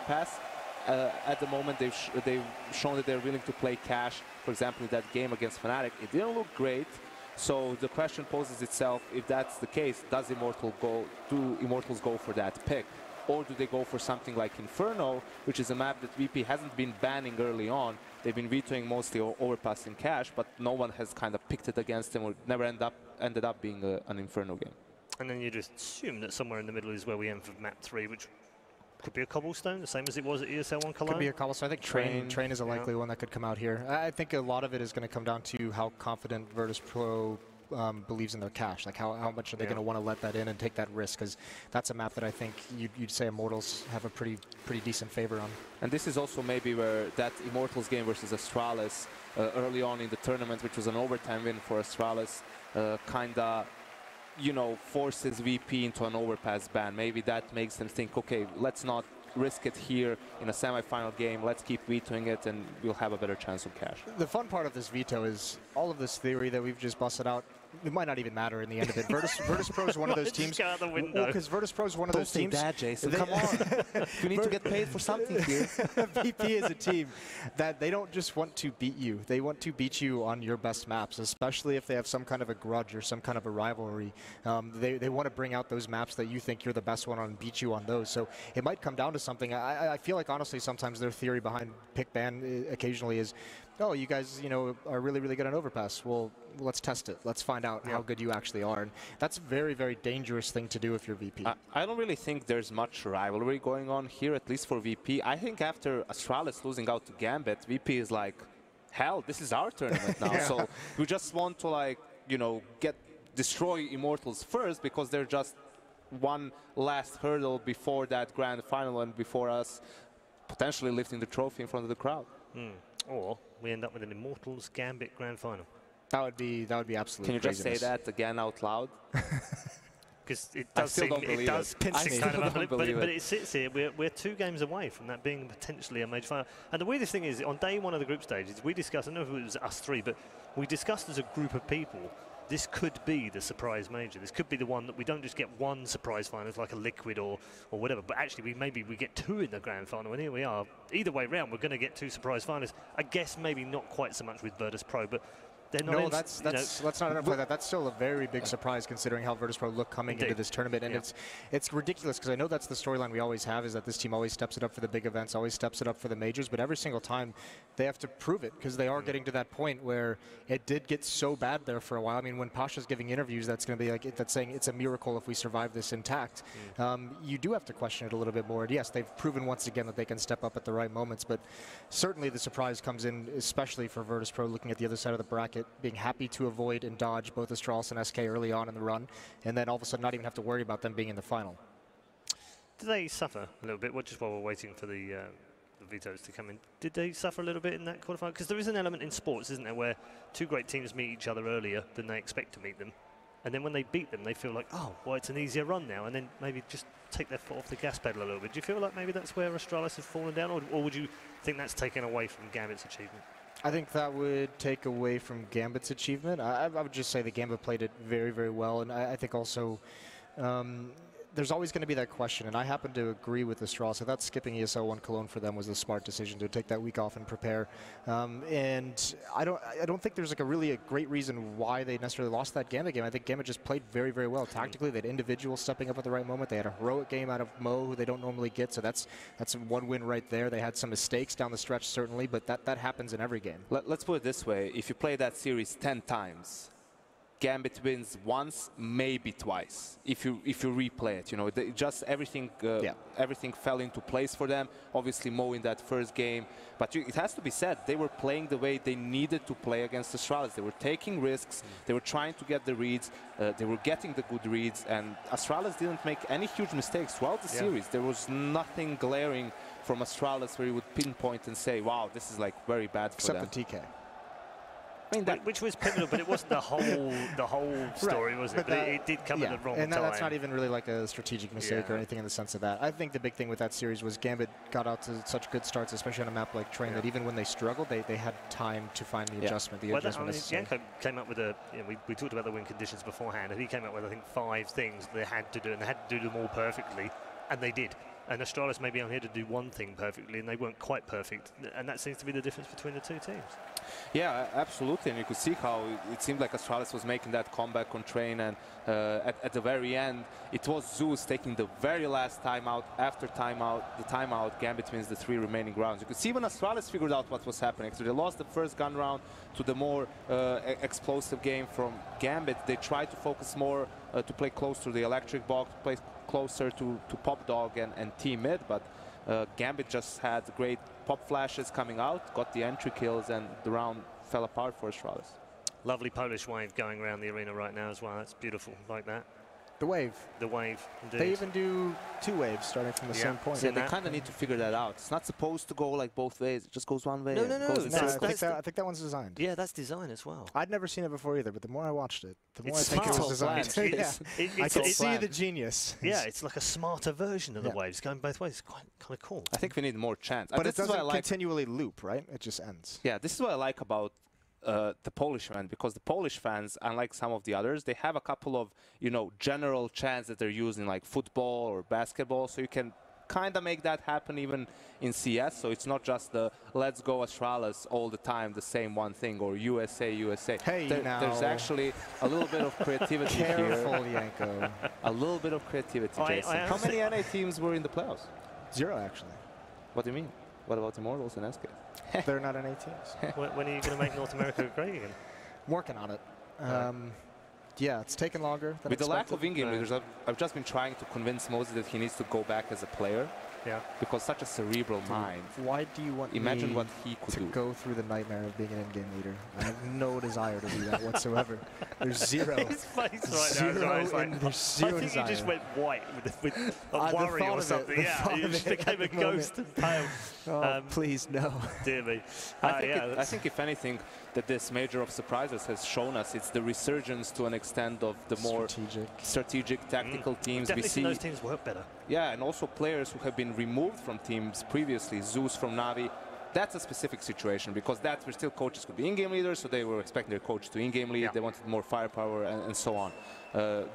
overpass. At the moment, they've shown that they're willing to play cash. For example, in that game against Fnatic, it didn't look great. So the question poses itself: if that's the case, do Immortals go for that pick, or do they go for something like Inferno, which is a map that VP hasn't been banning early on? They've been vetoing mostly overpass in cash, but no one has kind of picked it against them, or never ended up being an Inferno game. And then you just assume that somewhere in the middle is where we aim for map 3, which could be a cobblestone, the same as it was at ESL 1 Cologne. Could be a cobblestone. I think train is a likely one that could come out here. I think a lot of it is going to come down to how confident Virtus.Pro believes in their cash. Like how much are they going to want to let that in and take that risk? Because that's a map that I think you'd say Immortals have a pretty decent favor on. And this is also maybe where that Immortals game versus Astralis early on in the tournament, which was an overtime win for Astralis, kind of, you know, forces VP into an overpass ban. Maybe that makes them think, okay, let's not risk it here in a semi-final game. Let's keep vetoing it, and we'll have a better chance of cash. The fun part of this veto is all of this theory that we've just busted out. It might not even matter in the end of it. Virtus.Pro is one of those teams. Because Virtus.Pro is one of those teams. Don't say that, Jason. Come on. You need to get paid for something here. VP is a team that they don't just want to beat you. They want to beat you on your best maps, especially if they have some kind of a grudge or some kind of a rivalry. They want to bring out those maps that you think you're the best one on and beat you on those. So it might come down to something. I feel like, honestly, sometimes their theory behind pick ban occasionally is, oh, you guys, you know, are really, really good on overpass. Well, let's test it. Let's find out how good you actually are. And that's a very, very dangerous thing to do if you're VP. I don't really think there's much rivalry going on here, at least for VP. I think after Astralis losing out to Gambit, VP is like, hell, this is our tournament now. So we just want to, like, you know, destroy Immortals first, because they're just one last hurdle before that grand final and before us potentially lifting the trophy in front of the crowd. Or we end up with an Immortals Gambit grand final. That would be absolutely. Can you just say that again out loud? Because it does seem, it does pinch kind of up, but it sits here. We're 2 games away from that being potentially a major final. And the weirdest thing is, on day 1 of the group stages, we discussed, I don't know if it was us 3, but we discussed as a group of people, this could be the surprise major. This could be the one that we don't just get one surprise final, like a Liquid or whatever, but actually maybe we get 2 in the grand final, and here we are. Either way round, we're going to get 2 surprise finals. I guess maybe not quite so much with Virtus.Pro, but no, let's not underplay that. That's still a very big surprise considering how Virtus.Pro look coming into this tournament. And it's ridiculous, because I know that's the storyline we always have, is that this team always steps it up for the big events, always steps it up for the majors, but every single time they have to prove it, because they are getting to that point where it did get so bad there for a while. I mean, when Pasha's giving interviews, that's going to be like, that's saying it's a miracle if we survive this intact. You do have to question it a little bit more. And yes, they've proven once again that they can step up at the right moments, but certainly the surprise comes in, especially for Virtus.Pro, looking at the other side of the bracket, being happy to avoid and dodge both Astralis and SK early on in the run, and then all of a sudden not even have to worry about them being in the final. Did they suffer a little bit, just while we're waiting for the vetoes to come in? Did they suffer a little bit in that quarterfinal? Because there is an element in sports, isn't there, where 2 great teams meet each other earlier than they expect to meet them, and then when they beat them, they feel like, oh, well, it's an easier run now, and then maybe just take their foot off the gas pedal a little bit. Do you feel like maybe that's where Astralis has fallen down, or would you think that's taken away from Gambit's achievement? I think that would take away from Gambit's achievement. I would just say that Gambit played it very, very well, and I think also there's always going to be that question, and I happen to agree with Astralis. I thought skipping ESL 1 Cologne for them was a smart decision to take that week off and prepare. And I don't think there's like a great reason why they necessarily lost that Gambit game. I think Gambit just played very, very well tactically. They had individuals stepping up at the right moment. They had a heroic game out of Mo, who they don't normally get. So that's one win right there. They had some mistakes down the stretch, certainly, but that happens in every game. Let's put it this way: if you play that series 10 times. Gambit wins once, maybe twice, if you replay it. You know, just everything fell into place for them. Obviously, Mo in that first game, but it has to be said, they were playing the way they needed to play against Astralis. They were taking risks. They were trying to get the reads. They were getting the good reads, and Astralis didn't make any huge mistakes throughout the series. There was nothing glaring from Astralis where you would pinpoint and say, "Wow, this is like very bad for them." Except the TK. I mean, which was pivotal, but it wasn't the whole story, was it? But it did come at the wrong time. And that's not even really like a strategic mistake or anything in the sense of that. I think the big thing with that series was Gambit got out to such good starts, especially on a map like Train, that even when they struggled, they had time to find the adjustment. The adjustment Yanko came up with we talked about the win conditions beforehand, and he came up with, I think, 5 things they had to do, and they had to do them all perfectly, and they did. And Astralis may be on here to do one thing perfectly, and they weren't quite perfect. And that seems to be the difference between the two teams. Yeah, absolutely. And you could see how it seemed like Astralis was making that comeback on train. And at the very end, it was Zeus taking the very last timeout. After the timeout, Gambit wins the 3 remaining rounds. You could see when Astralis figured out what was happening. So they lost the first gun round to the more explosive game from Gambit. They tried to focus more to play close to the electric box, play closer to Pop Dog and Team Mid, but Gambit just had great pop flashes coming out, got the entry kills, and the round fell apart for Astralis. Lovely Polish wave going around the arena right now as well. That's beautiful, like that. The wave. The wave, indeed. They even do 2 waves starting from the same point. Yeah, they kind of need to figure that out. It's not supposed to go like both ways. It just goes one way. No. I think that one's designed. Yeah, that's design as well. I'd never seen it before either, but the more I watched it, the more I smart. think it was designed. I can see the genius. genius. Yeah, it's like a smarter version of the waves going both ways. It's quite kind of cool. I think we need more chance. But it doesn't continually loop, right? It just ends. Yeah, this is what I like about the Polish fan, because the Polish fans, unlike some of the others, they have a couple of, you know, general chants that they're using, like football or basketball, so you can kind of make that happen even in CS. So it's not just the let's go Astralis all the time, the same one thing, or USA, USA. Hey, there's actually a little bit of creativity here. Careful, Yanko. A little bit of creativity, Jason. How many NA teams were in the playoffs? 0, actually. What do you mean? What about Immortals and SK? They're not NA teams. When are you going to make North America great again? I'm working on it. Yeah, it's taken longer than With the lack expected. of in-game leaders, I've just been trying to convince Moses that he needs to go back as a player. Yeah. Because such a cerebral mind. Why do you want Imagine me what he could to do. go through the nightmare of being an in-game leader? I have no desire to do that whatsoever. There's zero. His face right zero now. There's zero I think desire. you just went white with a worry or something. Yeah, you just became a ghost and pale. Oh, please, no. Dear me. I think if anything, that this major of surprises has shown us, it's the resurgence to an extent of the more strategic tactical teams. Definitely we see those teams work better. Yeah, and also players who have been removed from teams previously, Zeus from Navi. That's a specific situation, because that were still coaches could be in-game leaders, so they were expecting their coach to in-game lead. They wanted more firepower and so on.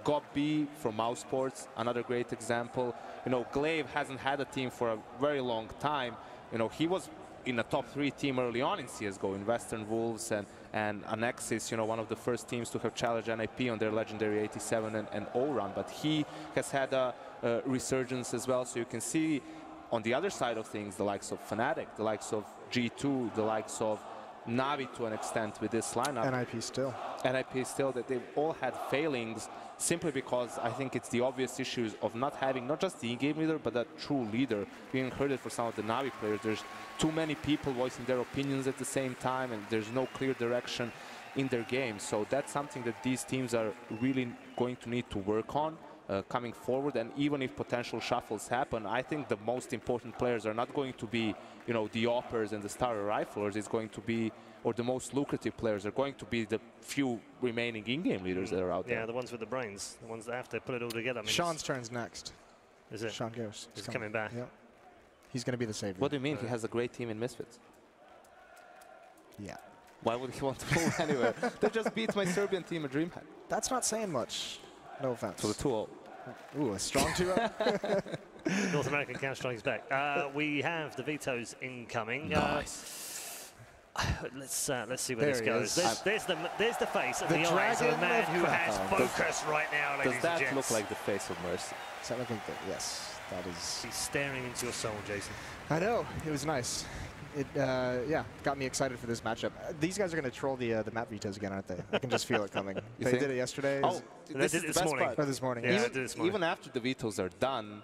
Gob B from Mouse Sports, another great example. You know, Glaive hasn't had a team for a very long time. You know, he was in a top 3 team early on in CSGO, in Western Wolves and Anexis, you know, one of the first teams to have challenged NIP on their legendary 87 and O run. But he has had a resurgence as well. So you can see on the other side of things, the likes of Fnatic, the likes of G2, the likes of Navi to an extent with this lineup. NIP still. NIP still, that they've all had failings simply because I think it's the obvious issues of not having not just the in-game leader, but a true leader. We heard it for some of the Navi players. There's too many people voicing their opinions at the same time, and there's no clear direction in their game. So that's something that these teams are really going to need to work on coming forward. And even if potential shuffles happen, I think the most important players are not going to be, you know, the Oppers and the Star Riflers. It's going to be, or the most lucrative players are going to be the few remaining in-game leaders that are out there. Yeah, the ones with the brains, the ones that have to put it all together. I mean, Sean's turn's next. Is it? Sean Garris. He's coming back. Yeah. He's going to be the savior. What do you mean? He has a great team in Misfits. Yeah. Why would he want to move anywhere? They just beat my Serbian team at DreamHack. That's not saying much. No offense. So the 2-0. Ooh, a strong 2-0. North American Counter-Strike is back. We have the vetoes incoming. Nice. Let's see where this goes. There's the face of the eyes of a man who has focus right now, ladies and gents. Does that look like the face of Mercy? So I think that, yes, that is. He's staring into your soul, Jason. I know. It was nice. It yeah, got me excited for this matchup. These guys are going to troll the map vetoes again, aren't they? I can just feel it coming. They did it yesterday. Oh, this is the best part. Oh, this morning. Yeah, even after the vetoes are done,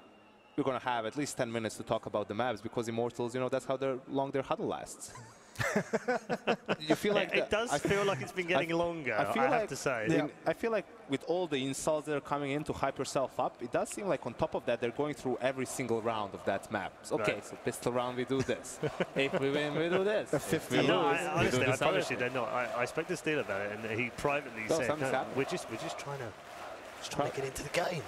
we're going to have at least 10 minutes to talk about the maps, because Immortals, you know, that's how long their huddle lasts. You feel like it does feel like it's been getting longer, I have to say. Yeah. I feel like with all the insults that are coming in to hype yourself up, it does seem like on top of that, they're going through every single round of that map. So, okay, so pistol round, we do this. If we win, we do this. The 50 honestly, I promise you, they're not. I spoke to Steele about it, and he privately said, no, we're just trying to get into the game.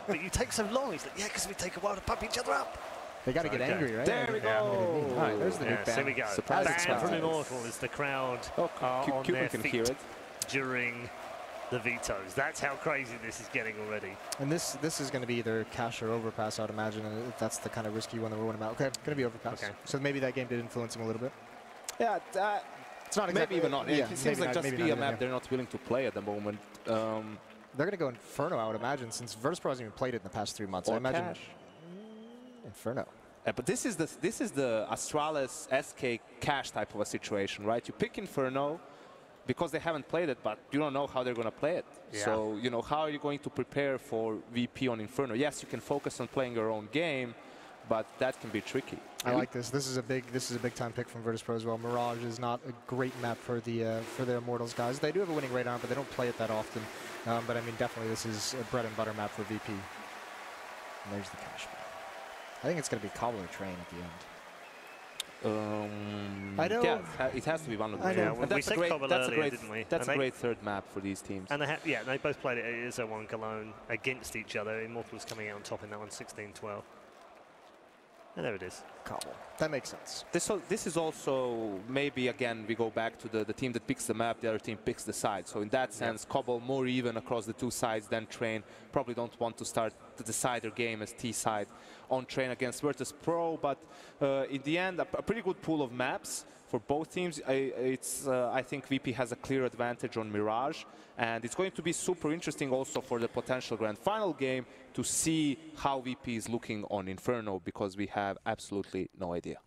But you take so long. He's like, yeah, because we take a while to pump each other up. They got to get angry, right? There we go. All right, there's the nuke ban. There we go. Surprise Ban from Immortal as the crowd on their can feet hear it during the vetoes. That's how crazy this is getting already. And this is going to be either cash or overpass, I would imagine. And that's the kind of risky one that we're winning about. Okay, going to be overpass. Okay. So maybe that game did influence him a little bit. Yeah, it's not exactly. Maybe even not. Yeah, it seems like just be a map they're not willing to play at the moment. They're going to go Inferno, I would imagine, since Virtus.Pro hasn't even played it in the past 3 months. Or I imagine cash. Inferno. But this is the Astralis SK cash type of a situation, right? You pick Inferno because they haven't played it, but you don't know how they're going to play it. Yeah. So, you know, how are you going to prepare for VP on Inferno? Yes, you can focus on playing your own game, but that can be tricky. I like this. This is a big time pick from Virtus.Pro as well. Mirage is not a great map for the Immortals guys. They do have a winning rate on it, but they don't play it that often. But I mean, definitely this is a bread and butter map for VP. And there's the cash map. I think it's going to be Cobbler Train at the end. I know. Yeah, it has to be one of them. Yeah, well, that's a great third map for these teams. And they both played it as a one Cologne against each other. Immortals coming out on top in that one, 16-12. And there it is. Cobble. That makes sense. This is also, maybe again, we go back to the team that picks the map, the other team picks the side. So in that sense, Cobble more even across the two sides than Train. Probably don't want to start the decider game as T-side on Train against Virtus.Pro. But in the end, a pretty good pool of maps for both teams. I think VP has a clear advantage on Mirage. And it's going to be super interesting also for the potential grand final game to see how VP is looking on Inferno, because we have absolutely no idea.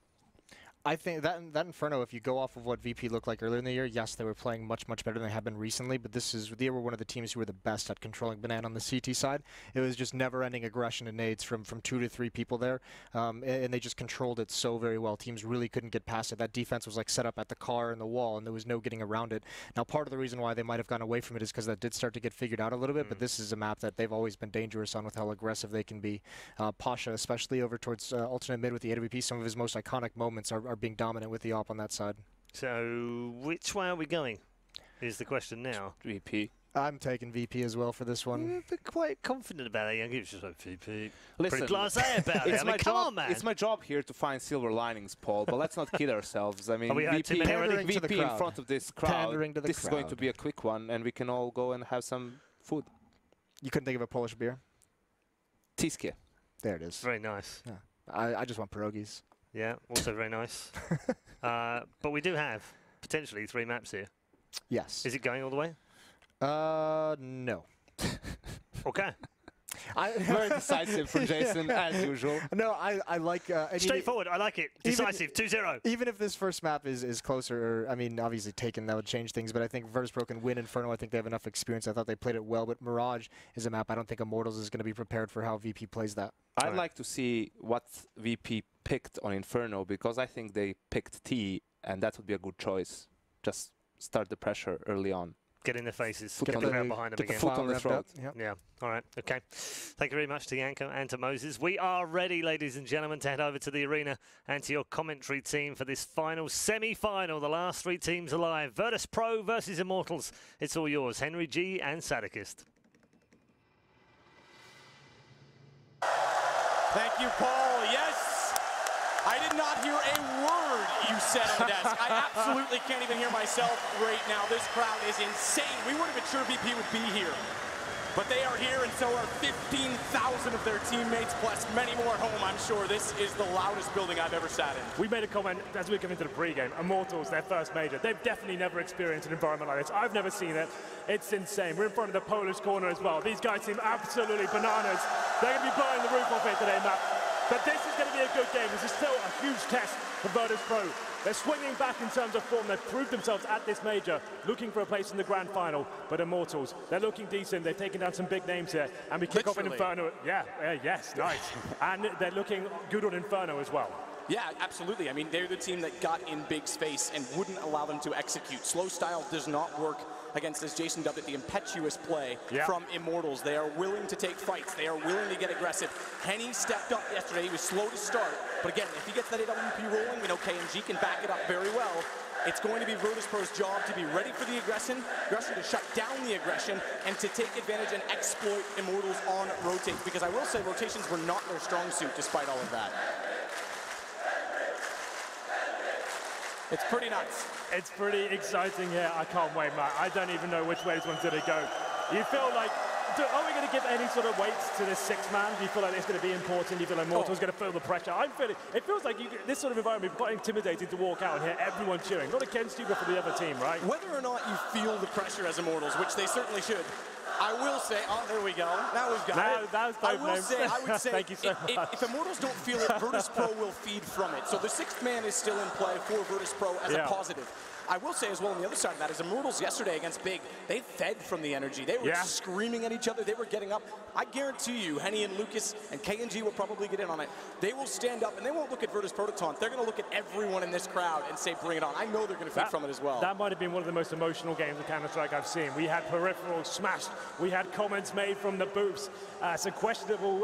I think that Inferno, if you go off of what VP looked like earlier in the year, yes, they were playing much better than they have been recently, but they were one of the teams who were the best at controlling Banana on the CT side. It was just never-ending aggression and nades from 2 to 3 people there, and they just controlled it so very well. Teams really couldn't get past it. That defense was like set up at the car and the wall, and there was no getting around it. Now, part of the reason why they might have gone away from it is because that did start to get figured out a little bit, but this is a map that they've always been dangerous on with how aggressive they can be. Pasha, especially over towards alternate mid with the AWP, some of his most iconic moments are being dominant with the op on that side. So which way are we going is the question now. VP. I'm taking VP as well for this one. You're quite confident about it. It's just like VP. Listen, pretty blasé about it. I mean, come on, man. It's my job here to find silver linings, Paul, but let's not kid ourselves. I mean, VP in front of this crowd, this is going to be a quick one, and we can all go and have some food. You couldn't think of a Polish beer? Tiskie. There it is. Very nice. Yeah. I just want pierogies. Yeah, also very nice. But we do have potentially 3 maps here. Yes. Is it going all the way? No. Okay. Very decisive from Jason, as usual. No, I like... straightforward, I like it. Decisive, 2-0. Even if this first map is closer, I mean, obviously Taken, that would change things, but I think Virtus.Pro can win Inferno. I think they have enough experience. I thought they played it well, but Mirage is a map I don't think Immortals is going to be prepared for how VP plays that. I'd like to see what VP picked on Inferno, because I think they picked T, and that would be a good choice. Just start the pressure early on. Get in their faces, get the crowd behind them again. Get the foot on the throat. Yep. Yeah, all right, okay. Thank you very much to Janko and to Moses. We are ready, ladies and gentlemen, to head over to the arena and to your commentary team for this final semi-final. The last 3 teams alive. Virtus.Pro versus Immortals. It's all yours, Henry G and Sadikist. Thank you, Paul. Yes, I did not hear a word you said on the desk. I absolutely can't even hear myself right now. This crowd is insane. We weren't even sure VP would be here. But they are here, and so are 15,000 of their teammates, plus many more at home, I'm sure. This is the loudest building I've ever sat in. We made a comment as we come into the pre-game. Immortals, their first major. They've definitely never experienced an environment like this. I've never seen it. It's insane. We're in front of the Polish corner as well. These guys seem absolutely bananas. They're going to be blowing the roof off it today, Matt. But this is going to be a good game. This is still a huge test for Virtus.Pro. They're swinging back in terms of form. They've proved themselves at this major, looking for a place in the grand final. But Immortals, they're looking decent. They've taken down some big names here. And we kick off in Inferno. Yeah, yes, nice. And they're looking good on Inferno as well. Yeah, absolutely. I mean, they're the team that got in big space and wouldn't allow them to execute. Slow style does not work against, as Jason dubbed it, the impetuous play from Immortals. They are willing to take fights. They are willing to get aggressive. Henny stepped up yesterday. He was slow to start. But again, if he gets that AWP rolling, we know KNG can back it up very well. It's going to be Virtus.Pro's job to be ready for the aggression, to shut down the aggression, and to take advantage and exploit Immortals on rotates. Because I will say rotations were not their strong suit despite all of that. It's pretty nuts. It's pretty exciting here. I can't wait, Matt. I don't even know which way this one's going to go. You feel like, are we going to give any sort of weights to this sixth man? Do you feel like it's going to be important? Do you feel like Immortals going to feel the pressure? It feels like this sort of environment is quite intimidating to walk out and hear everyone cheering. Not against you, but for the other team, right? Whether or not you feel the pressure as Immortals, which they certainly should, I will say, oh, there we go. Now we've got it. That was I would say, thank you so much. If Immortals don't feel it, Virtus.Pro will feed from it. So the sixth man is still in play for Virtus.Pro as a positive. I will say as well on the other side of that is Immortals yesterday against Big, they fed from the energy. They were screaming at each other. They were getting up. I guarantee you, Henny and Lucas and KNG will probably get in on it. They will stand up and they won't look at Virtus.Pro to taunt. They're going to look at everyone in this crowd and say, bring it on. I know they're going to feed from it as well. That might have been one of the most emotional games of Counter-Strike I've seen. We had peripherals smashed. We had comments made from the booths. Some questionable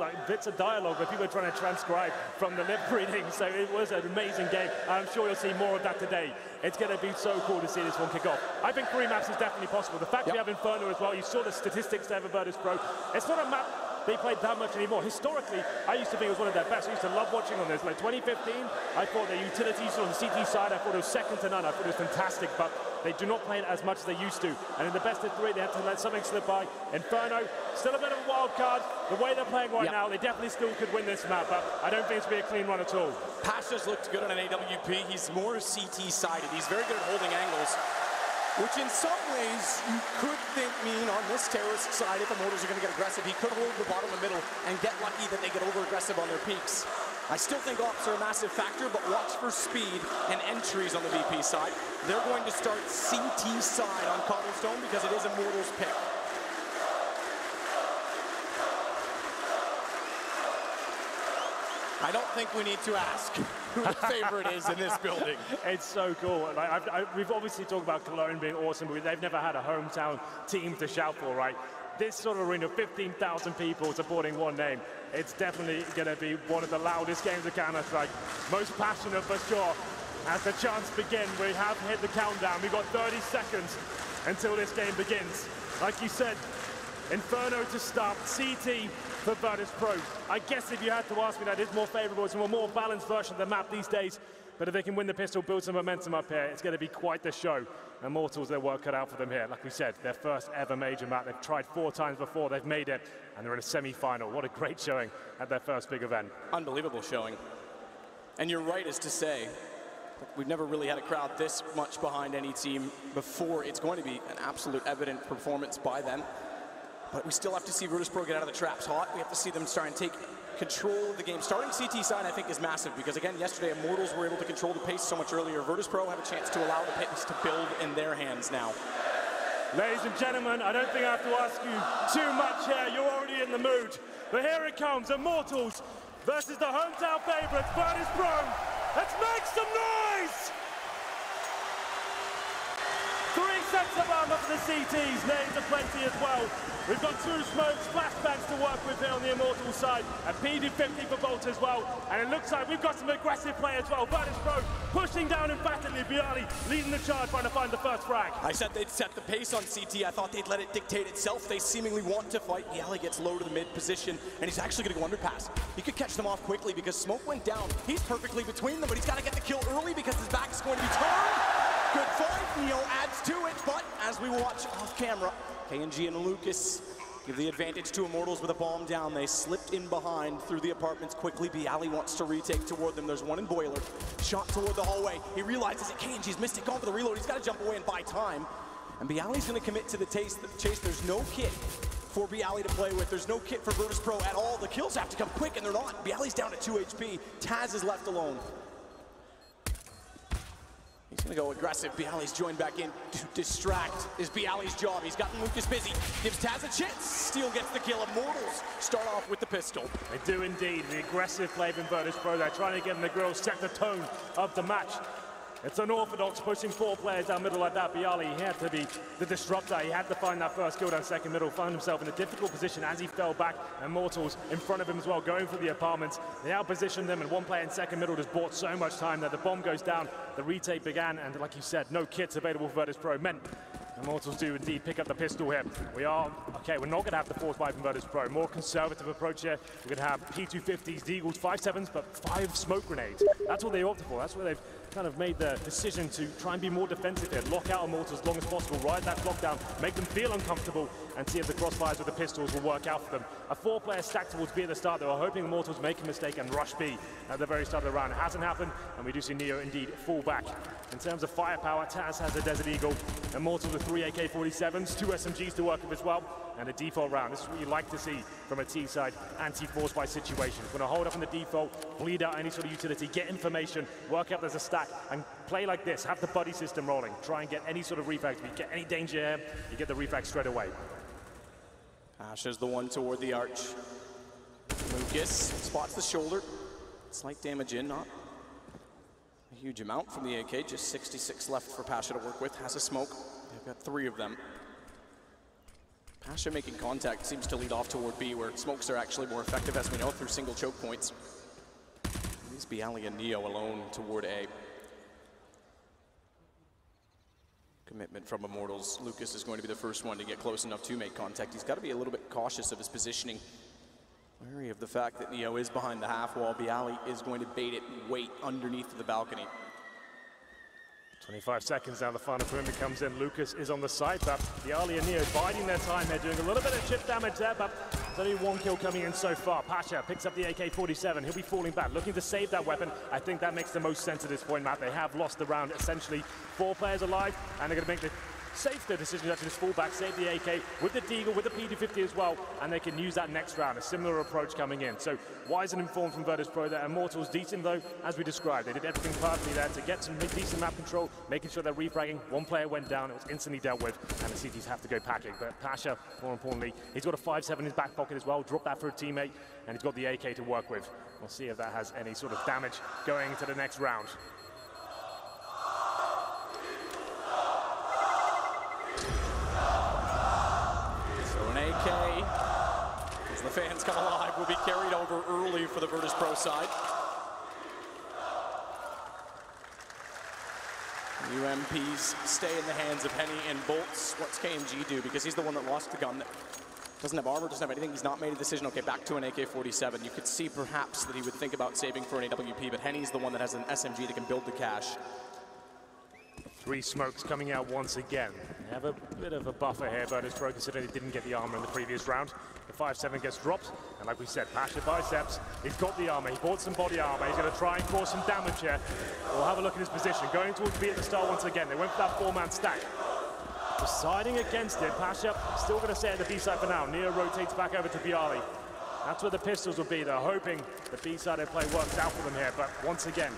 like bits of dialogue where people are trying to transcribe from the lip reading. So it was an amazing game. I'm sure you'll see more of that today. It's going to be so cool to see this one kick off. I think 3 maps is definitely possible. The fact we have Inferno as well, you saw the statistics there for Virtus.Pro. It's not a map they played that much anymore. Historically, I used to think it was one of their best. I used to love watching on this. Like 2015, I thought their utilities on the CT side, I thought it was second to none. I thought it was fantastic, but they do not play it as much as they used to. And in the best of 3, they had to let something slip by. Inferno, still a bit of a wild card. The way they're playing right now, they definitely still could win this map, but I don't think it's going to be a clean run at all. Pasha's looked good on an AWP. He's more CT-sided. He's very good at holding angles, which in some ways you could think mean on this terrorist side, if Immortals are going to get aggressive, he could hold the bottom and middle and get lucky that they get over-aggressive on their peaks. I still think ops are a massive factor, but watch for speed and entries on the VP side. They're going to start CT side on Cobblestone because it is Immortals' pick. I don't think we need to ask who the favorite is in this building. It's so cool. Like, we've obviously talked about Cologne being awesome, but they've never had a hometown team to shout for, right? This sort of arena, 15,000 people supporting one name, it's definitely going to be one of the loudest games of Counter-Strike. Most passionate for sure. As the chants begin, we have hit the countdown. We've got 30 seconds until this game begins. Like you said, Inferno to start, CT for Virtus.Pro. I guess if you had to ask me, that is more favorable. It's a more balanced version of the map these days. But if they can win the pistol, build some momentum up here, it's going to be quite the show. Immortals, their work cut out for them here. Like we said, their first ever major map. They've tried 4 times before, they've made it, and they're in a semi-final. What a great showing at their first big event. Unbelievable showing. And you're right as to say, we've never really had a crowd this much behind any team before. It's going to be an absolute evident performance by them. But we still have to see Virtus.Pro get out of the traps hot. We have to see them try and take control of the game. Starting CT side, I think, is massive because, again, yesterday Immortals were able to control the pace so much earlier. Virtus.Pro have a chance to allow the pace to build in their hands now. Ladies and gentlemen, I don't think I have to ask you too much here. You're already in the mood. But here it comes, Immortals versus the hometown favorites, Virtus.Pro. Let's make some noise! 3 sets of armor for the CTs, names are plenty as well. We've got 2 smokes, flashbangs to work with here on the Immortals side, and PD50 for Bolt as well. And it looks like we've got some aggressive play as well. Virtus.Pro pushing down emphatically, BRE leading the charge, trying to find the first frag. I said they'd set the pace on CT. I thought they'd let it dictate itself. They seemingly want to fight. Yali gets low to the mid position, and he's actually going to go underpass. He could catch them off quickly because smoke went down. He's perfectly between them, but he's got to get the kill early because his back is going to be turned. Good fight, Neo adds to it, but as we watch off camera, KNG and Lucas give the advantage to Immortals with a bomb down. They slipped in behind through the apartments quickly. Bialy wants to retake toward them. There's one in Boiler. Shot toward the hallway. He realizes that KNG's missed it, gone for the reload. He's got to jump away and buy time. And Bialy's going to commit to the chase. There's no kit for Bialy to play with. There's no kit for Virtus.Pro at all. The kills have to come quick, and they're not. Bialy's down to 2 HP. Taz is left alone. He's going to go aggressive. Bialy's joined back in to distract is Bialy's job. He's gotten Lucas busy. Gives Taz a chance. Steel gets the kill. Immortals start off with the pistol. They do indeed. The aggressive play from Virtus.Pro. They're trying to get in the grill, set the tone of the match. It's unorthodox pushing 4 players down middle like that. Bialy, he had to be the disruptor. He had to find that first kill down second middle, found himself in a difficult position as he fell back. Immortals in front of him as well, going for the apartments. They outpositioned them, and 1 player in second middle just bought so much time that the bomb goes down. The retake began, and like you said, no kits available for Virtus.Pro. Meant Immortals do indeed pick up the pistol here. We're not going to have the force buy from Virtus.Pro. More conservative approach here. We're going to have P250s, Deagles, 5.7s, but 5 smoke grenades. That's what they opted for. That's what they've kind of made the decision to try and be more defensive here, lock out Immortals as long as possible, ride that clock down, make them feel uncomfortable, and see if the crossfires with the pistols will work out for them. A 4-player stack towards B at the start. They were hoping Immortals make a mistake and rush B at the very start of the round. It hasn't happened, and we do see Neo indeed fall back. In terms of firepower, Taz has a Desert Eagle, Immortals with 3 AK-47s, 2 SMGs to work with as well, and a default round. This is what you like to see from a T-side anti-force fight situation. We're going to hold up in the default, bleed out any sort of utility, get information, work out there's a stack, and play like this. Have the buddy system rolling. Try and get any sort of refrags. If you get any danger here, you get the refrags straight away. Pasha's the one toward the arch. Lucas spots the shoulder. Slight damage in, not a huge amount from the AK. Just 66 left for Pasha to work with. Has a smoke. They've got 3 of them. Pasha making contact seems to lead off toward B, where smokes are actually more effective, as we know, through single choke points. These Bialy and Neo alone toward A. Commitment from Immortals. Lucas is going to be the first one to get close enough to make contact. He's got to be a little bit cautious of his positioning. Wary of the fact that Neo is behind the half wall. Bialy is going to bait it, wait underneath the balcony. 25 seconds now, the final perimeter comes in. Lucas is on the side, but Bialy and Neo biding their time. They're doing a little bit of chip damage there, but there's only 1 kill coming in so far. Pasha picks up the AK-47. He'll be falling back, looking to save that weapon. I think that makes the most sense at this point, Matt. They have lost the round, essentially 4 players alive, and they're going to make the safer decision to actually just fall back, save the AK with the Deagle, with the PD-50 as well, and they can use that next round. A similar approach coming in. So wise and informed from Virtus.Pro there. Immortals decent though, as we described. They did everything perfectly there to get some decent map control, making sure they're refragging. 1 player went down, it was instantly dealt with, and the CTs have to go packing. But Pasha, more importantly, he's got a 5.7 in his back pocket as well, dropped that for a teammate, and he's got the AK to work with. We'll see if that has any sort of damage going into the next round. AK, as the fans come alive, will be carried over early for the Virtus.Pro side. UMPs stay in the hands of Henny and Bolts. What's KMG do? Because he's the one that lost the gun. Doesn't have armor, doesn't have anything. He's not made a decision. Okay, back to an AK-47. You could see perhaps that he would think about saving for an AWP, but Henny's the one that has an SMG that can build the cache. 3 smokes coming out once again. They have a bit of a buffer here, Virtus.Pro, considering they didn't get the armor in the previous round. The 5.7 gets dropped, and like we said, Pasha biceps, he's got the armor, he bought some body armor, he's going to try and cause some damage here. We'll have a look at his position. Going towards B at the start once again. They went for that 4-man stack. Deciding against it, Pasha still going to stay at the B side for now. Neo rotates back over to Bialy. That's where the pistols will be. They're hoping the B side of play works out for them here, but once again,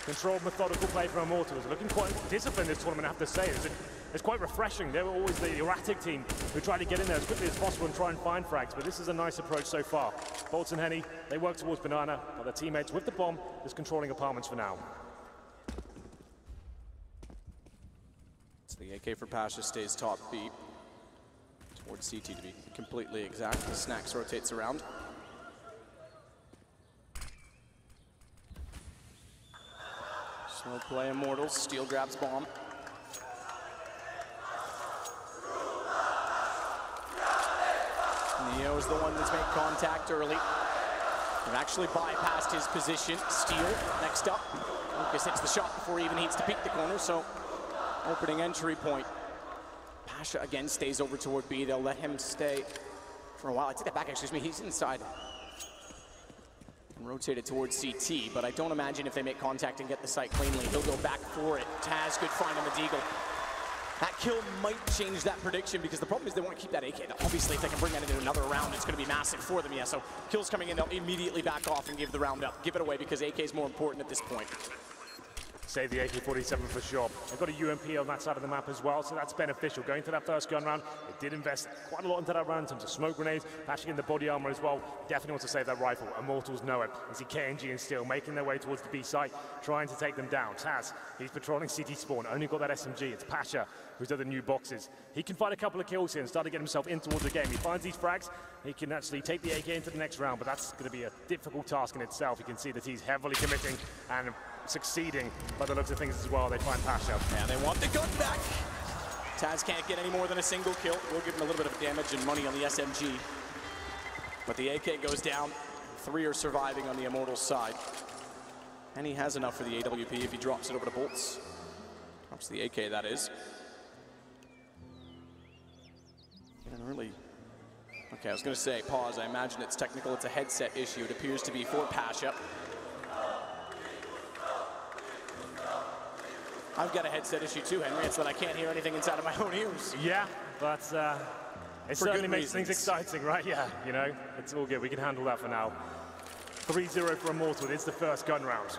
controlled, methodical play from Immortals. Looking quite disciplined this tournament, I have to say. It's quite refreshing. They were always the erratic team who try to get in there as quickly as possible and try and find frags, but this is a nice approach so far. Bolts and Henny, they work towards Banana, but their teammates with the bomb is controlling apartments for now. So the AK for Pasha stays top B towards CT to be completely exact. The Snacks rotates around. Slow play Immortals, Steel grabs bomb. Neo is the one that's made contact early. They've actually bypassed his position. Steel next up. Lucas hits the shot before he even needs to peek the corner, so opening entry point. Pasha again stays over toward B. They'll let him stay for a while. I take that back, excuse me, he's inside. Rotated towards CT, but I don't imagine if they make contact and get the site cleanly, he'll go back for it. Taz, good find on the Deagle. That kill might change that prediction, because the problem is they want to keep that AK. Obviously, if they can bring that into another round, it's going to be massive for them. Yeah, so kills coming in, they'll immediately back off and give the round up. Give it away, because AK is more important at this point. Save the AK-47 for sure. They've got a UMP on that side of the map as well, so that's beneficial. Going to that first gun round, they did invest quite a lot into that round in terms of smoke grenades, patching in the body armor as well. Definitely wants to save that rifle. Immortals know it. You see KNG and Steel making their way towards the B site, trying to take them down. Taz, he's patrolling CT spawn, only got that SMG. It's Pasha who's done the new boxes. He can find a couple of kills here and start to get himself in towards the game. He finds these frags, he can actually take the AK into the next round, but that's going to be a difficult task in itself. You can see that he's heavily committing and succeeding by the looks of things as well. They find Pasha. And they want the gun back. Taz can't get any more than a single kill. We'll give him a little bit of damage and money on the SMG. But the AK goes down. 3 are surviving on the Immortals side. And he has enough for the AWP if he drops it over to Bolts. Drops the AK, that is. And really... Okay, I was going to say, pause. I imagine it's technical. It's a headset issue. It appears to be for Pasha. I've got a headset issue too, Henry. It's that I can't hear anything inside of my own ears. Yeah, but it certainly makes things exciting, right? Yeah, you know, it's all good. We can handle that for now. 3-0 for Immortal. It's the first gun round.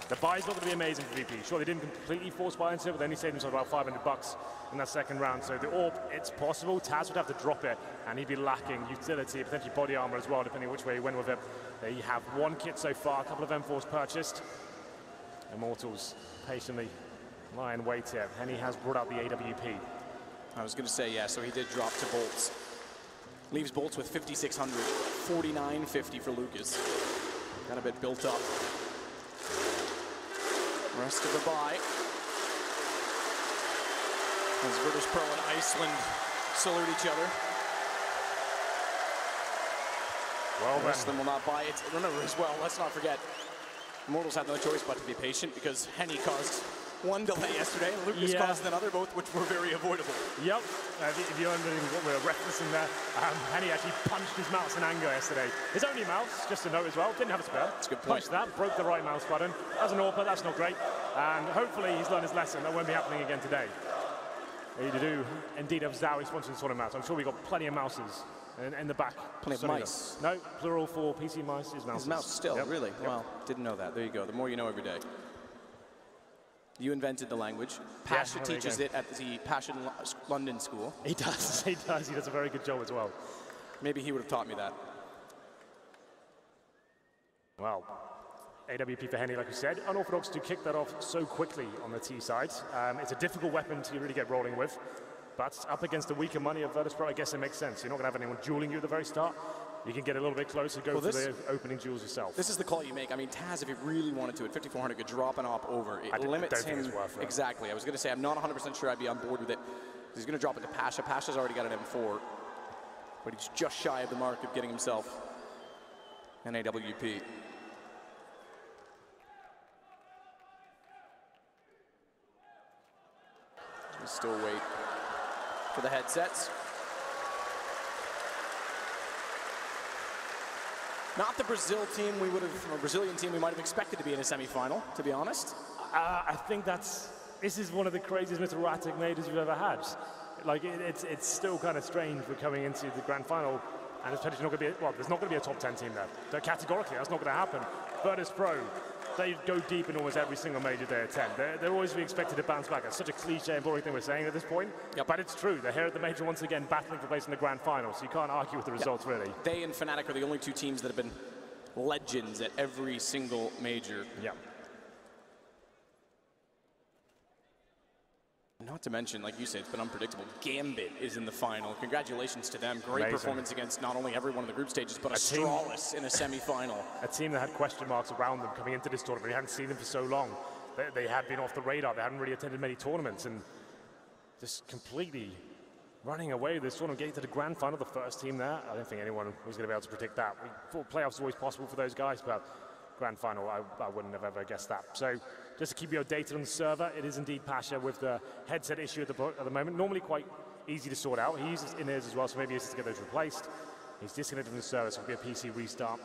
The buy's not going to be amazing for VP. Sure, they didn't completely force buy into it, but they only saved themselves about $500 in that second round. So the AWP, it's possible. Taz would have to drop it, and he'd be lacking utility, potentially body armor as well, depending which way he went with it. They have one kit so far, a couple of M4s purchased. Immortals patiently lie in wait here. Henny has brought out the AWP. I was going to say, yeah, so he did drop to Bolts. Leaves Bolts with 5,600, 49.50 for Lucas. Got a bit built up. Rest of the buy. As Virtus.Pro and Iceland salute each other. Well, the rest of them will not buy it. Remember as well, let's not forget, Immortals had no choice but to be patient because Henny caused one delay yesterday and Lucas caused another, both which were very avoidable. Yep. If you're wondering what we're referencing there, Henny actually punched his mouse in anger yesterday. His only mouse, just to note as well, didn't have a spare. That's a good point. Punched that, broke the right mouse button. As an AWPer, that's not great. And hopefully he's learned his lesson. That won't be happening again today. We do indeed have Zowie sponsoring the sort of mouse. I'm sure we've got plenty of mouses in the back. Plenty of mice. No, plural for PC mice is mouse. His mouse still, really? Yep. Well, didn't know that. There you go. The more you know every day. You invented the language. Pasha teaches it at the Pasha London School. He does, he does. He does a very good job as well. Maybe he would have taught me that. Well, AWP for Henny, like you said. Unorthodox to kick that off so quickly on the T side. It's a difficult weapon to really get rolling with. But up against the weaker money of Virtus.Pro, I guess it makes sense. You're not going to have anyone dueling you at the very start. You can get a little bit closer, go for the opening duels yourself. This is the call you make. I mean, Taz, if he really wanted to, at 5,400, could drop an op over. It limits him. Exactly. I was going to say, I'm not 100% sure I'd be on board with it. He's going to drop it to Pasha. Pasha's already got an M4. But he's just shy of the mark of getting himself an AWP. We'll still wait for the headsets. Not the Brazil team we would have, or Brazilian team we might have expected to be in a semifinal, to be honest. I think this is one of the craziest, most erratic majors we've ever had. Like, it's still kind of strange we're coming into the grand final, and it's potentially not going to be, well, there's not going to be a top 10 team there. So categorically, that's not going to happen. Virtus.Pro, they go deep in almost every single major they attend. They're always be expected to bounce back. That's such a cliche and boring thing we're saying at this point. Yep. But it's true. They're here at the major once again, battling for place in the grand final, so you can't argue with the results, really. They and Fnatic are the only two teams that have been legends at every single major. Yeah. Not to mention, like you said, it's been unpredictable. Gambit is in the final. Congratulations to them. Great performance against not only every one of the group stages, but Astralis in a semi-final. A team that had question marks around them coming into this tournament. We hadn't seen them for so long. They had been off the radar. They hadn't really attended many tournaments, and just completely running away with this tournament, getting to the grand final, the first team there. I don't think anyone was going to be able to predict that. We thought playoffs were always possible for those guys, but grand final, I wouldn't have ever guessed that. So just to keep you updated on the server, it is indeed Pasha with the headset issue at the moment. Normally quite easy to sort out. He uses in-ears as well, so maybe he has to get those replaced. He's disconnected from the server, so it'll be a PC restart.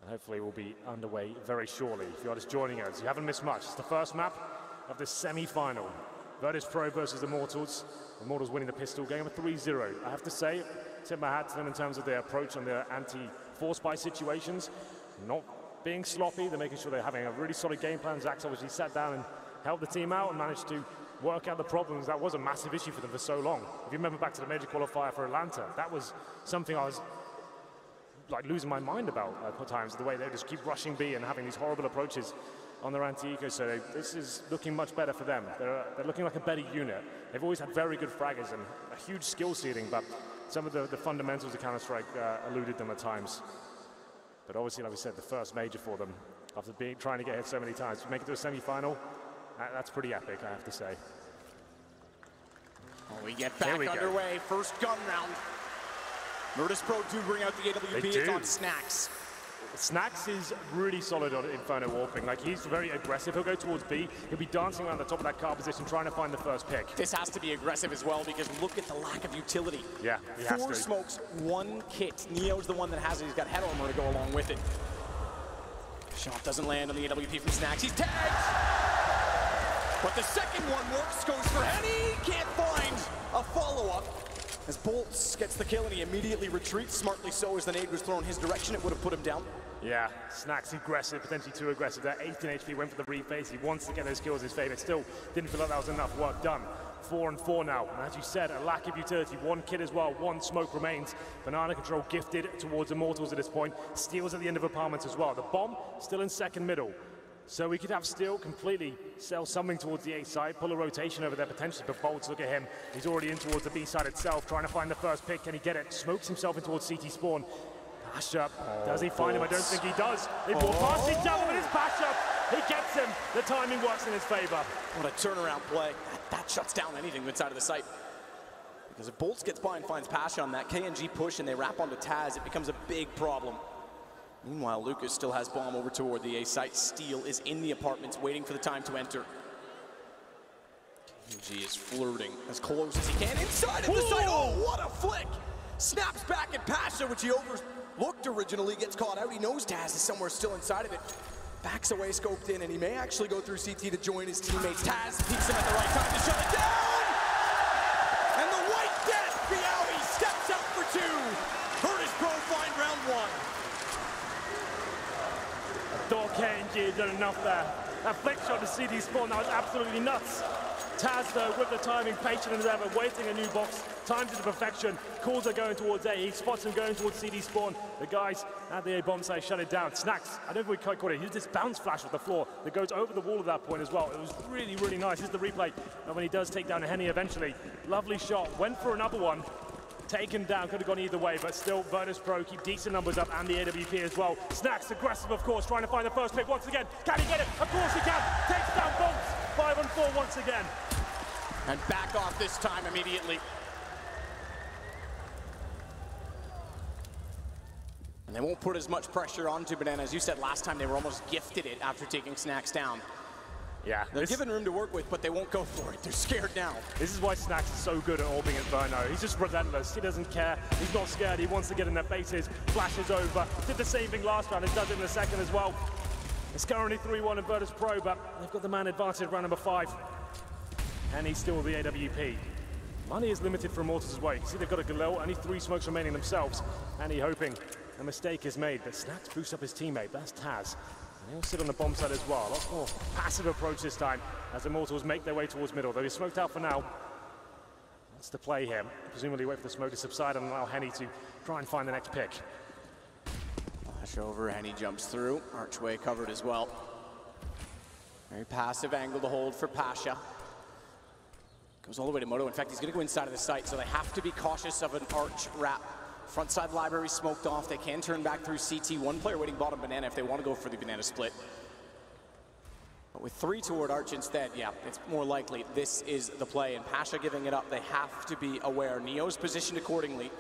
And hopefully we'll be underway very shortly. If you're just joining us, you haven't missed much. It's the first map of the semi-final. Virtus.Pro versus Immortals. Immortals winning the pistol game, a 3-0. I have to say, tip my hat to them in terms of their approach on their anti-force buy situations. Not being sloppy, they're making sure they're having a really solid game plan. Zach's obviously sat down and helped the team out and managed to work out the problems. That was a massive issue for them for so long. If you remember back to the major qualifier for Atlanta, that was something I was like losing my mind about at times, the way they just keep rushing B and having these horrible approaches on their anti-eco. So this is looking much better for them. They're looking like a better unit. They've always had very good fraggers and a huge skill ceiling, but some of the fundamentals of Counter-Strike eluded them at times. But obviously, like we said, the first major for them, after trying to get hit so many times, to make it to a semi-final, that's pretty epic, I have to say. Well, we get back underway. First gun round. Virtus.Pro do bring out the AWP. It's on Snacks. Snax is really solid on Inferno warping. Like, he's very aggressive. He'll go towards B. He'll be dancing around the top of that car position, trying to find the first pick. This has to be aggressive as well, because look at the lack of utility. Yeah, he has 4 to. smokes, 1 kit. Neo's the one that has it. He's got head armor to go along with it. Shot doesn't land on the AWP from Snax. He's tagged! But the second one works, goes for Henny. Can't find a follow-up. As Bolts gets the kill and he immediately retreats, smartly so, as the nade was thrown his direction. It would have put him down. Yeah, Snax aggressive, potentially too aggressive. That 18 HP went for the reface. He wants to get those kills in his favor. Still didn't feel like that was enough work done. 4 and 4 now. And as you said, a lack of utility. 1 kit as well, 1 smoke remains. Banana Control gifted towards Immortals at this point. Steals at the end of apartments as well. The bomb still in second middle. So we could have Steel completely sell something towards the A side, pull a rotation over there potentially, but Bolts, look at him. He's already in towards the B side itself, trying to find the first pick. Can he get it? Smokes himself in towards CT spawn. Pasha, does he find him? I don't think he does. They walk past each other, but it's Pasha. He gets him. The timing works in his favor. What a turnaround play. That shuts down anything inside of the site. Because if Bolts gets by and finds Pasha on that KNG push and they wrap onto Taz, it becomes a big problem. Meanwhile, Lucas still has bomb over toward the A site. Steel is in the apartments, waiting for the time to enter. KNG is flirting as close as he can inside of the site. Oh, what a flick! Snaps back at Pasha, which he overlooked originally, gets caught out. He knows Taz is somewhere still inside of it. Backs away, scoped in, and he may actually go through CT to join his teammates. Taz peeks him at the right time to shut it down! And the White Death, Biawi, steps up for 2. Virtus.Pro find round 1. Thought KNG had done enough there. That flick shot to CD spawn, that was absolutely nuts. Taz, though, with the timing, patient as ever, waiting a new box, timed it to perfection. Calls are going towards A, he spots him going towards CD spawn. The guys at the A bomb site shut it down. Snax, I don't think we quite caught it. He did this bounce flash off the floor that goes over the wall at that point as well. It was really, really nice. Here's the replay of when he does take down Henny eventually. Lovely shot, went for another one. Taken down, could have gone either way, but still Virtus.Pro keep decent numbers up, and the AWP as well. Snax aggressive, of course, trying to find the first pick once again. Can he get it? Of course he can. Takes down Bolts. 5 on 4 once again. And back off this time immediately. And they won't put as much pressure onto Banana. As you said last time, they were almost gifted it after taking Snax down. Yeah. They're given room to work with, but they won't go for it. They're scared now. This is why Snax is so good at orbing Inferno. He's just relentless. He doesn't care. He's not scared. He wants to get in their faces. Flashes over. Did the same thing last round. He does it in the second as well. It's currently 3-1 in Virtus.Pro, but they've got the man advantage round number 5. And he's still the AWP. Money is limited for Immortals as well. You can see they've got a Galil, only 3 smokes remaining themselves. And he hoping a mistake is made, but Snax boosts up his teammate. That's Taz. And he'll sit on the bomb side as well. A lot more passive approach this time as Immortals make their way towards middle. Though he's smoked out for now. Wants to play him. Presumably wait for the smoke to subside and allow Henny to try and find the next pick. Flash over, Henny jumps through. Archway covered as well. Very passive angle to hold for Pasha. Goes all the way to Moto. In fact, he's going to go inside of the site, so they have to be cautious of an arch wrap. Front side library smoked off. They can turn back through CT. 1 player waiting bottom Banana if they want to go for the Banana split. But with 3 toward Arch instead, yeah, it's more likely this is the play. And Pasha giving it up, they have to be aware. Neo's positioned accordingly.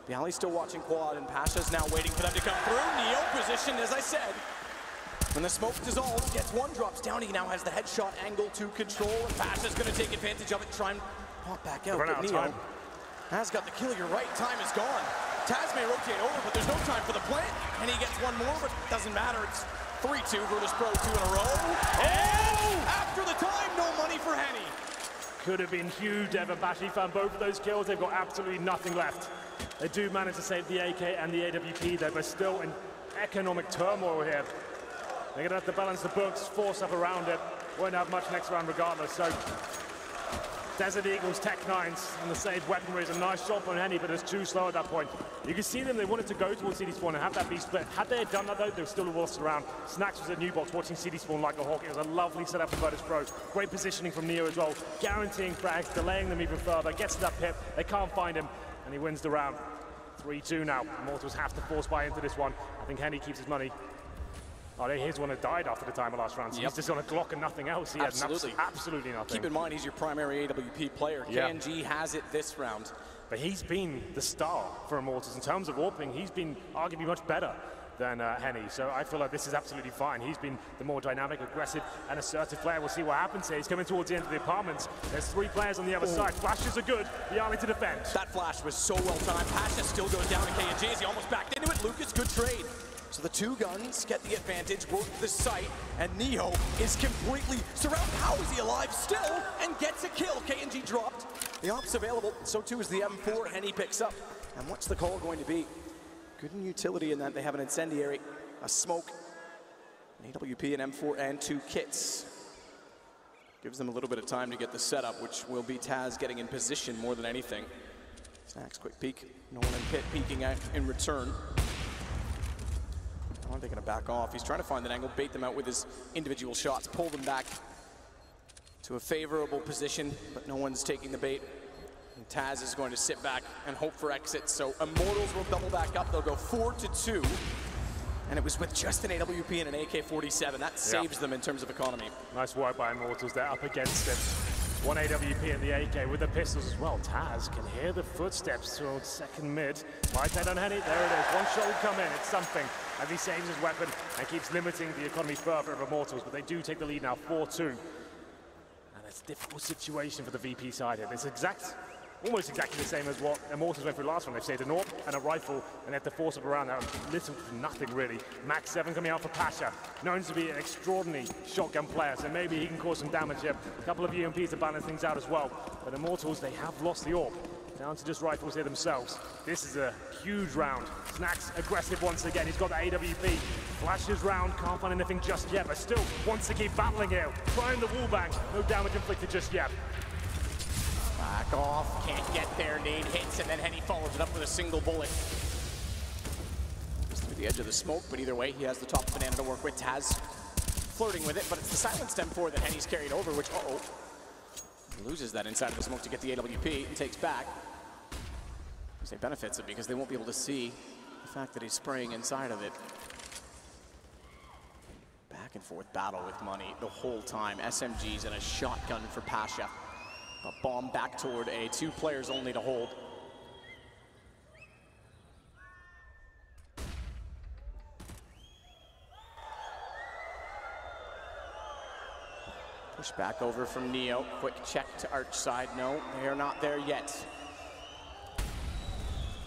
Bialy's still watching quad, and Pasha's now waiting for them to come through. Neo positioned, as I said. When the smoke dissolves, gets 1, drops down. He now has the headshot angle to control. And Pasha's going to take advantage of it, try and pop back out. But Neo has got the kill. You're right, time is gone. Taz may rotate over, but there's no time for the plant. And he gets 1 more, but it doesn't matter. It's 3-2, Virtus.Pro 2 in a row. And after the time, no money for Henny. Could have been huge, Evan Bashi found both of those kills. They've got absolutely nothing left. They do manage to save the AK and the AWP though, but still in economic turmoil here. They're gonna have to balance the books, force up around it. Won't have much next round regardless, so Desert Eagles, Tech 9s, and the saved weaponry is a nice shot on Henny, but it's too slow at that point. You can see them, they wanted to go towards CD Spawn and have that be split. Had they done that though, they were still lost around. Snax was at new box watching CD Spawn like a hawk. It was a lovely setup for Virtus.Pro. Great positioning from Neo as well, guaranteeing frags, delaying them even further. Gets to that pip, they can't find him, and he wins the round. 3-2 now. Immortals have to force buy into this one. I think Henny keeps his money. Oh, here's one that died after the time of last round. So he's just on a Glock and nothing else. He had absolutely nothing. Keep in mind, he's your primary AWP player. KNG has it this round. But he's been the star for Immortals. In terms of warping, he's been arguably much better than Henny. So I feel like this is absolutely fine. He's been the more dynamic, aggressive, and assertive player. We'll see what happens here. He's coming towards the end of the apartments. There's 3 players on the other side. Flashes are good. Yali to defend. That flash was so well timed. Pasha still goes down to KNG as he almost backed into it. Lucas, good trade. So the 2 guns get the advantage, work the site, and Neo is completely surrounded. How is he alive still and gets a kill? KNG dropped. The op's available, so too is the M4. Henny picks up. And what's the call going to be? Good in utility in that they have an incendiary, a smoke, an AWP, an M4, and 2 kits. Gives them a little bit of time to get the setup, which will be Taz getting in position more than anything. Snacks, quick peek. No one in pit peeking out in return. Are they going to back off? He's trying to find an angle, bait them out with his individual shots, pull them back to a favorable position, but no one's taking the bait. And Taz is going to sit back and hope for exit. So Immortals will double back up. They'll go 4-2. And it was with just an AWP and an AK-47. That saves them in terms of economy. Nice work by Immortals. They're up against it. 1 AWP and the AK with the pistols as well. Taz can hear the footsteps towards second mid. Right head on Henny. There it is. One shot will come in. It's something. As he saves his weapon and keeps limiting the economy further of Immortals. But they do take the lead now, 4-2. And it's a difficult situation for the VP side here. It's almost exactly the same as what Immortals went through last one. They've saved a AWP and a rifle, and they have to force up around there. Little to nothing, really. Max 7 coming out for Pasha. Known to be an extraordinary shotgun player, so maybe he can cause some damage here. A couple of UMPs to balance things out as well. But Immortals, they have lost the AWP. Down to just rifles here themselves. This is a huge round. Snacks aggressive once again. He's got the AWP. Flashes round, can't find anything just yet, but still wants to keep battling here. Trying the wall bang. No damage inflicted just yet. Back off, can't get there, nade hits, and then Henny follows it up with a single bullet. Just through the edge of the smoke, but either way, he has the top banana to work with. Taz flirting with it, but it's the silenced M4 that Henny's carried over, which, he loses that inside of the smoke to get the AWP and takes back. I say benefits it because they won't be able to see the fact that he's spraying inside of it. Back and forth battle with money the whole time. SMGs and a shotgun for Pasha. A bomb back toward A, 2 players only to hold. Push back over from Neo. Quick check to Arch side. No, they are not there yet.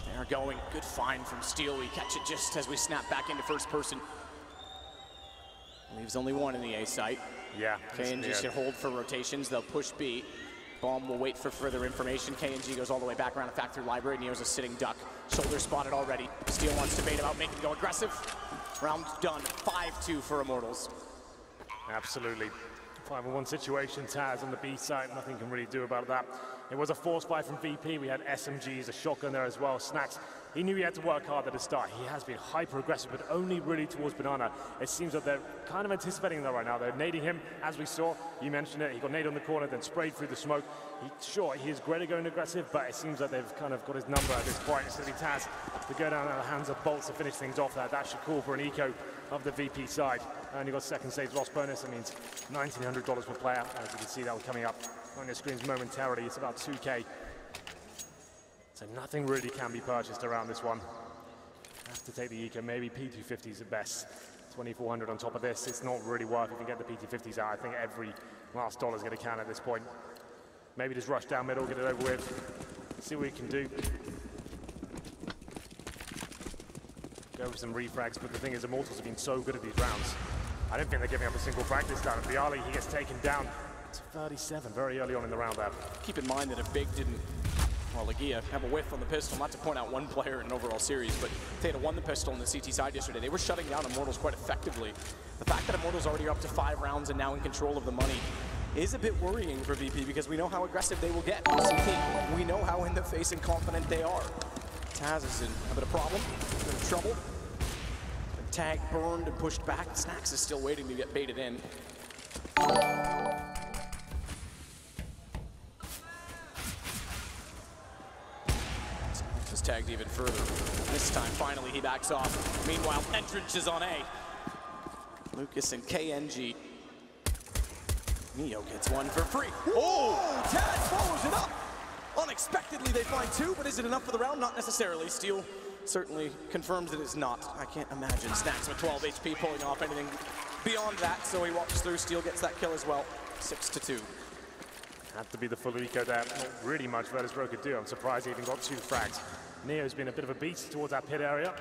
They are going. Good find from Steel. We catch it just as we snap back into first person. Leaves only 1 in the A site. Yeah. KNG should hold for rotations. They'll push B. Bomb will wait for further information. KNG goes all the way back around a factory library. Neo's a sitting duck. Shoulder spotted already. Steel wants to bait him out, make him go aggressive. Round done. 5-2 for Immortals. Absolutely. 5-on-1 situation. Taz on the B side. Nothing can really do about that. It was a force buy from VP. We had SMGs, a shotgun there as well. Snacks. He knew he had to work hard at the start. He has been hyper-aggressive, but only really towards Banana. It seems that they're kind of anticipating that right now. They're nading him, as we saw. You mentioned it. He got naded on the corner, then sprayed through the smoke. He is great at going aggressive, but it seems that they've kind of got his number at this point. It's going to be Taz to go down out of the hands of Bolts to finish things off there. That should call for an eco of the VP side. And you got second stage loss bonus. That means $1,900 per player. As you can see, that was coming up on your screens momentarily. It's about 2K. So nothing really can be purchased around this one. Have to take the eco, maybe P250s at best. 2,400 on top of this. It's not really worth if you can get the P250s out. I think every last dollar is going to count at this point. Maybe just rush down middle, get it over with, see what you can do. Go for some refrags, but the thing is, Immortals have been so good at these rounds. I don't think they're giving up a single frag this time. Bialy, he gets taken down to 37 very early on in the round there. Keep in mind that if Big didn't, well, Lagia have a whiff on the pistol, not to point out one player in an overall series, but they had won the pistol in the CT side yesterday. They were shutting down Immortals quite effectively. The fact that Immortals already are up to 5 rounds and now in control of the money is a bit worrying for VP because we know how aggressive they will get on CT. We know how in the face and confident they are. Taz is in a bit of problem, a bit of trouble. Tag burned and pushed back. Snacks is still waiting to get baited in. Snacks is tagged even further. This time, finally, he backs off. Meanwhile, Entrance is on A. Lucas and KNG. Neo gets one for free. Oh! Taz follows it up! Unexpectedly, they find 2, but is it enough for the round? Not necessarily. Steel certainly confirms it is not. I can't imagine Snax with 12 HP pulling off anything beyond that, so he walks through. Steel gets that kill as well. 6-2. Had to be the full eco there. Not really much Virtus.Pro could do. I'm surprised he even got 2 frags. Neo's been a bit of a beast towards that pit area.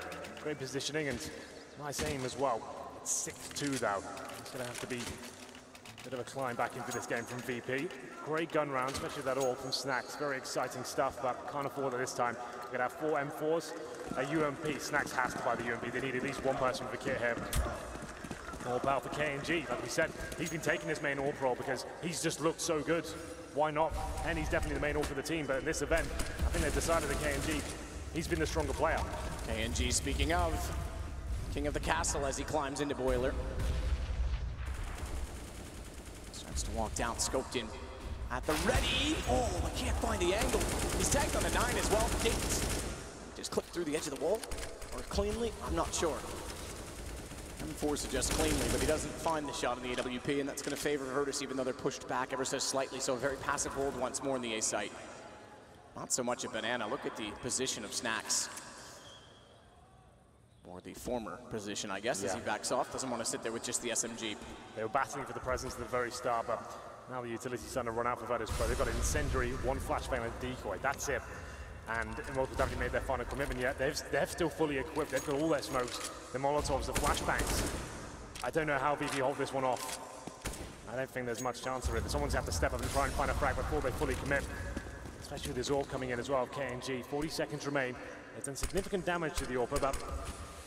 Great positioning and nice aim as well. It's 6-2 though. It's going to have to be a bit of a climb back into this game from VP. Great gun round, especially that all from Snax. Very exciting stuff, but can't afford it this time. We're going to have 4 M4s, a UMP. Snax has to buy the UMP. They need at least one person with a kit here. All power for KNG. Like we said, he's been taking this main AWP role because he's just looked so good. Why not? And he's definitely the main AWP for the team, but in this event, I think they've decided that KNG, he's been the stronger player. KNG, speaking of, king of the castle as he climbs into Boiler. Starts to walk down, scoped in at the ready. Oh, I can't find the angle. He's tagged on a 9 as well. Gates just clipped through the edge of the wall, or cleanly, I'm not sure. M4 suggests cleanly, but he doesn't find the shot in the AWP, and that's going to favor Virtus, even though they're pushed back ever so slightly. So a very passive hold once more in the A site. Not so much a banana. Look at the position of Snax. Or the former position, I guess, as he backs off. Doesn't want to sit there with just the SMG. They were battling for the presence at the very start, but now the utility's starting to run out for Virtus.Pro. They've got an incendiary, 1 flashbang and a decoy. That's it. And Immortals haven't made their final commitment yet. They're still fully equipped. They've got all their smokes, the Molotovs, the flashbangs. I don't know how VP hold this one off. I don't think there's much chance of it. Someone's have to step up and try and find a frag before they fully commit. Especially with this AWP coming in as well, KNG. 40 seconds remain. They've done significant damage to the AWP, but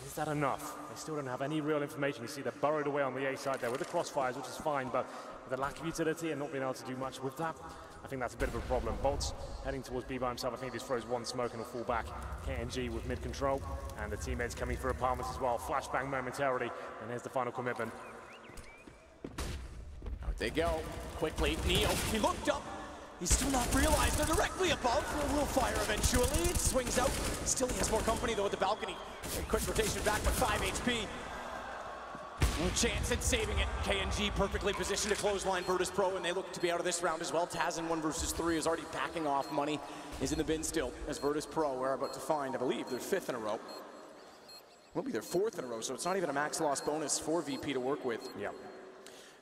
is that enough? They still don't have any real information. You see they're burrowed away on the A side there with the crossfires, which is fine, but with the lack of utility and not being able to do much with that, I think that's a bit of a problem. Bolt's heading towards B by himself. I think he just throws 1 smoke and will fall back. KNG with mid control, and the teammates coming for apartments as well. Flashbang momentarily, and here's the final commitment. Out they go. Quickly, Neo, he looked up. He's still not realized they're directly above. Will fire eventually. It swings out. Still he has more company though at the balcony. A quick rotation back with 5 HP. No chance at saving it. KNG perfectly positioned to clothesline Virtus.Pro, and they look to be out of this round as well. Taz in 1 versus 3 is already backing off. Money is in the bin still as Virtus.Pro are about to find, I believe, their 5th in a row. Will be their 4th in a row, so it's not even a max loss bonus for VP to work with. Yeah.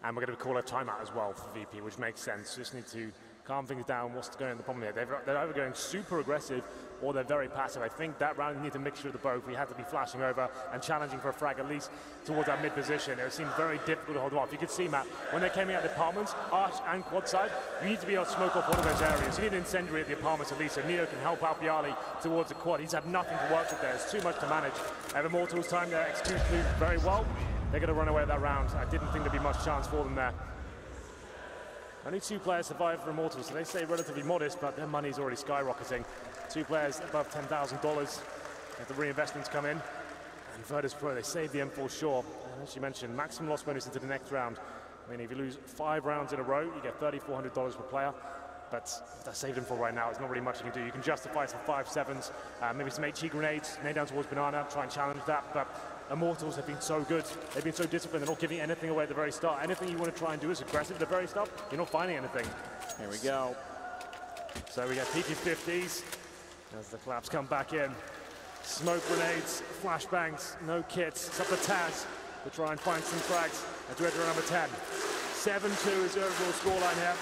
And we're going to call a timeout as well for VP, which makes sense. Just need to calm things down. What's going on the problem here? They're either going super aggressive or they're very passive. I think that round you need a mixture of the both. We had to be flashing over and challenging for a frag at least towards that mid position. It seemed very difficult to hold them off. You could see, Matt, when they came in at the apartments, arch and quad side, you need to be able to smoke off one of those areas. You need an incendiary at the apartments at least, so Neo can help out Piali towards the quad. He's had nothing to work with there. It's too much to manage. And Immortals time there, execute very well. They're going to run away with that round. I didn't think there'd be much chance for them there. Only 2 players survived for Immortals, so they stay relatively modest, but their money's already skyrocketing. 2 players above $10,000 as the reinvestments come in. And Virtus.Pro, they saved the M4 sure. And as you mentioned, maximum loss bonus into the next round. I mean, if you lose 5 rounds in a row, you get $3,400 per player. But that saved him for right now. There's not really much you can do. You can justify some 5-7s, maybe some HE grenades, nade down towards Banana, try and challenge that. But Immortals have been so good. They've been so disciplined. They're not giving anything away at the very start. Anything you want to try and do is aggressive at the very start. You're not finding anything. Here we go. So we get PP50s as the claps come back in. Smoke grenades, flashbangs, no kits. It's up to Taz to try and find some frags. As we enter number 10. 7-2 is the overall scoreline here.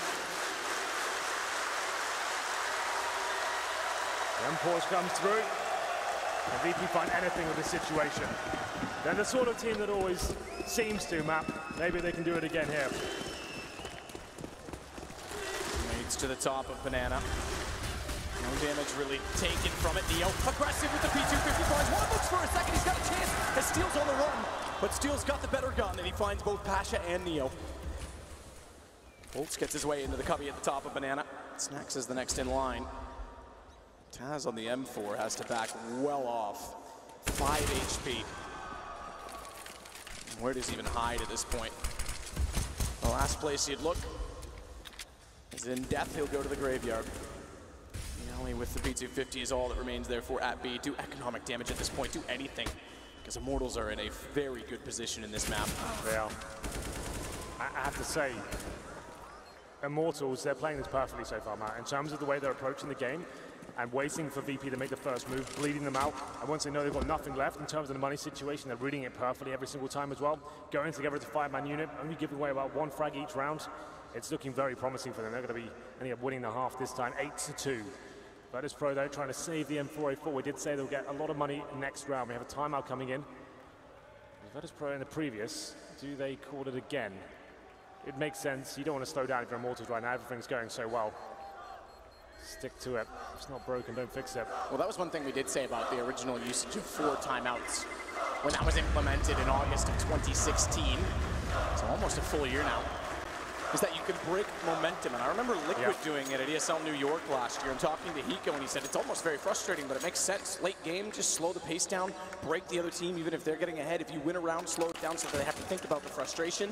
M-Pause comes through. And VP find anything with this situation. They're the sort of team that always seems to, Matt. Maybe they can do it again here. Nades to the top of Banana. No damage really taken from it. Neo aggressive with the P250 points. One looks for a second. He's got a chance as Steel's on the run. But Steel's got the better gun, and he finds both Pasha and Neo. Bolts gets his way into the cubby at the top of Banana. Snax is the next in line. Taz on the M4 has to back well off. 5 HP. Where does he even hide at this point? The last place he'd look is in death. He'll go to the graveyard. Only with the P250 is all that remains there for at B. Do economic damage at this point, do anything. Because Immortals are in a very good position in this map. Yeah. I have to say, Immortals, they're playing this perfectly so far, Matt. In terms of the way they're approaching the game, and waiting for VP to make the first move, bleeding them out. And once they know they've got nothing left in terms of the money situation, they're reading it perfectly every single time as well. Going together as a 5-man unit, only giving away about 1 frag each round. It's looking very promising for them. They're going to be ending up winning the half this time, 8-2. Virtus.Pro though trying to save the M4A4. We did say they'll get a lot of money next round. We have a timeout coming in. Virtus.Pro in the previous, do they call it again? It makes sense. You don't want to slow down if you're Immortals right now. Everything's going so well. Stick to it. If it's not broken, don't fix it. Well, that was one thing we did say about the original usage of 4 timeouts when that was implemented in August of 2016. So almost a full year now. Is that you can break momentum. And I remember Liquid doing it at ESL New York last year and talking to Hiko, and he said it's almost very frustrating, but it makes sense. Late game, just slow the pace down, break the other team, even if they're getting ahead. If you win a round, slow it down so that they have to think about the frustration.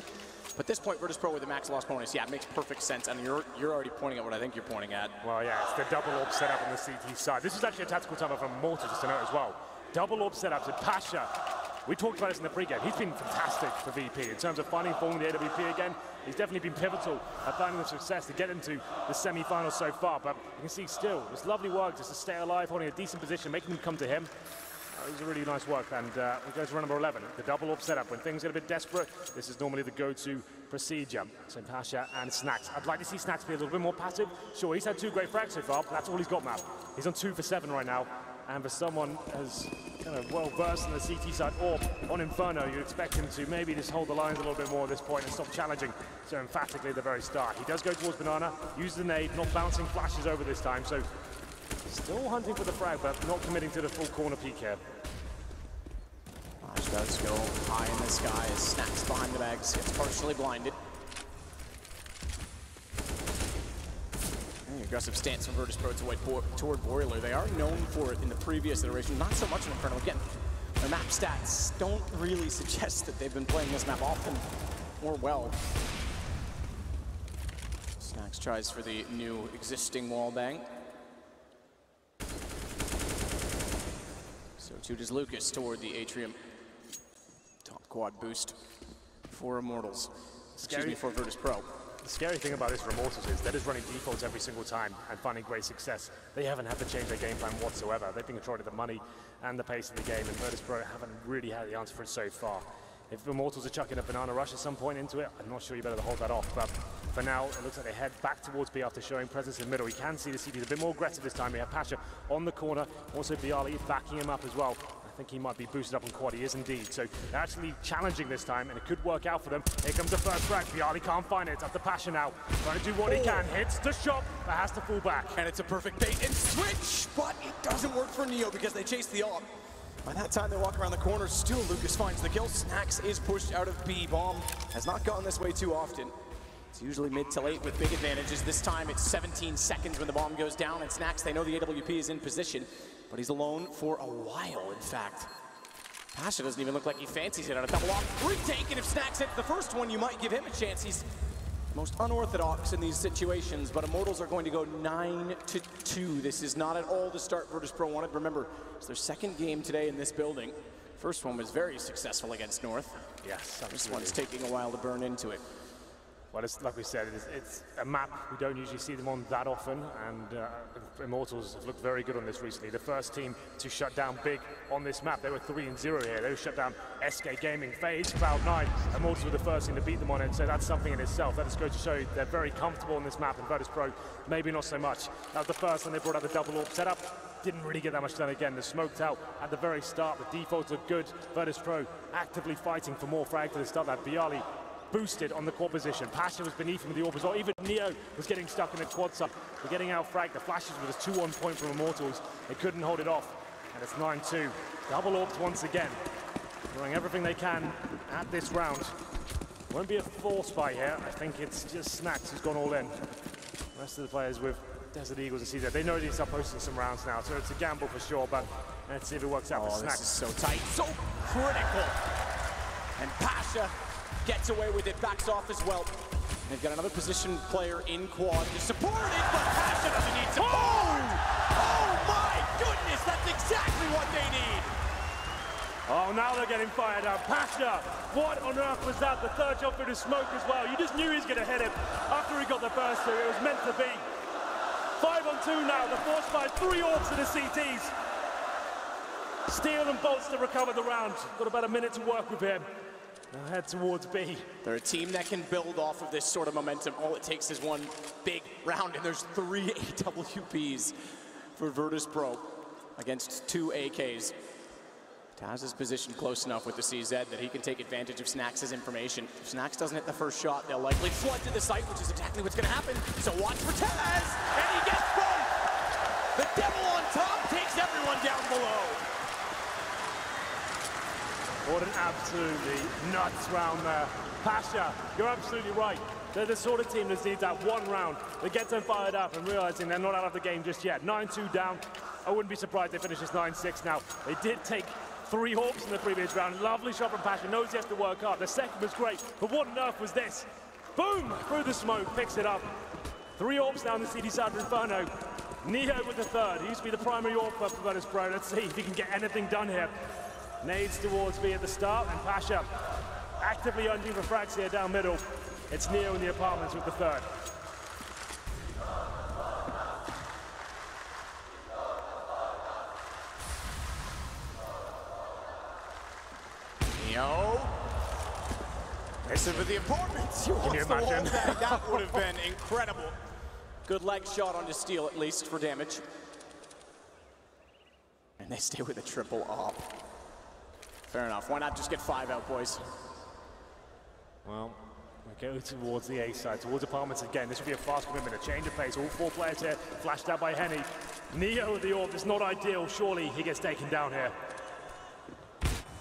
But this point, Virtus.Pro with the max loss bonus, yeah, it makes perfect sense. And you're already pointing at what I think you're pointing at. Well, yeah, it's the double orb setup on the CT side. This is actually a tactical timeout from Immortals, just to note as well. Double orb setups and Pasha. We talked about this in the pregame. He's been fantastic for VP in terms of finding form in the AWP again. He's definitely been pivotal at finding the success to get into the semi-finals so far. But you can see still, it's lovely work just to stay alive, holding a decent position, making them come to him. It was a really nice work, and we go to run number 11, the double orb setup. When things get a bit desperate, this is normally the go-to procedure. So Pasha and Snacks. I'd like to see Snacks be a little bit more passive. Sure, he's had 2 great frags so far, but that's all he's got now. He's on 2 for 7 right now. And for someone as kind of well-versed in the CT side or on Inferno, you'd expect him to maybe just hold the lines a little bit more at this point and stop challenging so emphatically at the very start. He does go towards Banana, uses the nade, not bouncing flashes over this time, so still hunting for the frag, but not committing to the full corner peek here. Flash does go high in the sky as Snacks behind the bags, gets partially blinded. Aggressive stance from Virtus.Pro toward Boiler. They are known for it in the previous iteration, not so much in Inferno. Again, their map stats don't really suggest that they've been playing this map often or well. Snacks tries for the new existing wallbang. So too does Lucas toward the Atrium. Top quad boost for Immortals. Excuse me, for Virtus.Pro. The scary thing about this for Immortals is they're just running defaults every single time and finding great success. They haven't had to change their game plan whatsoever. They've been controlling the money and the pace of the game, and Virtus.Pro haven't really had the answer for it so far. If Immortals are chucking a banana rush at some point into it, I'm not sure you better hold that off. But for now, it looks like they head back towards B after showing presence in the middle. We can see the CT's a bit more aggressive this time. We have Pasha on the corner, also Bialy backing him up as well. I think he might be boosted up on quad. He is indeed. So they're actually challenging this time, and it could work out for them. Here comes the first frag. Bialy can't find it. It's up to Pasha now. Trying to do what he can. Hits the shot, but has to fall back. And it's a perfect bait and switch, but it doesn't work for Neo because they chase the AWP. By that time, they walk around the corner. Still, Lucas finds the kill. Snacks is pushed out of B. Bomb has not gone this way too often. It's usually mid to late with big advantages. This time, it's 17 seconds when the bomb goes down, and Snacks, they know the AWP is in position, but he's alone for a while, in fact. Pasha doesn't even look like he fancies it on a double off. Retake, and if Snacks hits the first one, you might give him a chance. He's most unorthodox in these situations, but Immortals are going to go 9-2. This is not at all the start Virtus.Pro wanted. Remember, it's their second game today in this building. First one was very successful against North. Yes, this one's taking a while to burn into it. Well, it's, like we said, it's a map. We don't usually see them on that often, and Immortals have looked very good on this recently. The first team to shut down big on this map. They were 3-0 here. They shut down SK Gaming, FaZe, Cloud9. Immortals were the first team to beat them on it, so that's something in itself. That just goes to show you they're very comfortable on this map, and Virtus.Pro maybe not so much. That was the first time they brought out the double AWP setup. Didn't really get that much done again. They're smoked out at the very start. The defaults look good. Virtus.Pro actively fighting for more frag to the start. That Bialy boosted on the quad position. Pasha was beneath him with the AWP as well. Even Neo was getting stuck in the quad side. We're getting out fragged. The flashes were just 2-1 point from Immortals. They couldn't hold it off. And it's 9-2. Double AWPed once again. Doing everything they can at this round. Won't be a force fight here. I think it's just Snacks who's gone all in. The rest of the players with Desert Eagles and CZ, they know they start posting some rounds now, so it's a gamble for sure, but let's see if it works out for Snacks. This is so tight, so critical. And Pasha gets away with it, backs off as well. They've got another position player in quad to support it, but Pasha doesn't need support. Oh my goodness, that's exactly what they need. Oh, now they're getting fired up. Pasha, what on earth was that? The third jump through the smoke as well. You just knew he was going to hit it after he got the burst through. It was meant to be. 5-on-2 now. The force fight, 3 orbs to the CTs. Steel and bolts to recover the round. Got about a minute to work with him. Now head towards B. They're a team that can build off of this sort of momentum. All it takes is one big round, and there's 3 AWPs for Virtus.Pro against 2 AKs. Taz is positioned close enough with the CZ that he can take advantage of Snax' information. If Snax doesn't hit the first shot, they'll likely flood to the site, which is exactly what's going to happen. So watch for Taz, and he gets both! The devil on top takes everyone down below. What an absolutely nuts round there. Pasha, you're absolutely right. They're the sort of team that needs that one round that gets them fired up and realizing they're not out of the game just yet. 9-2 down. I wouldn't be surprised they finish this 9-6 now. They did take 3 hawks in the previous round. Lovely shot from Pasha. Knows he has to work hard. The second was great. But what on earth was this? Boom! Through the smoke. Picks it up. 3 orbs down the CD side of Inferno. Neo with the third. He used to be the primary orb for Virtus.Pro. Let's see if he can get anything done here. Nades towards B at the start, and Pasha actively hunting for frags here down middle. It's Neo in the apartments with the third. Neo. Listen for the apartments. Can you imagine? That would have been incredible. Good leg shot onto Steel, at least, for damage. And they stay with a triple op. Fair enough. Why not just get 5 out, boys? Well, we go towards the A side, towards apartments again. This would be a fast commitment, a change of pace. All 4 players here, flashed out by Henny. Neo with the orb, it's not ideal. Surely he gets taken down here.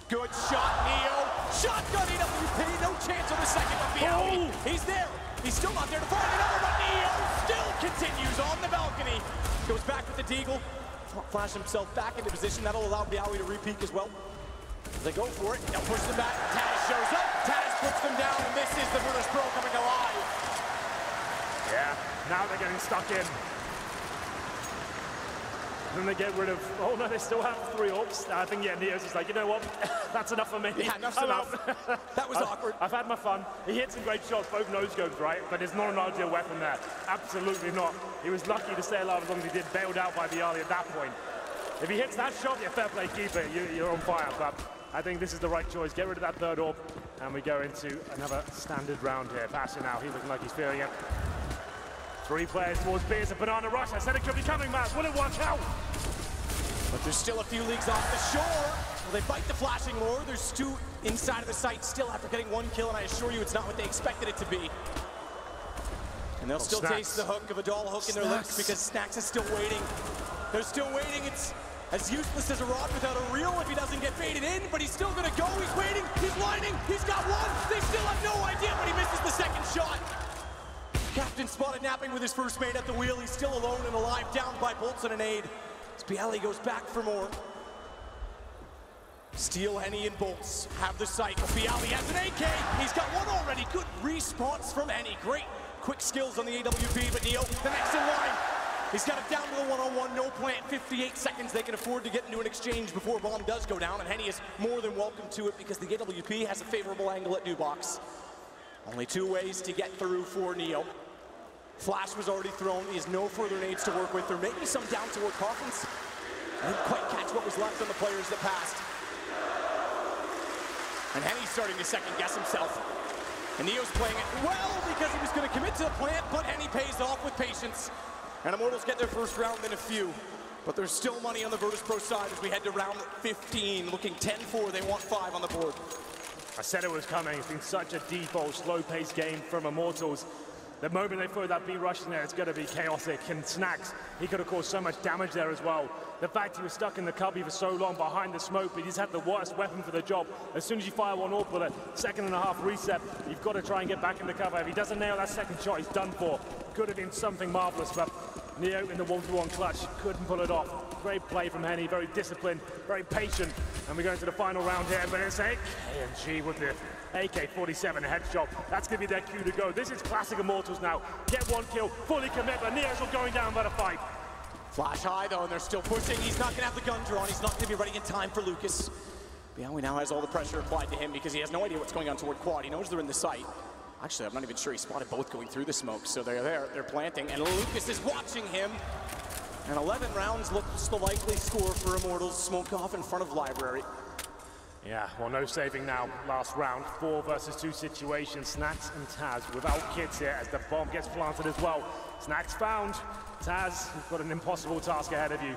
Good shot, Neo. Shotgun EWP, no chance on the second of Bialy. He's there. He's still not there to find another, but Neo still continues on the balcony. Goes back with the deagle. Flash himself back into position. That'll allow Bialy to re-peek as well. They go for it, they'll push them back, Taz shows up, Taz puts them down, and this is the Virtus.Pro coming alive. Yeah, now they're getting stuck in. Then they get rid of, oh no, they still have 3 orbs. I think, yeah, Neo's just like, you know what, that's enough for me. Yeah, enough's enough. That was awkward. I've had my fun. He hit some great shots, both nose goes right, but it's not an ideal weapon there. Absolutely not. He was lucky to stay alive as long as he did, bailed out by Bialy at that point. If he hits that shot, yeah, fair play, keep it, you're on fire, but I think this is the right choice. Get rid of that third orb, and we go into another standard round here. Pasha now, he's looking like he's feeling it. 3 players towards B. It's a banana rush. I said it could be coming, Matt. Will it work out? But there's still a few leagues off the shore. Well, they fight the flashing lure. There's 2 inside of the site still after getting 1 kill, and I assure you it's not what they expected it to be. And they'll still taste the hook of a doll hook in their lips because Snax is still waiting. They're still waiting. It's as useless as a rod without a reel if he doesn't get faded in, but he's still gonna go. He's waiting, he's lining, he's got 1. They still have no idea, but he misses the second shot. Captain spotted napping with his first mate at the wheel. He's still alone and alive, down by bolts and an aid. Bialy goes back for more. Steel, Henny, and Bolts have the sight. Bialy has an AK. He's got 1 already. Good response from Henny. Great quick skills on the AWP, but Neo, the next in line. He's got it down to the 1-on-1, no plant, 58 seconds. They can afford to get into an exchange before bomb does go down, and Henny is more than welcome to it because the AWP has a favorable angle at new box. Only 2 ways to get through for Neo. Flash was already thrown. He has no further nades to work with. There may be some down toward coffins. I didn't quite catch what was left on the players that passed. And Henny's starting to second guess himself. And Neo's playing it well because he was going to commit to the plant, but Henny pays off with patience. And Immortals get their first round in a few. But there's still money on the Virtus.Pro side as we head to round 15. Looking 10-4, they want 5 on the board. I said it was coming. It's been such a default, slow-paced game from Immortals. The moment they throw that B rush in there, it's going to be chaotic. And Snax, he could have caused so much damage there as well. The fact he was stuck in the cubby for so long behind the smoke, but he's had the worst weapon for the job. As soon as you fire 1 orb with a 2.5 reset, you've got to try and get back in the cover. If he doesn't nail that second shot, he's done for. Could have been something marvelous, but Neo in the 1-for-1 clutch couldn't pull it off. Great play from Henny, very disciplined, very patient. And we go into the final round here, but it's a KNG with the AK-47 headshot. That's going to be their cue to go. This is classic Immortals now. Get 1 kill, fully commit, but Neo's going down by the 5. Flash high though, and they're still pushing. He's not going to have the gun drawn. He's not going to be ready in time for Lucas. Bialy now has all the pressure applied to him because he has no idea what's going on toward quad. He knows they're in the site. Actually, I'm not even sure he spotted both going through the smoke, so they're there, they're planting, and Lucas is watching him. And 11 rounds looks the likely score for Immortals. Smoke off in front of Library. Yeah, well, no saving now. Last round, 4 versus 2 situation. Snacks and Taz without kids here as the bomb gets planted as well. Snacks found. Taz, you've got an impossible task ahead of you.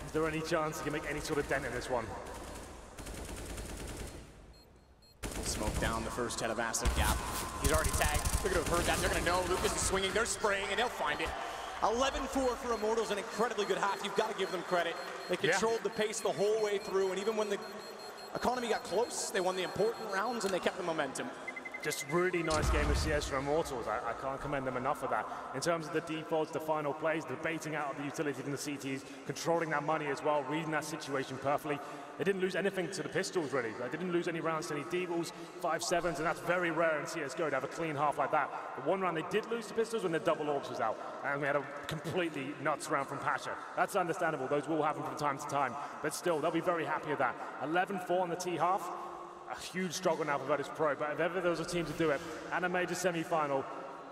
Is there any chance you can make any sort of dent in this one? Smoke down the first head of Acid Gap. He's already tagged. They're going to have heard that. They're going to know Lucas is swinging. They're spraying, and they'll find it. 11-4 for Immortals, an incredibly good half. You've got to give them credit. They controlled the pace the whole way through, and even when the economy got close, they won the important rounds, and they kept the momentum. Just really nice game of CS for Immortals. I can't commend them enough for that. In terms of the defaults, the final plays, the baiting out of the utility from the CTs, controlling that money as well, reading that situation perfectly. They didn't lose anything to the pistols, really. They didn't lose any rounds to any Deagles, 5-7s, and that's very rare in CSGO to have a clean half like that. The one round they did lose to pistols when the double orbs was out, and we had a completely nuts round from Pasha. That's understandable. Those will happen from time to time, but still, they'll be very happy with that. 11-4 on the T half. A huge struggle now for Virtus.Pro, but if ever there was a team to do it, and a major semi-final,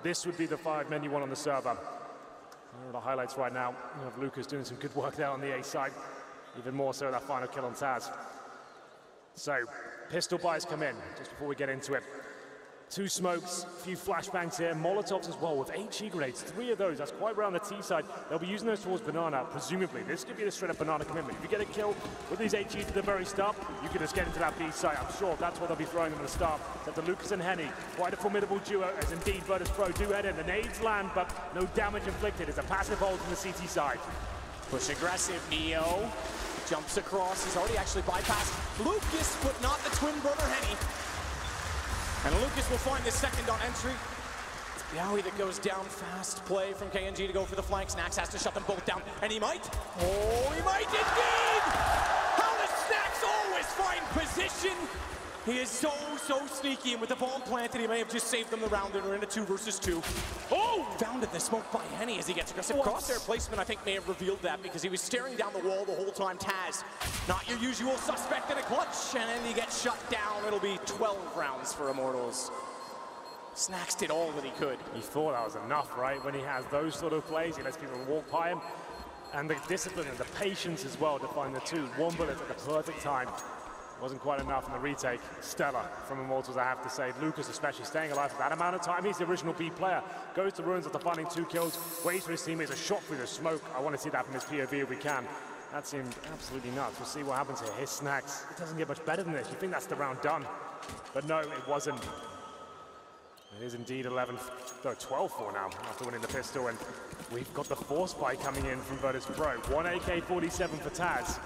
this would be the 5 men you want on the server. Here are the highlights right now. You have Lucas doing some good work there on the A side, even more so that final kill on Taz. So, pistol buys come in, just before we get into it. 2 smokes, a few flashbangs here, Molotovs as well with HE grenades, 3 of those. That's quite rare on the T side. They'll be using those towards Banana, presumably. This could be the straight up Banana commitment. If you get a kill with these HEs at the very start, you can just get into that B site. I'm sure that's what they'll be throwing them at the start. So the Lucas and Henny, quite a formidable duo, as indeed Virtus.Pro do head in. The nades land, but no damage inflicted. It's a passive hold from the CT side. Push aggressive, Neo jumps across. He's already actually bypassed Lucas, but not the twin brother Henny. And Lucas will find the second on entry. It's Yowie that goes down. Fast play from KNG to go for the flank. Snacks has to shut them both down, and he might. Oh, he might indeed! How does Snacks always find position? He is so sneaky, and with the bomb planted, he may have just saved them the round, and we're in a 2 versus 2. Oh! Found in the smoke by Henny as he gets aggressive. Crosshair placement, I think, may have revealed that because he was staring down the wall the whole time. Taz, not your usual suspect in a clutch, and then he gets shut down. It'll be 12 rounds for Immortals. Snacks did all that he could. He thought that was enough, right? When he has those sort of plays, he lets people walk by him. And the discipline and the patience as well to find the 2. 1 bullet at the perfect time. Wasn't quite enough in the retake. Stellar from Immortals, I have to say. Lucas especially staying alive for that amount of time. He's the original B player. Goes to Ruins after finding 2 kills. Waits for his teammates, a shot through the smoke. I want to see that from his POV if we can. That seemed absolutely nuts. We'll see what happens here. His Snacks. It doesn't get much better than this. You think that's the round done. But no, it wasn't. It is indeed 12-4 now after winning the pistol. And we've got the force fight coming in from Virtus.Pro. 1 AK-47 for Taz.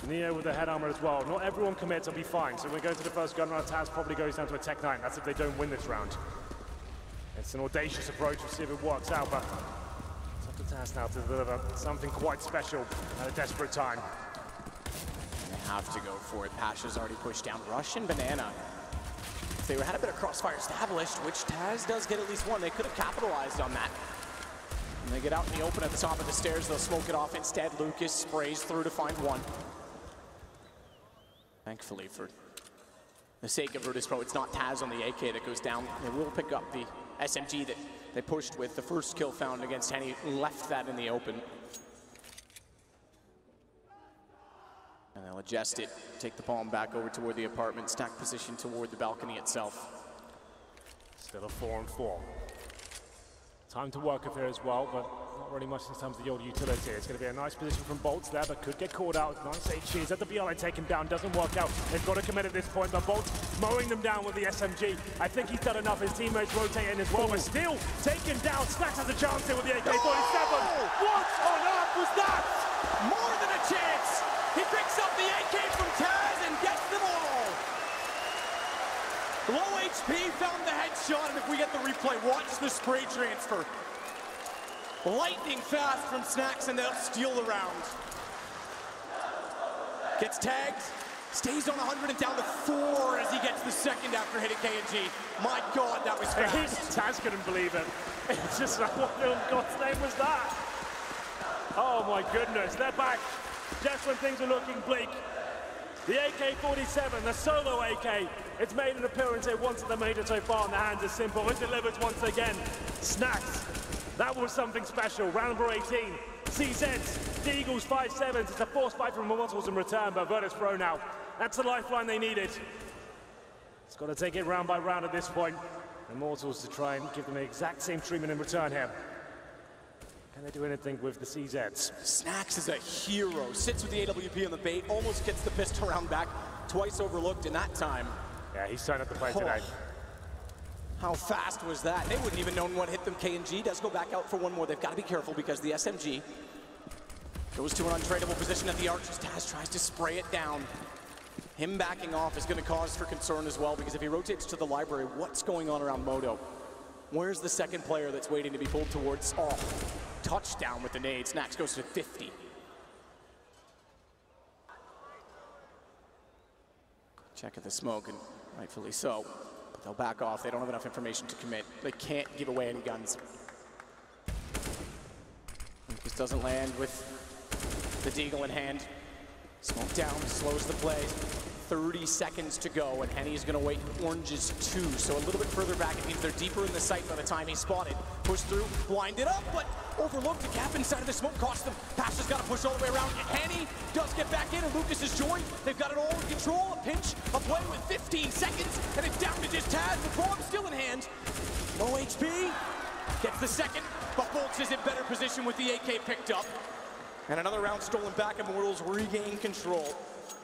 Neo with the head armor as well. Not everyone commits, will be fine. So we're going to the first gun round. Taz probably goes down to a Tech 9. That's if they don't win this round. It's an audacious approach. We'll see if it works out, but it's up to Taz now to deliver something quite special at a desperate time. They have to go for it. Pasha's already pushed down. Rush and Banana. If they had a bit of crossfire established, which Taz does get at least 1, they could have capitalized on that. When they get out in the open at the top of the stairs, they'll smoke it off. Instead, Lucas sprays through to find 1. Thankfully, for the sake of Virtus.Pro, it's not Taz on the AK that goes down. They will pick up the SMG that they pushed with. The first kill found against Henny left that in the open. And they'll adjust it, take the palm back over toward the apartment, stack position toward the balcony itself. Still a 4-4. Time to work up here as well, but not really much in terms of the old utility. It's going to be a nice position from Bolts there, but could get caught out. Nice HGs at the BL, they take him down, doesn't work out. They've got to commit at this point, but Bolts mowing them down with the SMG. I think he's done enough. His teammates rotate in as well, but still taken down. Snacks has a chance here with the AK-47. Oh! What on earth was that? More than a chance. He picks up the AK from Taz and gets them all. Low HP found the headshot, and if we get the replay, watch the spray transfer. Lightning fast from Snacks, and they'll steal the round. Gets tagged, stays on 100 and down to 4 as he gets the second after hitting KNG. My God, that was fast. Taz couldn't believe it. It's just like, what in God's name was that? Oh my goodness, they're back. Just when things are looking bleak. The AK-47, the solo AK, it's made an appearance here once at the major so far, and the hands are simple. It delivers once again. Snacks. That was something special. Round number 18. CZs, the Eagles 5-7s. It's a forced fight from Immortals in return, but Virtus.Pro now. That's the lifeline they needed. It's got to take it round by round at this point. Immortals to try and give them the exact same treatment in return here. Can they do anything with the CZs? Snacks is a hero. Sits with the AWP on the bait, almost gets the pistol round back. Twice overlooked in that time. Yeah, he's turned up the play today. How fast was that? They wouldn't even known what hit them. K&G does go back out for one more. They've got to be careful because the SMG goes to an untradeable position at the archers. Taz tries to spray it down. Him backing off is going to cause for concern as well, because if he rotates to the library, what's going on around Moto? Where's the second player that's waiting to be pulled towards? Oh, touchdown with the nade. Snacks goes to 50. Check at the smoke, and rightfully so. But they'll back off. They don't have enough information to commit. They can't give away any guns. Lucas doesn't land with the deagle in hand. Smoke down, slows the play. 30 seconds to go, and Henny's gonna wait oranges 2. So a little bit further back, it means they're deeper in the sight by the time he's spotted. Push through, blinded up, but overlooked. The gap inside of the smoke cost them. Pasha's gotta push all the way around. Henny does get back in, and Lucas is joined. They've got it all in control. A pinch, a play with 15 seconds, and it's down to just Taz. The bomb still in hand. Low HP, gets the second, but Bolts is in better position with the AK picked up. And another round stolen back. Immortals regain control.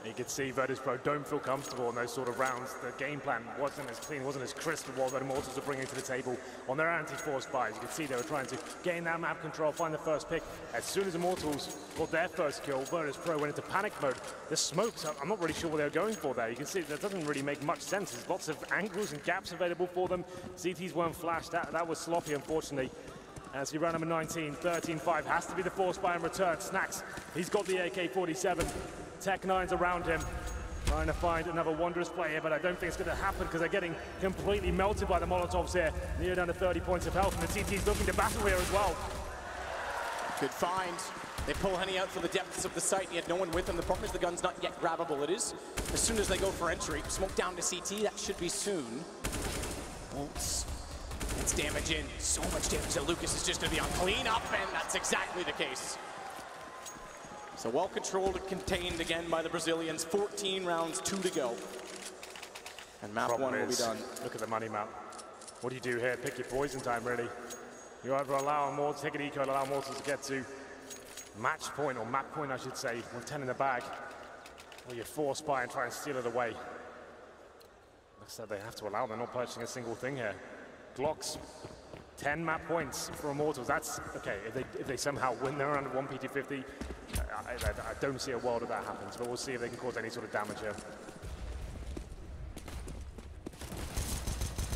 You can see Virtus.Pro don't feel comfortable in those sort of rounds. The game plan wasn't as clean, wasn't as crisp as what Immortals are bringing to the table on their anti-force buys. You can see they were trying to gain that map control, find the first pick. As soon as Immortals got their first kill, Virtus.Pro went into panic mode. The smokes, I'm not really sure what they were going for there. You can see that doesn't really make much sense. There's lots of angles and gaps available for them. CTs weren't flashed. That was sloppy, unfortunately. As he ran number 19, 13-5, has to be the force buy in return. Snacks, he's got the AK-47. Tech-9's around him, trying to find another wondrous play here, but I don't think it's going to happen because they're getting completely melted by the Molotovs here. Near down to 30 points of health, and the TT's looking to battle here as well. Good find. They pull Henny out from the depths of the site. He had no one with him. The problem is the gun's not yet grabbable. It is as soon as they go for entry. Smoke down to CT. That should be soon. Bolts. It's damage in. So much damage that Lucas is just going to be on cleanup, and that's exactly the case. So well controlled and contained again by the Brazilians. 14 rounds, 2 to go. And map 1 will be done. Look at the money map. What do you do here? Pick your poison time, really. You either allow more, take an eco and allow Mortals to get to match point, or map point, I should say, with 10 in the bag. Or you force buy and try and steal it away. Looks like they have to allow them, not purchasing a single thing here. Glocks, 10 map points for Immortals. That's okay. If they somehow win their round of 1 PT50, I don't see a world that that happens, but we'll see if they can cause any sort of damage here.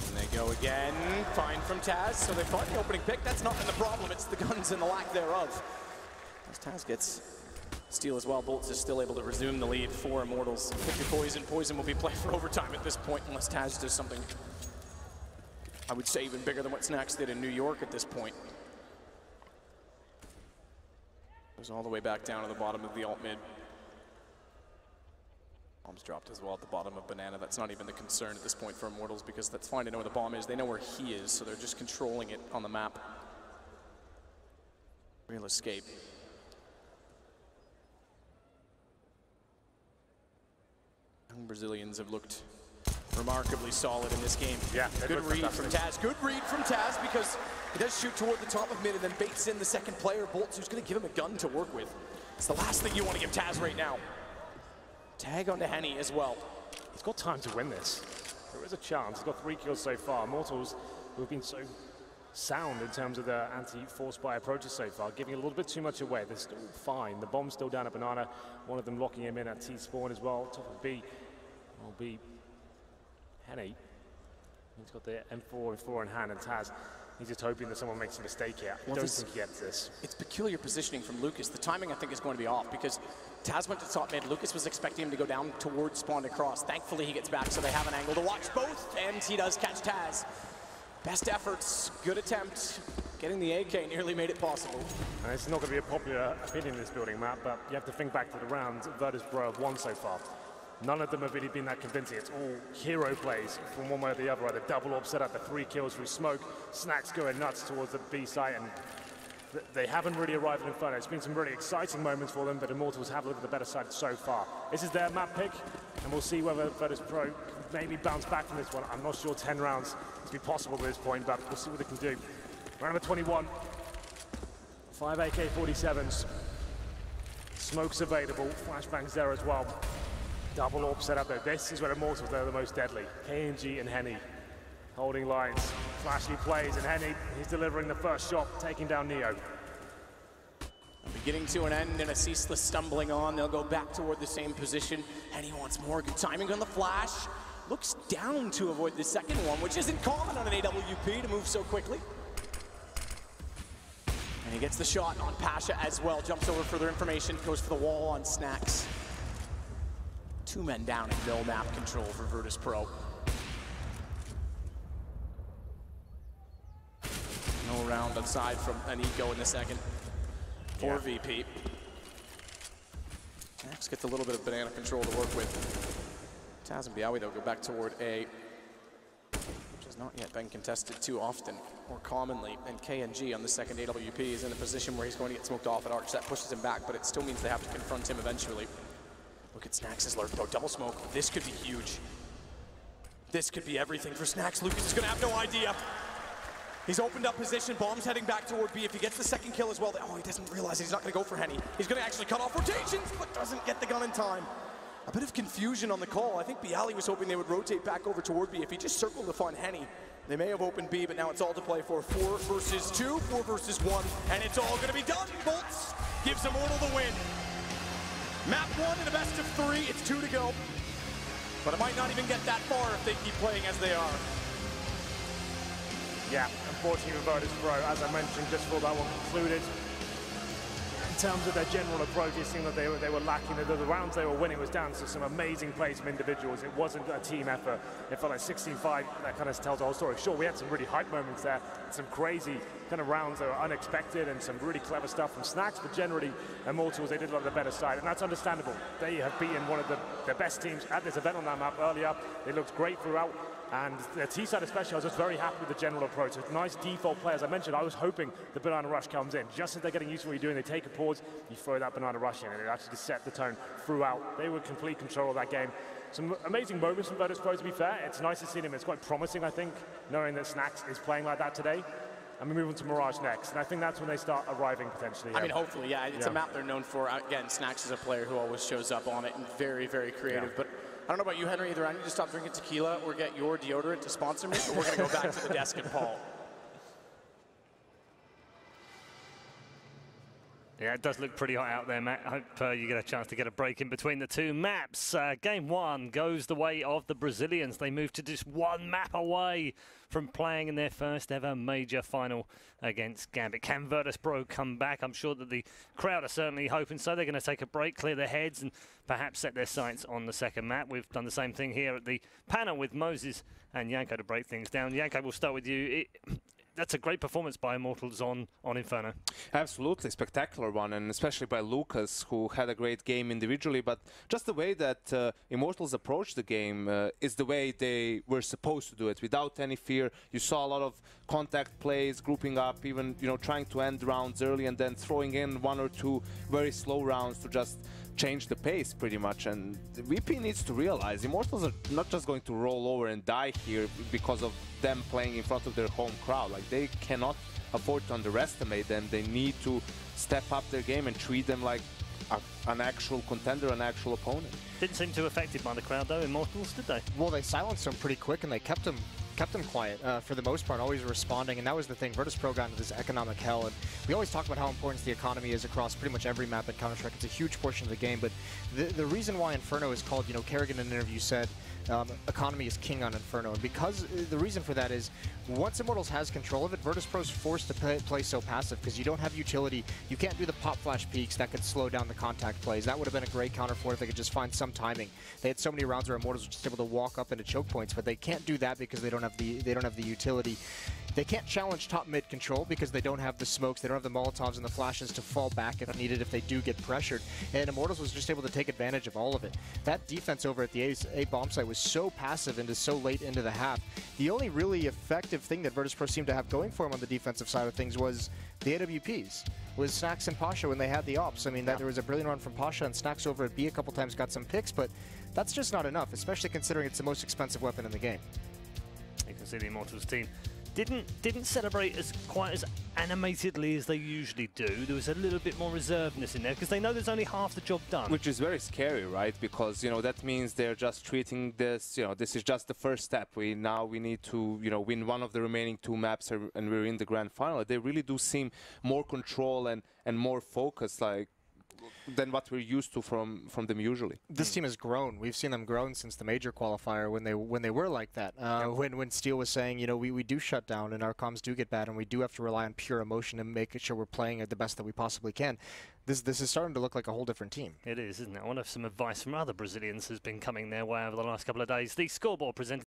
And they go again. Fine from Taz. So they find the opening pick. That's not the problem. It's the guns and the lack thereof. As Taz gets steal as well, Bolts is still able to resume the lead for Immortals. Pick your poison. Poison will be played for overtime at this point, unless Taz does something, I would say, even bigger than what Snacks did in New York at this point. Goes all the way back down to the bottom of the alt mid. Bomb's dropped as well at the bottom of Banana. That's not even the concern at this point for Immortals, because that's fine to know where the bomb is. They know where he is, so they're just controlling it on the map. Real escape. Young Brazilians have looked remarkably solid in this game. Yeah, good read from Taz. Good read from Taz, because he does shoot toward the top of mid and then baits in the second player, Bolts, who's going to give him a gun to work with. It's the last thing you want to give Taz right now. Tag onto Henny as well. He's got time to win this. There is a chance. He's got 3 kills so far. Immortals, who have been so sound in terms of their anti-force buy approaches so far, giving a little bit too much away. They're still fine. The bomb's still down at Banana. One of them locking him in at T-spawn as well. Top of B will be Henny. He's got the M4 in hand, and Taz, he's just hoping that someone makes a mistake here. I don't think he gets this. It's peculiar positioning from Lucas. The timing, I think, is going to be off, because Taz went to top mid. Lucas was expecting him to go down towards spawn and cross. Thankfully, he gets back, so they have an angle to watch both, and he does catch Taz. Best efforts, good attempt. Getting the AK nearly made it possible. And it's not going to be a popular opinion in this building, Matt, but you have to think back to the rounds Virtus.Pro have won so far. None of them have really been that convincing. It's all hero plays from one way or the other. Either double orb set up, the 3 kills through smoke, Snacks going nuts towards the B site, and they haven't really arrived in Inferno. It's been some really exciting moments for them, but Immortals have looked at the better side so far. This is their map pick, and we'll see whether Virtus.Pro can maybe bounce back from this one. I'm not sure 10 rounds to be possible at this point, but we'll see what they can do. Round number 21. 5 AK-47s. Smoke's available, flashbangs there as well. Double orb set up there. This is where Immortals are the most deadly. KNG and Henny holding lines. Flashy plays, and Henny, he's delivering the first shot, taking down Neo. Beginning to an end and a ceaseless stumbling on. They'll go back toward the same position. Henny wants more. Good timing on the flash. Looks down to avoid the second one, which isn't common on an AWP to move so quickly. And he gets the shot on Pasha as well. Jumps over further information, goes for the wall on Snacks. 2 men down in middle map control for Virtus.Pro. No round aside from an eco in the second for VP. Snacks gets a little bit of banana control to work with. Taz and Biawi, though, go back toward A, which has not yet been contested too often or commonly. And KNG on the second AWP is in a position where he's going to get smoked off at Arch. That pushes him back, but it still means they have to confront him eventually. Look at Snacks' lurk, though. Double smoke. This could be huge. This could be everything for Snacks. Lucas is going to have no idea. He's opened up position. Bomb's heading back toward B. If he gets the second kill as well, oh, he doesn't realize he's not going to go for Henny. He's going to actually cut off rotations, but doesn't get the gun in time. A bit of confusion on the call. I think Bialy was hoping they would rotate back over toward B. If he just circled to find Henny, they may have opened B, but now it's all to play for. 4 versus 2, 4 versus 1, and it's all going to be done. Bolts gives Immortal the win. Map 1 in a best of 3, it's 2 to go. But it might not even get that far if they keep playing as they are. Yeah, unfortunately with Virtus.Pro, as I mentioned, just for that one concluded. In terms of their general approach, it seemed that they were lacking. The rounds they were winning was down to some amazing plays from individuals. It wasn't a team effort. It felt like 16-5, that kind of tells the whole story. Sure, we had some really hype moments there, some crazy kind of rounds that were unexpected and some really clever stuff from Snacks, but generally, Immortals, they did look the better side, and that's understandable. They have beaten one of the best teams at this event on that map earlier. They looked great throughout. And the T-side especially, I was just very happy with the general approach. It's a nice default play. As I mentioned, I was hoping the Banana Rush comes in. Just as they're getting used to what you're doing, they take a pause, you throw that Banana Rush in, and it actually set the tone throughout. They were in complete control of that game. Some amazing moments from Virtus.Pro, to be fair. It's nice to see them. It's quite promising, I think, knowing that Snacks is playing like that today. And we move on to Mirage next. And I think that's when they start arriving, potentially. I mean, hopefully, yeah. It's a map they're known for. Again, Snacks is a player who always shows up on it and very, very creative. But I don't know about you, Henry. Either I need to stop drinking tequila or get your deodorant to sponsor me, or we're going to go back to the desk and Paul. Yeah, it does look pretty hot out there, Matt. I hope you get a chance to get a break in between the two maps. Game 1 goes the way of the Brazilians. They move to just 1 map away from playing in their first ever major final against Gambit. Can Virtus.Pro come back? I'm sure that the crowd are certainly hoping so. They're going to take a break, clear their heads, and perhaps set their sights on the second map. We've done the same thing here at the panel with Moses and Yanko to break things down. Yanko, we'll start with you. That's a great performance by Immortals on Inferno. Absolutely, spectacular one, and especially by Lucas, who had a great game individually, but just the way that Immortals approached the game is the way they were supposed to do it, without any fear. You saw a lot of contact plays, grouping up, even trying to end rounds early and then throwing in 1 or 2 very slow rounds to just change the pace pretty much. And VP needs to realize Immortals are not just going to roll over and die here because of them playing in front of their home crowd. Like, they cannot afford to underestimate them. They need to step up their game and treat them like an actual contender, an actual opponent. Didn't seem too affected by the crowd though, Immortals, did they? Well, they silenced them pretty quick and they kept them quiet for the most part, always responding. And that was the thing. Virtus.Pro got into this economic hell, and we always talk about how important the economy is across pretty much every map at Counter-Strike. It's a huge portion of the game, but the reason why Inferno is called, Kerrigan in an interview said economy is king on Inferno, and because the reason for that is once Immortals has control of it, Virtus.Pro is forced to play so passive because you don't have utility. You can't do the pop flash peaks that could slow down the contact plays. That would have been a great counter for it if they could just find some timing. They had so many rounds where Immortals were just able to walk up into choke points, but they can't do that because they don't have the utility. They can't challenge top mid control because they don't have the smokes, they don't have the Molotovs and the flashes to fall back if needed if they do get pressured. And Immortals was just able to take advantage of all of it. That defense over at the A bomb site was so passive into so late into the half. The only really effective thing that Virtus.Pro seemed to have going for him on the defensive side of things was the AWPs, was Snax and Pasha when they had the ops. I mean, there was a brilliant run from Pasha, and Snax over at B a couple times got some picks, but that's just not enough, especially considering it's the most expensive weapon in the game. You can see the Immortals team didn't celebrate quite as animatedly as they usually do. There was a little bit more reservedness in there because they know there's only half the job done. Which is very scary, right? Because, you know, that means they're just treating this, you know, this is just the first step. Now we need to, you know, win one of the remaining 2 maps and we're in the grand final. They really do seem more control and more focused, like, than what we're used to from them usually. This team has grown. We've seen them grown since the major qualifier when they were like that. When Steel was saying, you know, we do shut down and our comms do get bad and we do have to rely on pure emotion and make sure we're playing at the best that we possibly can. This is starting to look like a whole different team. It is, isn't it? I wonder if some advice from other Brazilians has been coming their way over the last couple of days. The scoreboard presented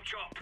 chop.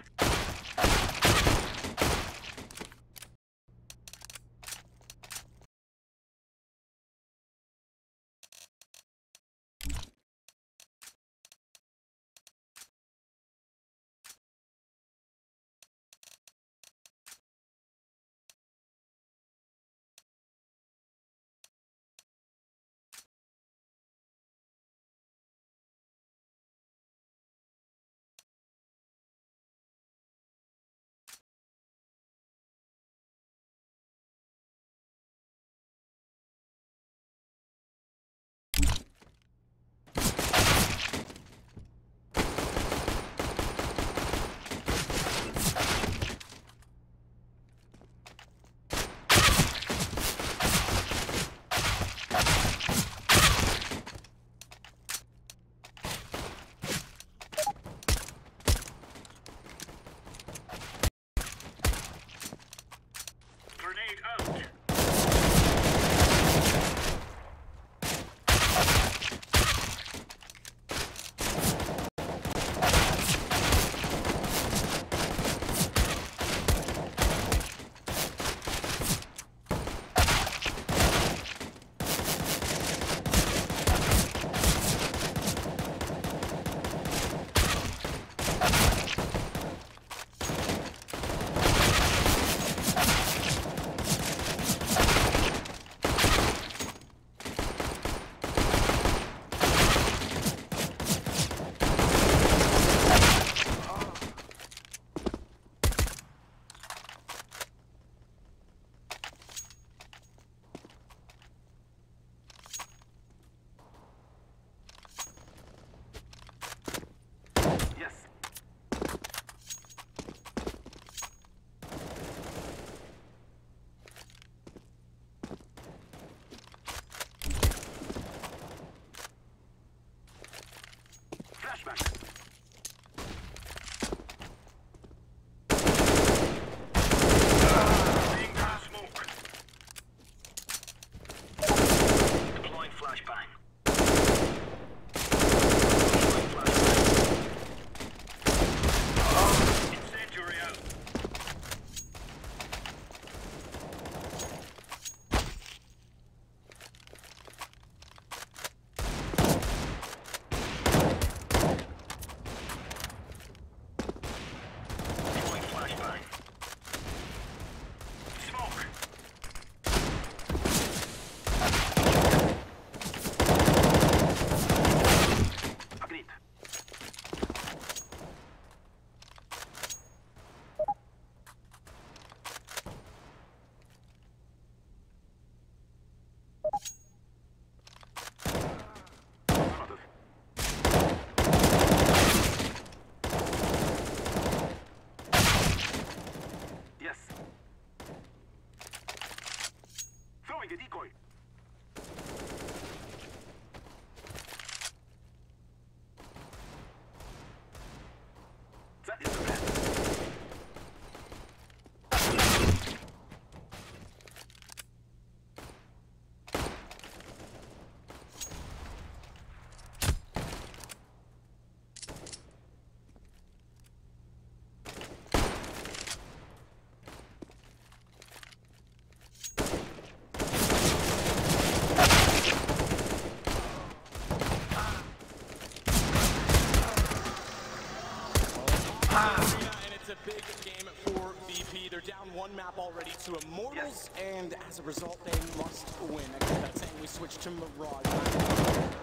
It's a big game for VP. They're down one map already to Immortals, and as a result, they must win. I guess that's saying we switch to Mirage.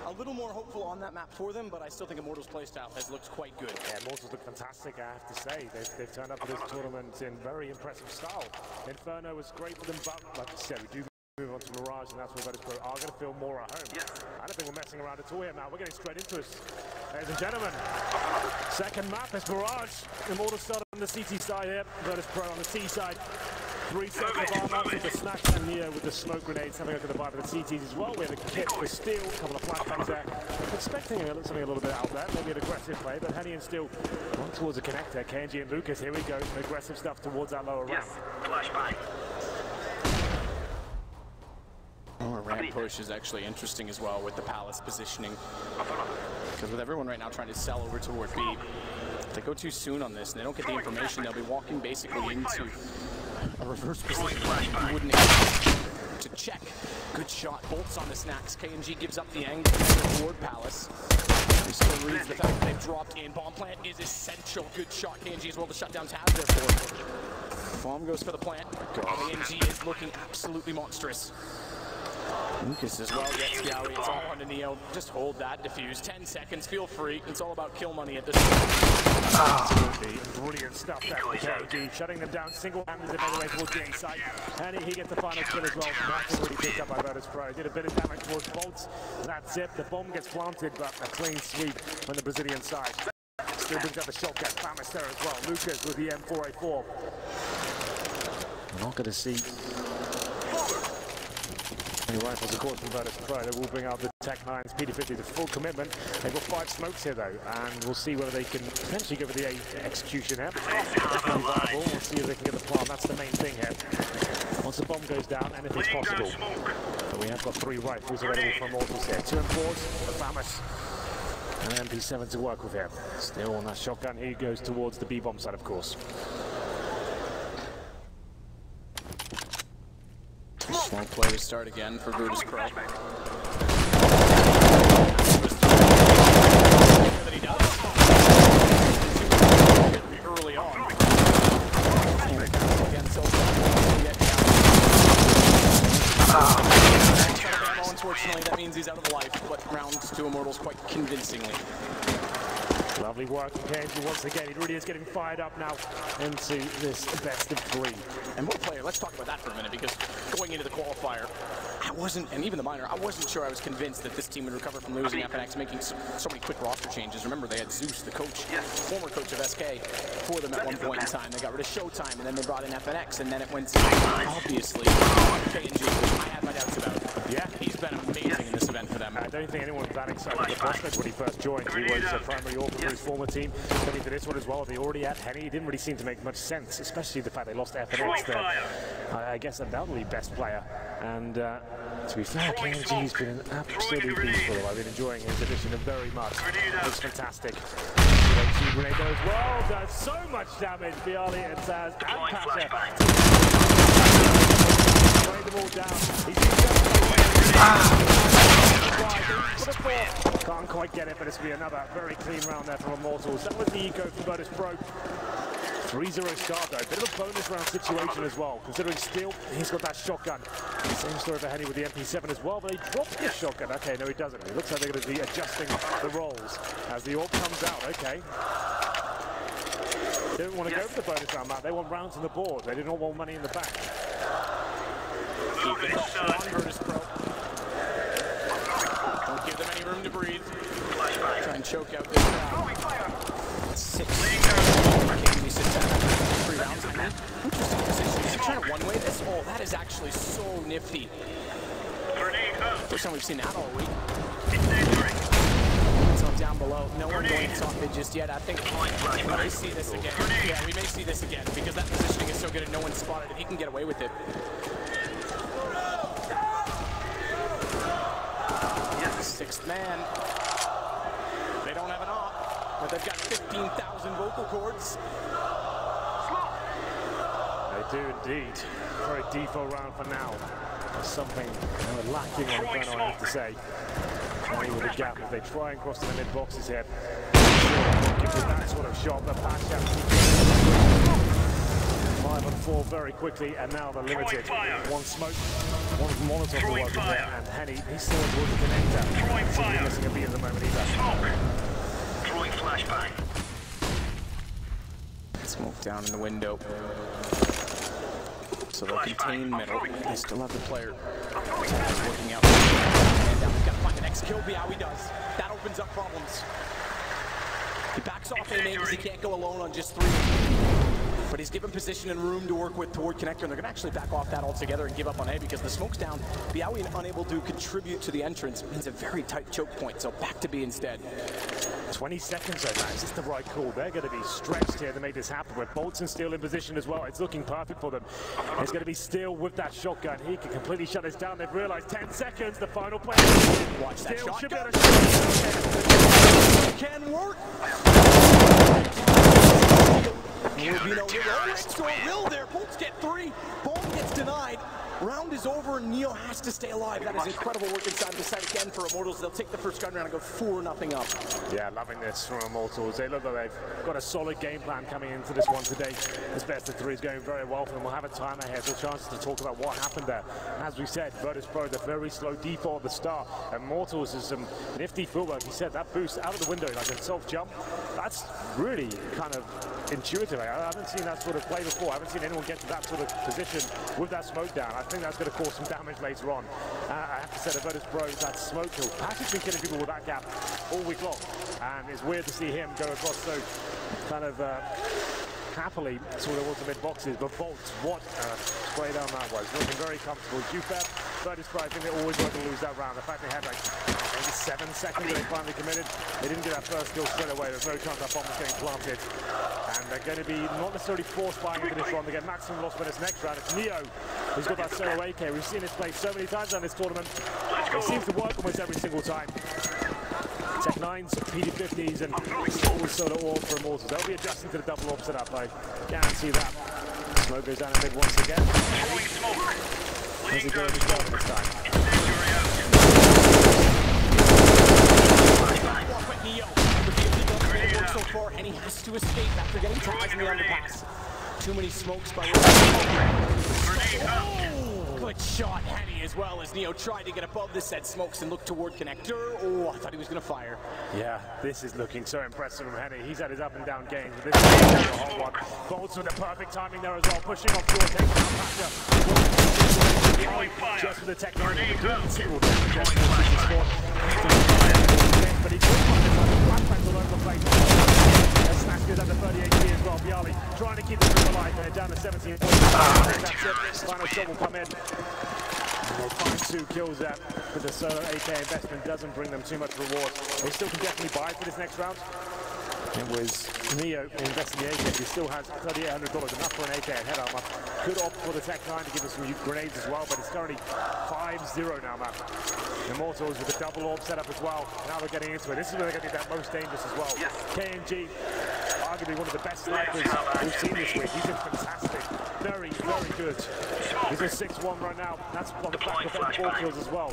A little more hopeful on that map for them, but I still think Immortals' playstyle has looked quite good. Yeah, Immortals look fantastic, I have to say. They've turned up for this tournament in very impressive style. Inferno was great for them, but like I said, we do move on to Mirage, and that's where Virtus.Pro are going to feel more at home. Yes. I don't think we're messing around at all here, man. We're getting straight into it. Ladies and gentlemen, second map is Mirage. Immortals start on the CT side here, Virtus.Pro on the T side. 3 sets of armor with the snacks and Neo with the smoke grenades. Having a look at the vibe of the CTs as well. We have a kit for Steel, a couple of flashbangs there. Expecting something a little bit out there, maybe an aggressive play, but Henny and Steel on towards the connector. KNG and Lucas, here we go. Some aggressive stuff towards that lower ramp. Flashbang. Ramp push is actually interesting as well with the Palace positioning. Because with everyone right now trying to sell over toward B, if they go too soon on this and they don't get the information, they'll be walking basically into a reverse position you wouldn't expect to check. Good shot, bolts on the snacks. KNG gives up the angle toward Palace. He still reads the fact that they've dropped in. Bomb plant is essential. Good shot, KNG as well to shut down Taz therefore. Bomb goes for the plant. KNG is looking absolutely monstrous. Lucas as well gets Yowie. It's all on to Neo. Just hold that, defuse. 10 seconds, feel free. It's all about kill money at this point. Absolutely brilliant stuff there from KNG, shutting them down single-handedly by the way towards the inside. And he gets the final kill as well. That's already picked up by Virtus.Pro. Did a bit of damage towards bolts. That's it. The bomb gets planted, but a clean sweep on the Brazilian side. Still brings up the shotgun. Famas there as well. Lucas with the M4A4. We're not going to see rifles, of course, from Virtus.Pro. They will bring out the Tech-9's PD-50 to full commitment. They've got 5 smokes here, though, and we'll see whether they can potentially go for the execution here. Definitely viable. We'll see if they can get the plan. That's the main thing here. Once the bomb goes down, anything's possible. But we have got 3 rifles available for Immortals here. 2 M4s, the Famas, and MP7 to work with here. Still on that shotgun. He goes towards the B-bomb side, of course. Small play to start again for Virtus.Pro. Early on. Again, so unfortunately, that means he's out of life, but rounds to Immortals quite convincingly. Lovely work from KNG once again. He really is getting fired up now into this best of 3. And what player? Let's talk about that for a minute, because going into the qualifier, I wasn't, and even the minor, I wasn't sure I was convinced that this team would recover from losing FNX, making so many quick roster changes. Remember, they had Zeus, the coach, former coach of SK, for them at one point in time. They got rid of Showtime, and then they brought in FNX, and then it went to, obviously, KNG, which I had my doubts about. Yeah, he's been amazing in this event for them. I don't think anyone was that excited with the prospect when he first joined. He was a primary AWP for his former team. Coming to this one as well, they already had Henny. It didn't really seem to make much sense, especially the fact they lost FNX there. I guess undoubtedly best player. And to be fair, KNG's been an absolute beast for them. I've been enjoying his addition very much. Looks fantastic. Grenade goes well, does so much damage. Bialy and Taz and Pasha. Sprayed them all down. Can't quite get it, but it's going to be another very clean round there from Immortals. That was the eco for Virtus.Pro. 3-0 start though, bit of a bonus round situation as well, considering Steel, he's got that shotgun. Same story for Henny with the MP7 as well, but he dropped his shotgun. Okay, no he doesn't. It looks like they're going to be adjusting the rolls as the AWP comes out. Okay. They don't want to go for the bonus round, Matt. They want rounds on the board. They do not want money in the bank. Keep it on Virtus.Pro. Don't give them any room to breathe. Try and choke out this round. 6. KNG sits down after 3 rounds. Interesting position. He's trying to one-way this. Oh, that is actually so nifty. First time we've seen that all week. So down below, no one going off it just yet. I think we may see this again. Yeah, we may see this again because that positioning is so good and no one spotted it. He can get away with it. Sixth man. They don't have an op, but they've got 15,000 vocal cords. They do indeed. Very default round for now. There's something lacking on the front, I have to say. Only with a gap as they try and cross to the mid boxes here. Give them that sort of shot, the patch out. 5 on 4 very quickly, and now they're limited. One smoke, one Molotov to work with there, and Henny, he's still towards the connector. He's missing a beat at the moment either. Throwing flashbang. Smoke down in the window. So they'll contain middle. They still have the player working out. And down, they've got to find the next kill. Bialy does. That opens up problems. He backs off A main because he can't go alone on just 3. But he's given position and room to work with toward connector, and they're going to actually back off that altogether and give up on A because the smoke's down. Bialy unable to contribute to the entrance means a very tight choke point, so back to B instead. 20 seconds though, man. Is this the right call? They're going to be stretched here to make this happen with Bolts and Steel in position as well. It's looking perfect for them. It's going to be Steel with that shotgun. He can completely shut this down. They've realized 10 seconds, the final play. Watch that Steel shot. should be able to can work. Will there. Bolts get 3. Bone gets denied. Round is over, and Neo has to stay alive. That is incredible work inside the site again for Immortals. They'll take the first gun round and go 4-0 up. Yeah, loving this from Immortals. They look like they've got a solid game plan coming into this one today. This best of 3 is going very well for them. We'll have a time ahead, so chances to talk about what happened there. As we said, Virtus.Pro, the very slow default at the start. Immortals is some nifty footwork. He said that boost out of the window, like a self-jump, that's really kind of intuitive. I haven't seen that sort of play before. I haven't seen anyone get to that sort of position with that smoke down. I think that's going to cause some damage later on. I have to say that Virtus.Pro, that smoke kill, Patrick's been killing people with that gap all week long, and it's weird to see him go across so kind of happily towards the mid-boxes, but Bolts, what a spray down that was. Looking very comfortable. Jufeb, Virtus.Pro, I think they always want to lose that round. The fact they had like maybe 7 seconds when they finally committed, they didn't get that first kill straight away. There's no chance that bomb was getting planted. And they're going to be not necessarily forced buying into this one. They get maximum loss for this next round. It's Neo who's got that solo AK. We've seen this play so many times on this tournament. It seems to work almost every single time. Tech 9s, PD50s, and always solo orb for Immortals. They'll be adjusting to the double orb setup, I guarantee that. Smoke goes down a mid once again. How's he doing himself this time? So far, and he has to escape after getting ties in the underpass. Too many smokes by good shot, Henny, as well as Neo tried to get above the said smokes and look toward connector. Oh, I thought he was going to fire. Yeah, this is looking so impressive from Henny. He's had his up and down games. This is a hot one. Bolts with the perfect timing there as well, pushing off Fjord, taking down Pasha. Just with the Tech 9, considerable damage. But he couldn't find it. Flashbangs all over the place. Snatch goes under 30 HP as well. Bialy trying to keep the group alive, and they're down to 17 points. That's it. Final shot will come in. And they find 2 kills there, but the solo AK investment doesn't bring them too much reward. They still can definitely buy for this next round. It was Neo investing the AK. He still has $3,800, enough for an AK and head armor. Could opt for the Tech 9 to give us some grenades as well, but it's currently 5-0 now, man. Immortals with a double orb setup as well. Now we're getting into it. This is where they're going to be that most dangerous as well. KNG, arguably one of the best snipers we've seen this week. He's been fantastic. Very, very good. He's a 6-1 right now. That's on the back of 4 kills as well.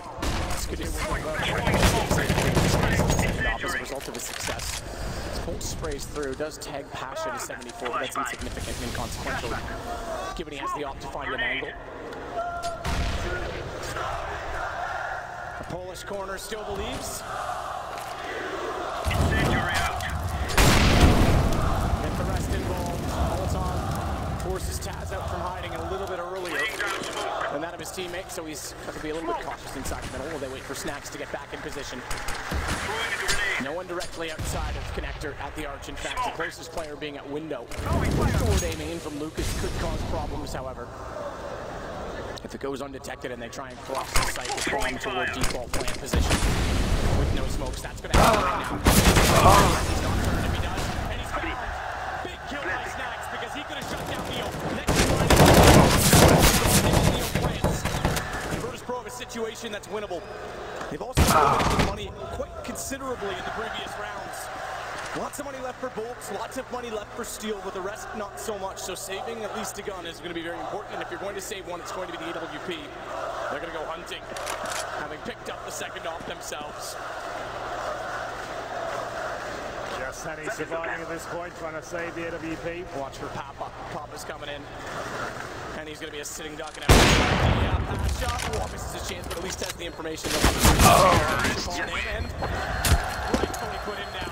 As a result of his success. Bolt sprays through, does tag Pasha to 74, but that's insignificant and inconsequential, given he has the op to find an angle. The Polish corner still believes. Get the rest involved. Molotov forces Taz out from hiding a little bit earlier than that of his teammate, so he's got to be a little bit cautious inside the middle while they wait for Snacks to get back in position. No one directly outside of connector at the arch. In fact, the closest player being at window. Forward aiming in from Lucas could cause problems, however. If it goes undetected and they try and cross the site with bomb toward default plant position. With no smokes, that's going to happen right now. He's not certain if he does. And he's found. Big kill by Snacks because he could have shut down Neo. Neo plants. Virtus.Pro have a situation that's winnable. They've also made money quite considerably in the previous rounds. Lots of money left for Bolts, lots of money left for Steel, but the rest not so much. So saving at least a gun is going to be very important. And if you're going to save one, it's going to be the AWP. They're going to go hunting, having picked up the second off themselves. Just Henny surviving at this point, trying to save the AWP. Watch for Papa. Papa's coming in. And he's going to be a sitting duck and pass shot. Oh, misses his chance, but at least has the information. And rightfully put him down.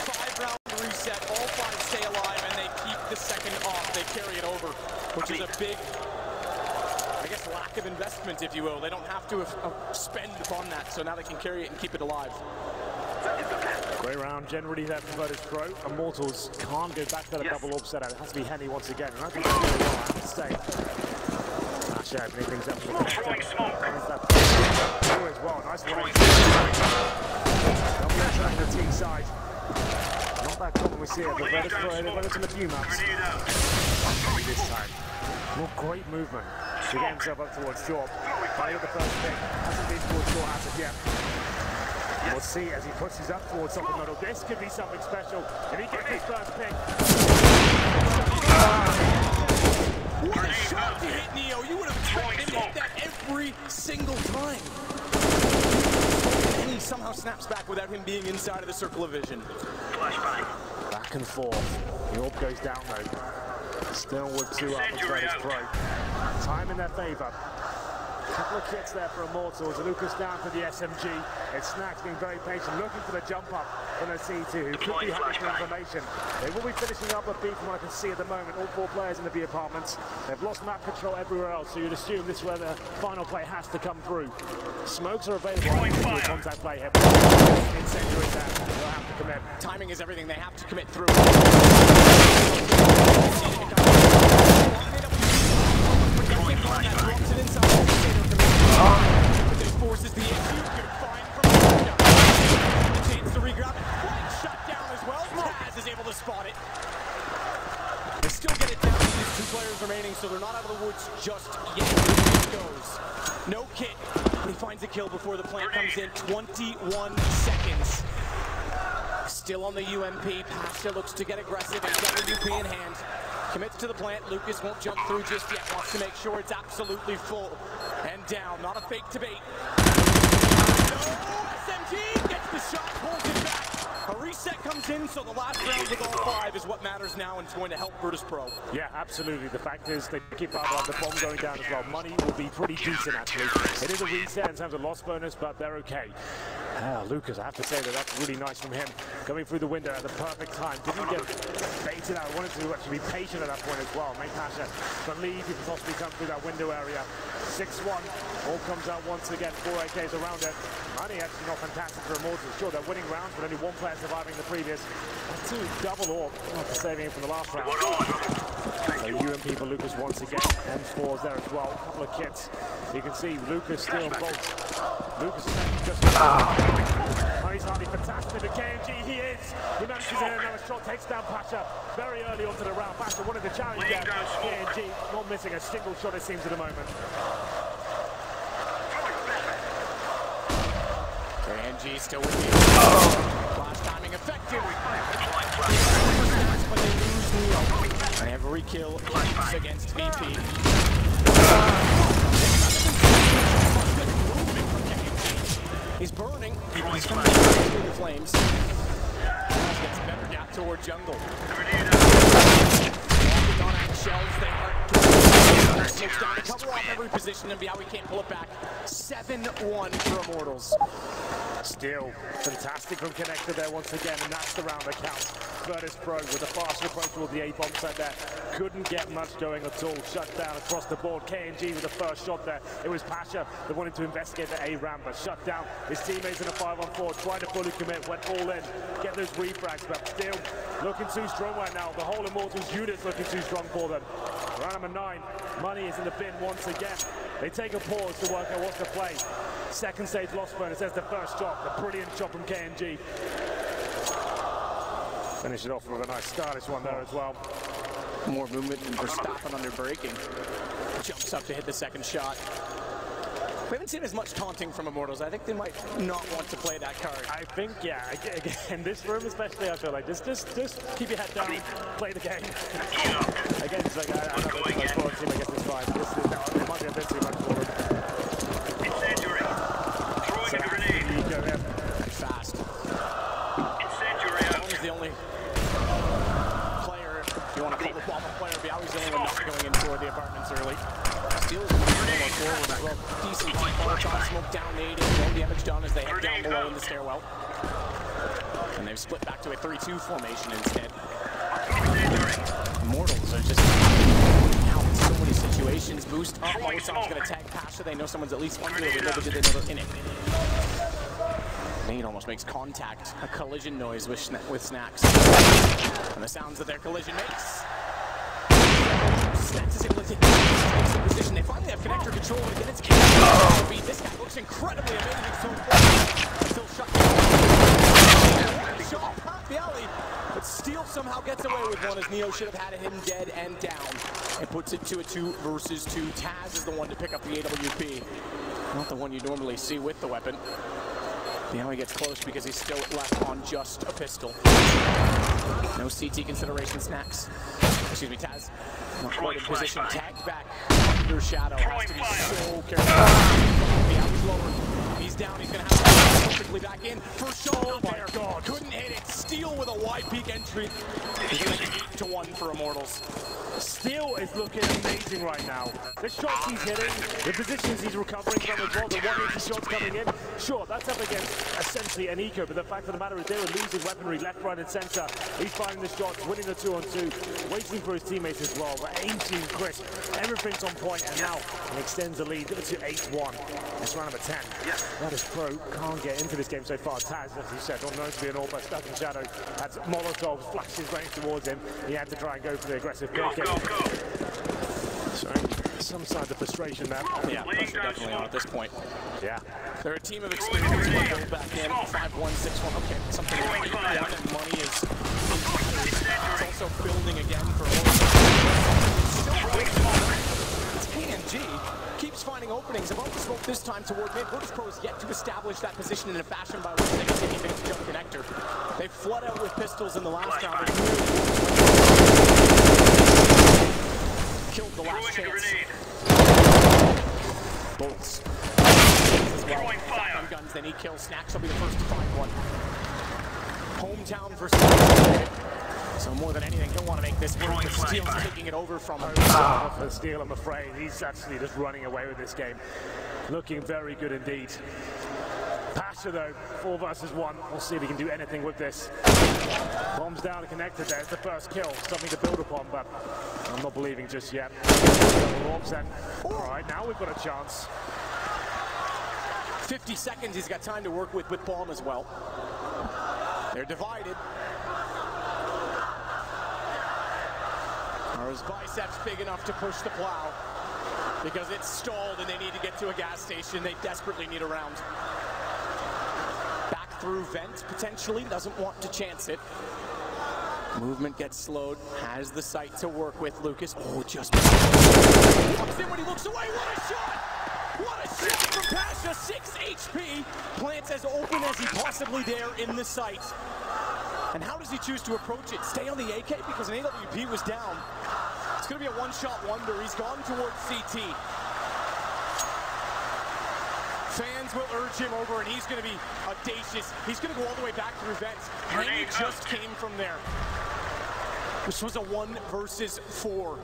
5-round reset. All 5 stay alive, and they keep the second off. They carry it over, which is a big, I guess, lack of investment, if you will. They don't have to spend upon that, so now they can carry it and keep it alive. Great round, generally there for Virtus.Pro. Immortals can't go back to the double orb setup. It has to be Henny once again, and I think that's going well, I have to say. Pasha opening things up for the connector. There's that as well, nice one. Double attack the T side. Not that common we see it, but Virtus.Pro, they've run it in a few maps. This time. More great movement to get himself up towards Job. Finally got the first pick. Hasn't been towards short as of yet. We'll see as he puts his up towards top of the middle. This could be something special. If he gets his first pick. What a shot to hit Neo. You would have expected him to hit that every single time. And he somehow snaps back without him being inside of the circle of vision. Back and forth. The orb goes down though. Still with 2 up for Virtus.Pro. Time in their favour. Couple of kits there for Immortals. Lucas down for the SMG. It's Snacks being very patient, looking for the jump up from the C2, who could be having some information. They will be finishing up a B from what I can see at the moment. All 4 players in the B apartments. They've lost map control everywhere else, so you'd assume this is where the final play has to come through. Smokes are available. Contact play here. Incendiary there. They'll have to commit. Timing is everything. They have to commit through. Forces the issue. Good find from the chance to regrab it. Quite shut down as well. Taz is able to spot it. They still get it down to these 2 players remaining, so they're not out of the woods just yet. It goes. No kit, but he finds a kill before the plant comes in. 21 seconds. Still on the UMP. Pasha looks to get aggressive and get the UP in hand. Commits to the plant. Lucas won't jump through just yet. Wants to make sure it's absolutely full. And down. Not a fake to bait. No! SMG gets the shot, pulls it back. A reset comes in, so the last round with all 5 is what matters now, and it's going to help Virtus.Pro. Yeah, absolutely. The fact is they keep up the bomb going down as well. Money will be pretty decent, actually. It is a reset in terms of loss bonus, but they're okay. Lucas, I have to say that's really nice from him. Coming through the window at the perfect time. Didn't get baited out. Wanted to actually be patient at that point as well. Make Pasha believe he could possibly come through that window area. 6-1. All comes out once again. 4 AKs around it. Money actually not fantastic for Immortals. Sure, they're winning rounds, but only 1 player surviving the previous. And 2 double orb after saving him from the last round. So UMP for Lucas once again. M4's there as well. A couple of kits. You can see Lucas still involved. Lucas is just... he's hardly fantastic, but KMG, he is. He manages to hit another shot, takes down Pasha very early onto the round. Pasha wanted to challenge there. KMG not missing a single shot, it seems, at the moment. KMG still with me. Flash timing effective. But they lose Neo. And every kill counts against VP. He's burning. He's coming through the flames. Gets better down toward jungle. Shells there. Slips down to cover off every position, and Biawi can't pull it back. 7-1 for Immortals. Still fantastic from Connector there once again, and that's the round that counts. Virtus.Pro with a faster approach toward the A-bomb side there. Couldn't get much going at all. Shut down across the board. KMG with the first shot there. It was Pasha that wanted to investigate the A-ramp, but shut down. His teammates in a 5-on-4, trying to fully commit, went all in, get those refrags, but still looking too strong right now. The whole Immortals unit's looking too strong for them. Round number 9, Money is in the bin once again. They take a pause to work out what's the play. Second stage loss bonus, there's the first shot, the brilliant shot from KMG. Finish it off with a nice stylish one there as well. More movement than Verstappen under braking. Jumps up to hit the second shot. We haven't seen as much taunting from Immortals. I think they might not want to play that card. I think, yeah, again, this room especially, I feel like, just keep your head down, play the game. Again, it's like, I know this is my team, I guess it's fine. It might be a bit too much for them. Incendiary. Throwing a grenade. You go in. Fast. Incendiary. Bomb is the only player, if you want to call the bomb a player, Biawi's the only one not going in for the apartments early. Steals forward as well. Decent Molotov smoke down nade, no damage done as they head down below in the stairwell. And they've split back to a 3-2 formation instead. Immortals are just now in so many situations. Boost up, Molotov's going to tag Pasha. They know someone's at least under it, but they know they're in it. Nade almost makes contact, a collision noise with Snacks. And the sounds that their collision makes. Snacks is able to take the position. They finally have connector control, and again it's KMG. This guy looks incredibly amazing so far. Still shut down. Shot past the alley, but Steel somehow gets away with one as Neo should have had him dead and down. And puts it to a 2 versus 2. Taz is the one to pick up the AWP. Not the one you normally see with the weapon. Now he gets close because he's still left on just a pistol. No CT consideration, Snacks. Excuse me, Taz. Not quite in position. Tag back under Shadow. Has to be so careful. Yeah, he's lower. He's down. He's going to have to go perfectly back in. For sure. Oh my God. Couldn't hit it. Steel with a wide peak entry. He's going to be 8-1 for Immortals. Steel is looking amazing right now. The shots he's hitting, the positions he's recovering from as well, the 180 shots coming in. Sure, that's up against essentially an eco, but the fact of the matter is they were losing weaponry left, right, and center. He's finding the shots, winning the 2-on-2, waiting for his teammates as well. But aim team crisp, everything's on point, and now he extends the lead to 8-1. It's round number 10. Virtus.Pro can't get into this game so far. Taz, as you said, unknown to be an all-but stuck in Shadow, had Molotov flashes range towards him. He had to try and go for the aggressive pick. So, some signs of frustration there. Yeah, pressure definitely on at this point. Yeah. They're a team of experience. Build back in 5-1, 6-1. Okay, something like 8-1, and money is it's also building again for it's KNG keeps finding openings above the smoke this time toward mid. Virtus.Pro is yet to establish that position in a fashion by which they can take advantage of the connector. They flood out with pistols in the last round. Killed the last chance. Bolts. As well. Back on guns, then he kills. Snacks will be the first to find one. Hometown versus so more than anything, he'll want to make this work. Steel's taking it over from him. For Steel, I'm afraid. He's actually just running away with this game. Looking very good indeed. Pasha though, 4 versus 1. We'll see if he can do anything with this. Bombs down and connected there. It's the first kill. Something to build upon, but I'm not believing just yet. Alright, now we've got a chance. 50 seconds he's got time to work with bomb as well. They're divided. Are his biceps big enough to push the plow? Because it's stalled and they need to get to a gas station. They desperately need a round. Back through vent, potentially. Doesn't want to chance it. Movement gets slowed. Has the sight to work with. Lucas. Oh, just walks in when he looks away. What a shot! What a shot from Pasha. 6 HP. Plants as open as he possibly dare in the sight. And how does he choose to approach it? Stay on the AK because an AWP was down. It's going to be a one-shot wonder. He's gone towards CT. Fans will urge him over, and he's going to be audacious. He's going to go all the way back through vents. And he just came from there. This was a 1 versus 4.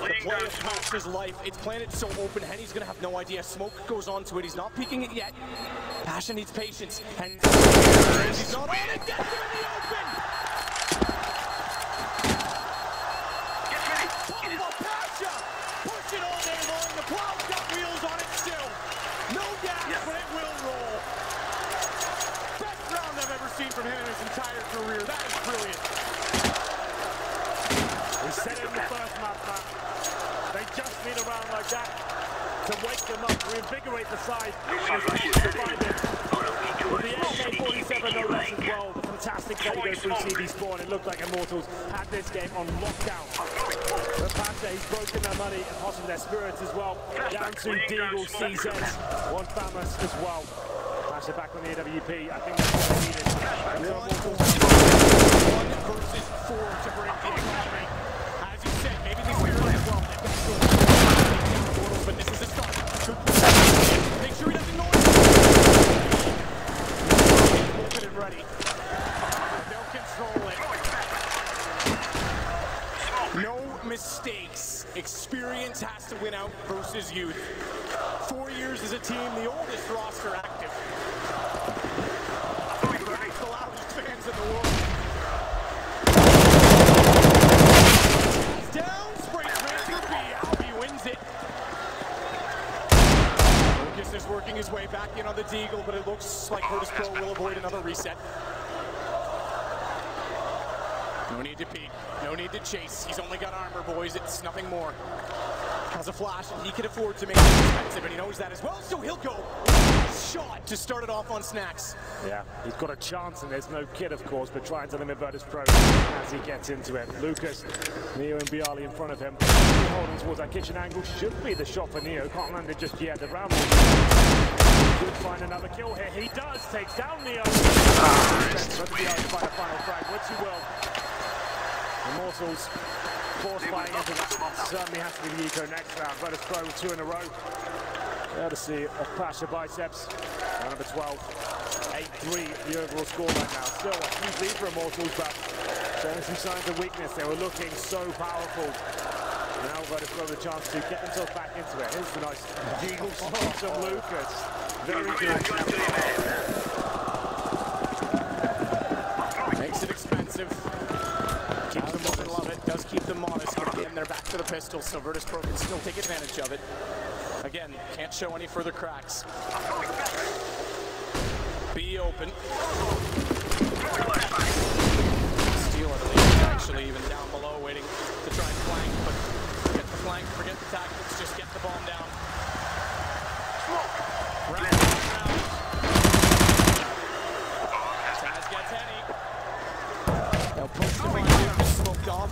The play of Pasha's life. It's planted so open, Henny's going to have no idea. Smoke goes onto it. He's not peeking it yet. Pasha needs patience. And he's not on it. Gets him in the open. Pasha! Push it all day long. The plow's got wheels on it still. No gas, but it will roll. Best round I've ever seen from him in his entire career. That is brilliant. We said it in the first map. They just need a round like that to wake them up, reinvigorate the side. With the AK-47 no less as well, the fantastic play goes through CD Spawn. It looked like Immortals had this game on lockdown. But Pasha, he's broken their money and possibly their spirits as well. Down to Deagle, CZ, one Famous as well. Pasha back on the AWP. I think that's what they needed. 1 versus 4 to break the economy. As you said, maybe the spirit as well. But this is a start. Make sure he doesn't know it. Open and ready. They'll control it. No mistakes. Experience has to win out versus youth. 4 years as a team, the oldest roster active. The loudest fans in the world. Down, spray transfer B. Albie wins it. Lucas is working his way back in on the Deagle, but it looks like Virtus.Pro will avoid another reset. No need to peek. No need to chase. He's only got armor, boys. It's nothing more. Has a flash, and he can afford to make it expensive, and he knows that as well, so he'll go shot to start it off on Snacks. Yeah, he's got a chance, and there's no kid, of course, but trying to limit Virtus.Pro as he gets into it. Lucas, Neo and Bialy in front of him. Holding towards that kitchen angle. Should be the shot for Neo. Can't land it just yet. The round could find another kill here. He does. Takes down Neo. Let Bialy find a final frag, which he will. Immortals force fighting into that. Certainly has to be the eco next round. Virtus.Pro with 2 in a row. Courtesy of Pasha Biceps. Number 12. 8-3 the overall score right now. Still a huge lead for Immortals, but showing some signs of weakness. They were looking so powerful. Now Virtus.Pro the chance to get themselves back into it. Here's the nice eagle shot of Lucas. Very good. Makes it expensive. Keeps them modest. Love it. Does keep them modest. But again, they're back to the pistol, so Virtus.Pro can still take advantage of it. Again, can't show any further cracks. B open. Steal, I believe, actually even down below, waiting to try and flank, but forget the flank, forget the tactics, just get the bomb down. Round. Taz gets Henny. They'll push the bomb, smoked off.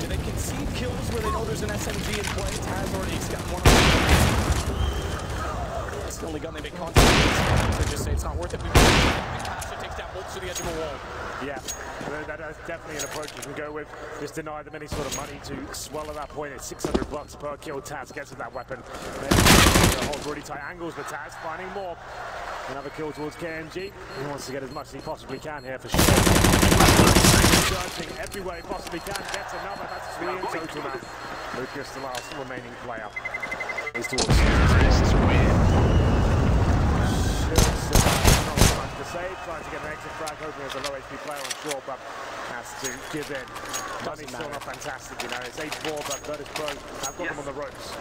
Do they concede kills where they know there's an SMG in play? Taz already got one of them. It's the only gun they make contact with. They just say it's not worth it. Pasha takes down bolts to the edge of a wall. Yeah, that is definitely an approach you can go with. Just deny them any sort of money to swell at that point. It's $600 per kill. Taz gets with that weapon. Holds really tight angles, but Taz finding more. Another kill towards KMG. He wants to get as much as he possibly can here for sure. Searching everywhere he possibly can. Gets another. That's 3 in total now. Lucas, the last remaining player. He's towards save, trying to get an exit frag, hoping as a low HP player on short, but has to give in. Money's still not fantastic, you know. It's 8-4, but Virtus.Pro have got them on the ropes.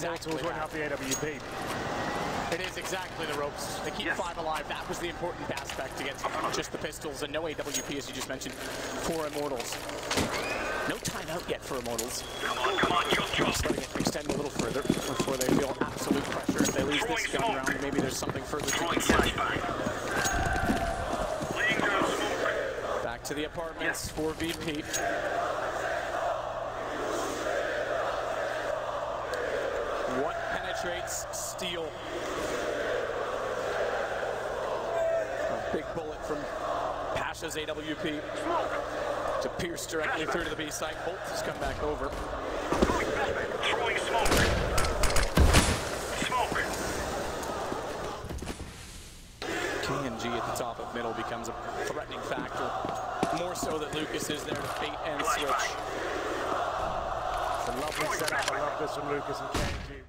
Immortals won't have the AWP. It is exactly the ropes. They keep 5 alive. That was the important aspect against just the pistols, and no AWP, as you just mentioned, for Immortals. No timeout yet for Immortals. Come on, Just letting it extend a little further before they feel absolute pressure. If they lose this gun round, maybe there's something further to consider. Back to the apartments for VP. What penetrates steel? A big bullet from Pasha's AWP to pierce directly through to the B site. Bolt has come back over. Throwing smoke. Smoke. KMG at the top of middle becomes a threatening factor. More so that Lucas is there to bait and switch. It's a lovely setup. I love this from Lucas and KMG.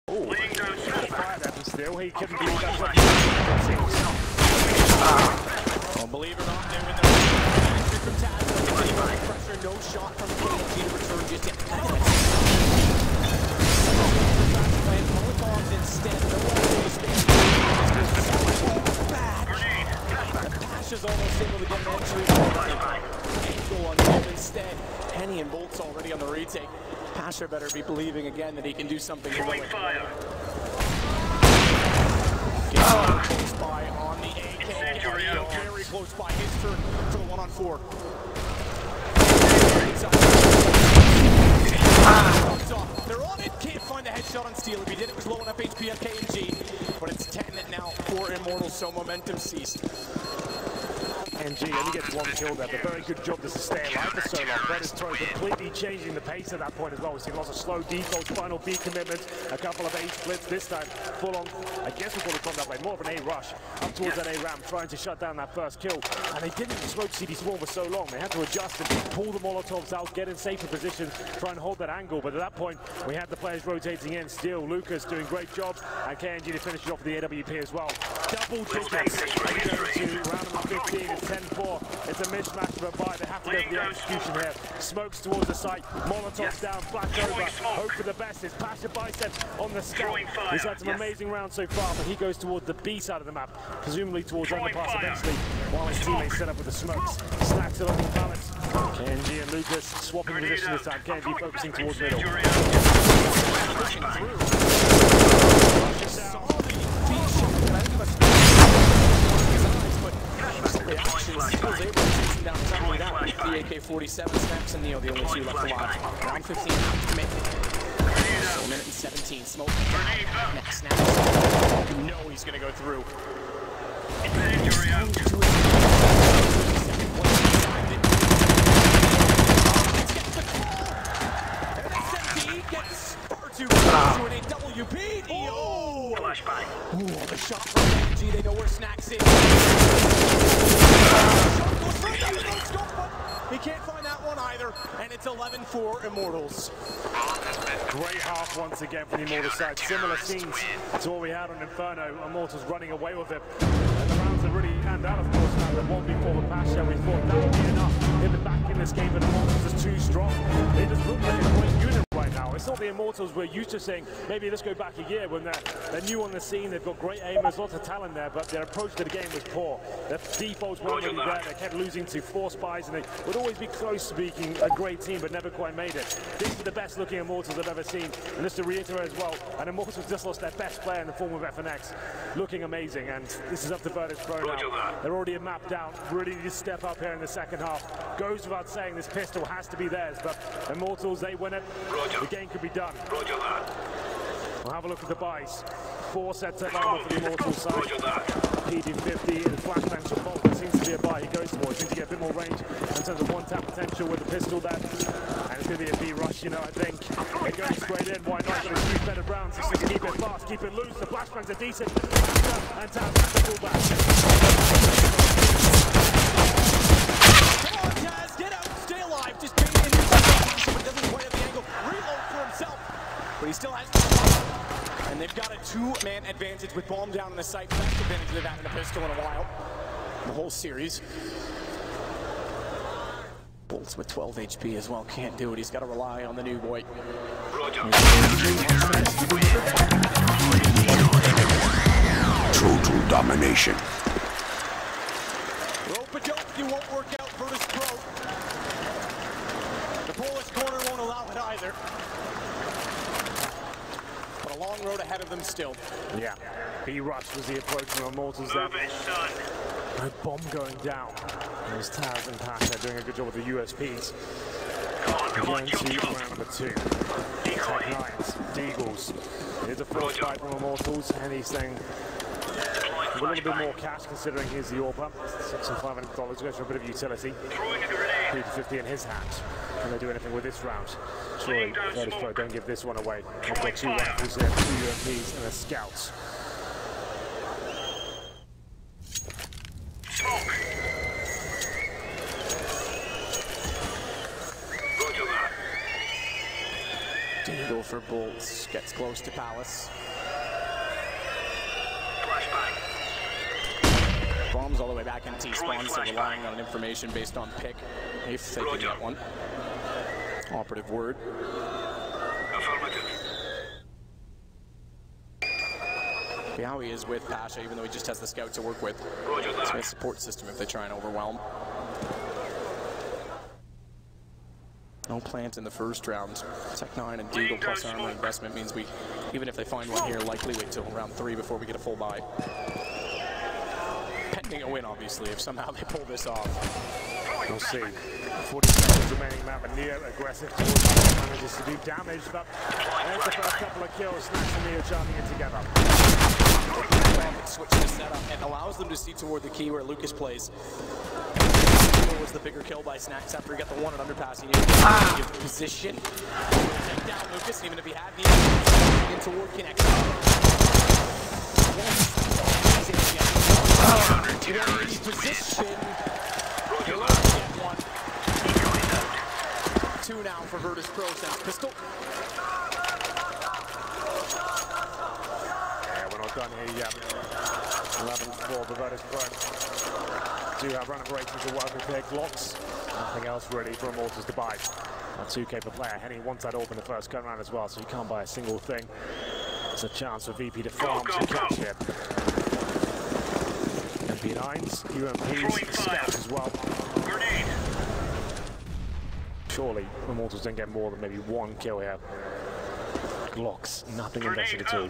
Laying down smoke. Still, he couldn't do that. Well, believe it or not, they're in the from Taz. Pressure, no shot from KG to return just yet. Molotovs instead, no way to stand. Bad. The Pash is almost able to get an entry. Angle on him instead. Henny and Bolt's already on the retake. Pasher better be believing again that he can do something heroic. Close by on the AK. Very close by his turn for the 1-on-4. They're on it. Can't find the headshot on Steel. If he did, it was low enough HP on KG. But it's 10 now for Immortals, so momentum ceased. NG only gets one kill there, but very good job to stay alive for so long. Virtus.Pro completely changing the pace at that point as well. We've seen lots of slow defaults, final B commitments, a couple of A splits this time. Full on, I guess we'll call it combat play, more of an A rush up towards that A ramp, trying to shut down that first kill. And they didn't smoke CD Swarm for so long. They had to adjust and pull the Molotovs out, get in safer positions, try and hold that angle. But at that point, we had the players rotating in. Steel, Lucas doing great jobs, and KNG to finish it off with the AWP as well. Double digits to round number 15. 10-4. It's a mismatch, but by they have to go for the execution here. Smokes towards the site, Molotovs down, flash over, hope for the best. It's Pasha Bicep on the scout. He's had some amazing rounds so far, but he goes towards the B side of the map, presumably towards underpass eventually, while his teammates set up with the smokes. Snacks it on the balance. KNG and Lucas swapping position this time. KNG focusing towards middle. The AK-47 snaps and Neo, the only two left alive. Round 15, commit. 1 minute and 17, smoke. Next snaps. You know he's going to go through. Gets far too close to an AWP. Oh! Ooh, the shot from KG, they know where Snacks is. He can't find that one either, and it's 11-4 Immortals. Great half once again from the Immortals side. Similar scenes to what we had on Inferno. Immortals running away with it. And the rounds are really hand out, of course, now. The one before the Pasha, we thought that would be enough. Hit it back in this game, but Immortals is too strong. They just look like a great unit right now. It's not the Immortals we're used to seeing. Maybe let's go back a year when they're new on the scene. They've got great aimers, lots of talent there, but their approach to the game was poor. Their defaults weren't really there. They kept losing to 4 spies, and they would always be close to being a great team, but never quite made it. This is the best looking Immortals I've ever seen. And just to reiterate as well, and Immortals just lost their best player in the form of FNX. Looking amazing, and this is up to Virtus.Pro now. They're already a map down, really need to step up here in the second half. Goes without saying, this pistol has to be theirs, but Immortals, they win it. The game could be done. We'll have a look at the buys. 4 sets at line for the Immortals side. PD50 and flashbang for Bolt. That seems to be a buy he goes for. Seems to get a bit more range in terms of one-tap potential with the pistol there. And it's going to be a B rush, you know, I think. They're going straight in. Why not? Going to shoot better rounds. Just keep it fast, keep it loose. The flashbangs are decent. And Taz has to pull back. Come on, Taz, get out, stay alive. Just bait in his but doesn't quite have the angle. Reload for himself. But he still has to. And they've got a 2-man advantage with bomb down in the site. Best advantage they've had in a pistol in a while. The whole series. Bolts with 12 HP as well. Can't do it. He's got to rely on the new boy. Total domination. Rope-a-dope, you won't work out Virtus.Pro. The Polish corner won't allow it either. But a long road ahead of them still. Yeah, B-rush was the approach from Immortals there. No bomb going down. There's Taz and Pasha doing a good job with the USPs. Going to round number 2. Tech 9s, Deagles. Here's a 4-5 from Immortals, and he's saying a little bit more cash considering he's the AWP. $6,500 goes for a bit of utility. 350 in his hands. Can they do anything with this round? Surely Virtus.Pro don't give this one away. They've got 2 rifles here, 2 UMPs and a scout. Deagle for Bolts, gets close to Palace. Bomb bombs all the way back in T-spawn, so relying on information based on pick, if they can get one. Operative word. Bialy is with Pasha, even though he just has the scout to work with. It's a support system if they try and overwhelm. No plant in the first round. Tech9 and Deagle plus armor investment means we, even if they find one here, likely wait till round 3 before we get a full buy. Pending a win, obviously, if somehow they pull this off. We'll see. 40 seconds remaining. Map Neo aggressive towards the manages to do damage, but there's the first couple of kills. Snacks and Neo charging it together. Switch the setup and allows them to see toward the key where Lucas plays. Was the bigger kill by Snacks after he got the one and underpass. He needed to give position. Take down Lucas, even if he had needed in toward connection. Position. He'll get one. 2 now for Virtus.Pro since pistol. Yeah, we're not done here yet. 11-4 for Virtus.Pro. Do have run of ratings to work with their Glocks. Nothing else really for Immortals to buy. A 2K per player. Henny wants that orb in the first gun round as well, so he can't buy a single thing. There's a chance for VP to farm some catch here. MP9s, UMPs, scouts as well. Grenade. Surely Immortals don't get more than maybe 1 kill here. Glocks, nothing invested at all.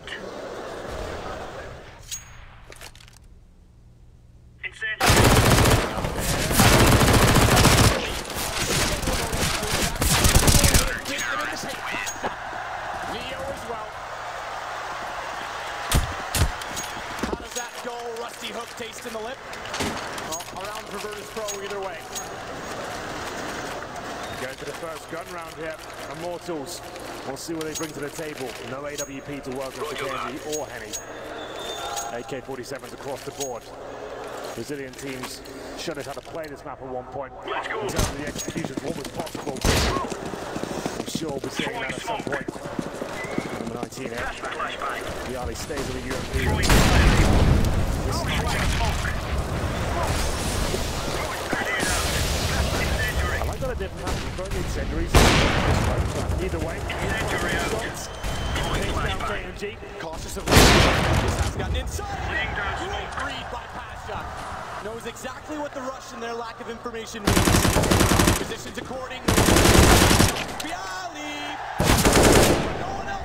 Taste in the lip. Well, around for Virtus.Pro either way. Going to the first gun round here. Immortals. We'll see what they bring to the table. No AWP to work with for KNG or Henny. AK-47s across the board. Brazilian teams showed us how to play this map at one point. In terms of the execution, what was possible. I'm sure we'll be seeing that at some point. Number 19 here. Bialy stays with the UMP. I like that a different map. We've got the incendiaries. Either way, shots. Takes down KNG. Cautious of has gotten inside. Great read by Pasha. Knows exactly what the rush and their lack of information means. Positions accordingly. Bialy. No one else.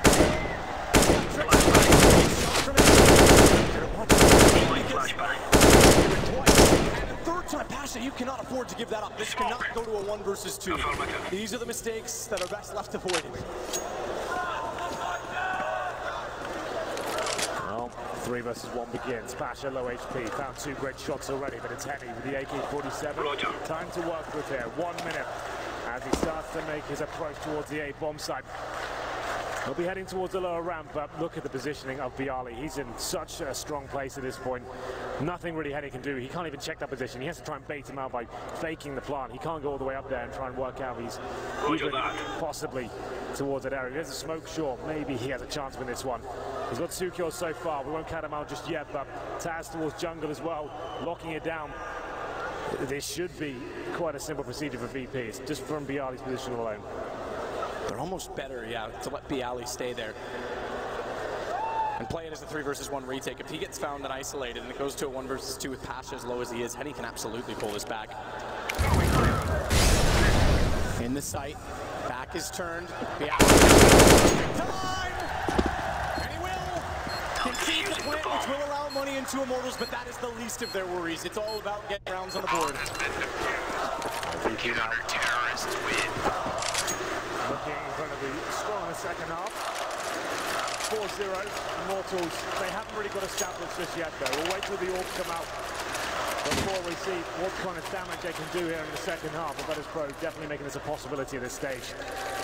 And a third time, Pasha, you cannot afford to give that up. This cannot go to a 1 versus 2. These are the mistakes that are best left avoided. Well, 3 versus 1 begins. Pasha low HP, found 2 great shots already, but it's Henny with the AK-47. Time to work with here. 1 minute as he starts to make his approach towards the A bomb site. He'll be heading towards the lower ramp, but look at the positioning of Bialy. He's in such a strong place at this point. Nothing really Henny can do. He can't even check that position. He has to try and bait him out by faking the plant. He can't go all the way up there and try and work out he's even possibly towards that area. There's a smoke, sure. Maybe he has a chance with this one. He's got 2 kills so far. We won't count him out just yet, but Taz towards jungle as well, locking it down. This should be quite a simple procedure for VP. It's just from Bialy's position alone. They're almost better, yeah, to let Bialy stay there and play it as a 3 versus 1 retake. If he gets found and isolated and it goes to a 1 versus 2 with Pasha as low as he is, Henny can absolutely pull this back. In the sight, back is turned. Bialy. Time! And he will concede the plant, which will allow money into Immortals, but that is the least of their worries. It's all about getting rounds on the board. Counter-terrorists win. Looking incredibly strong in the second half. 4-0, Immortals, they haven't really got established just yet though. We'll wait till the orbs come out before we see what kind of damage they can do here in the second half. But Virtus.Pro definitely making this a possibility at this stage.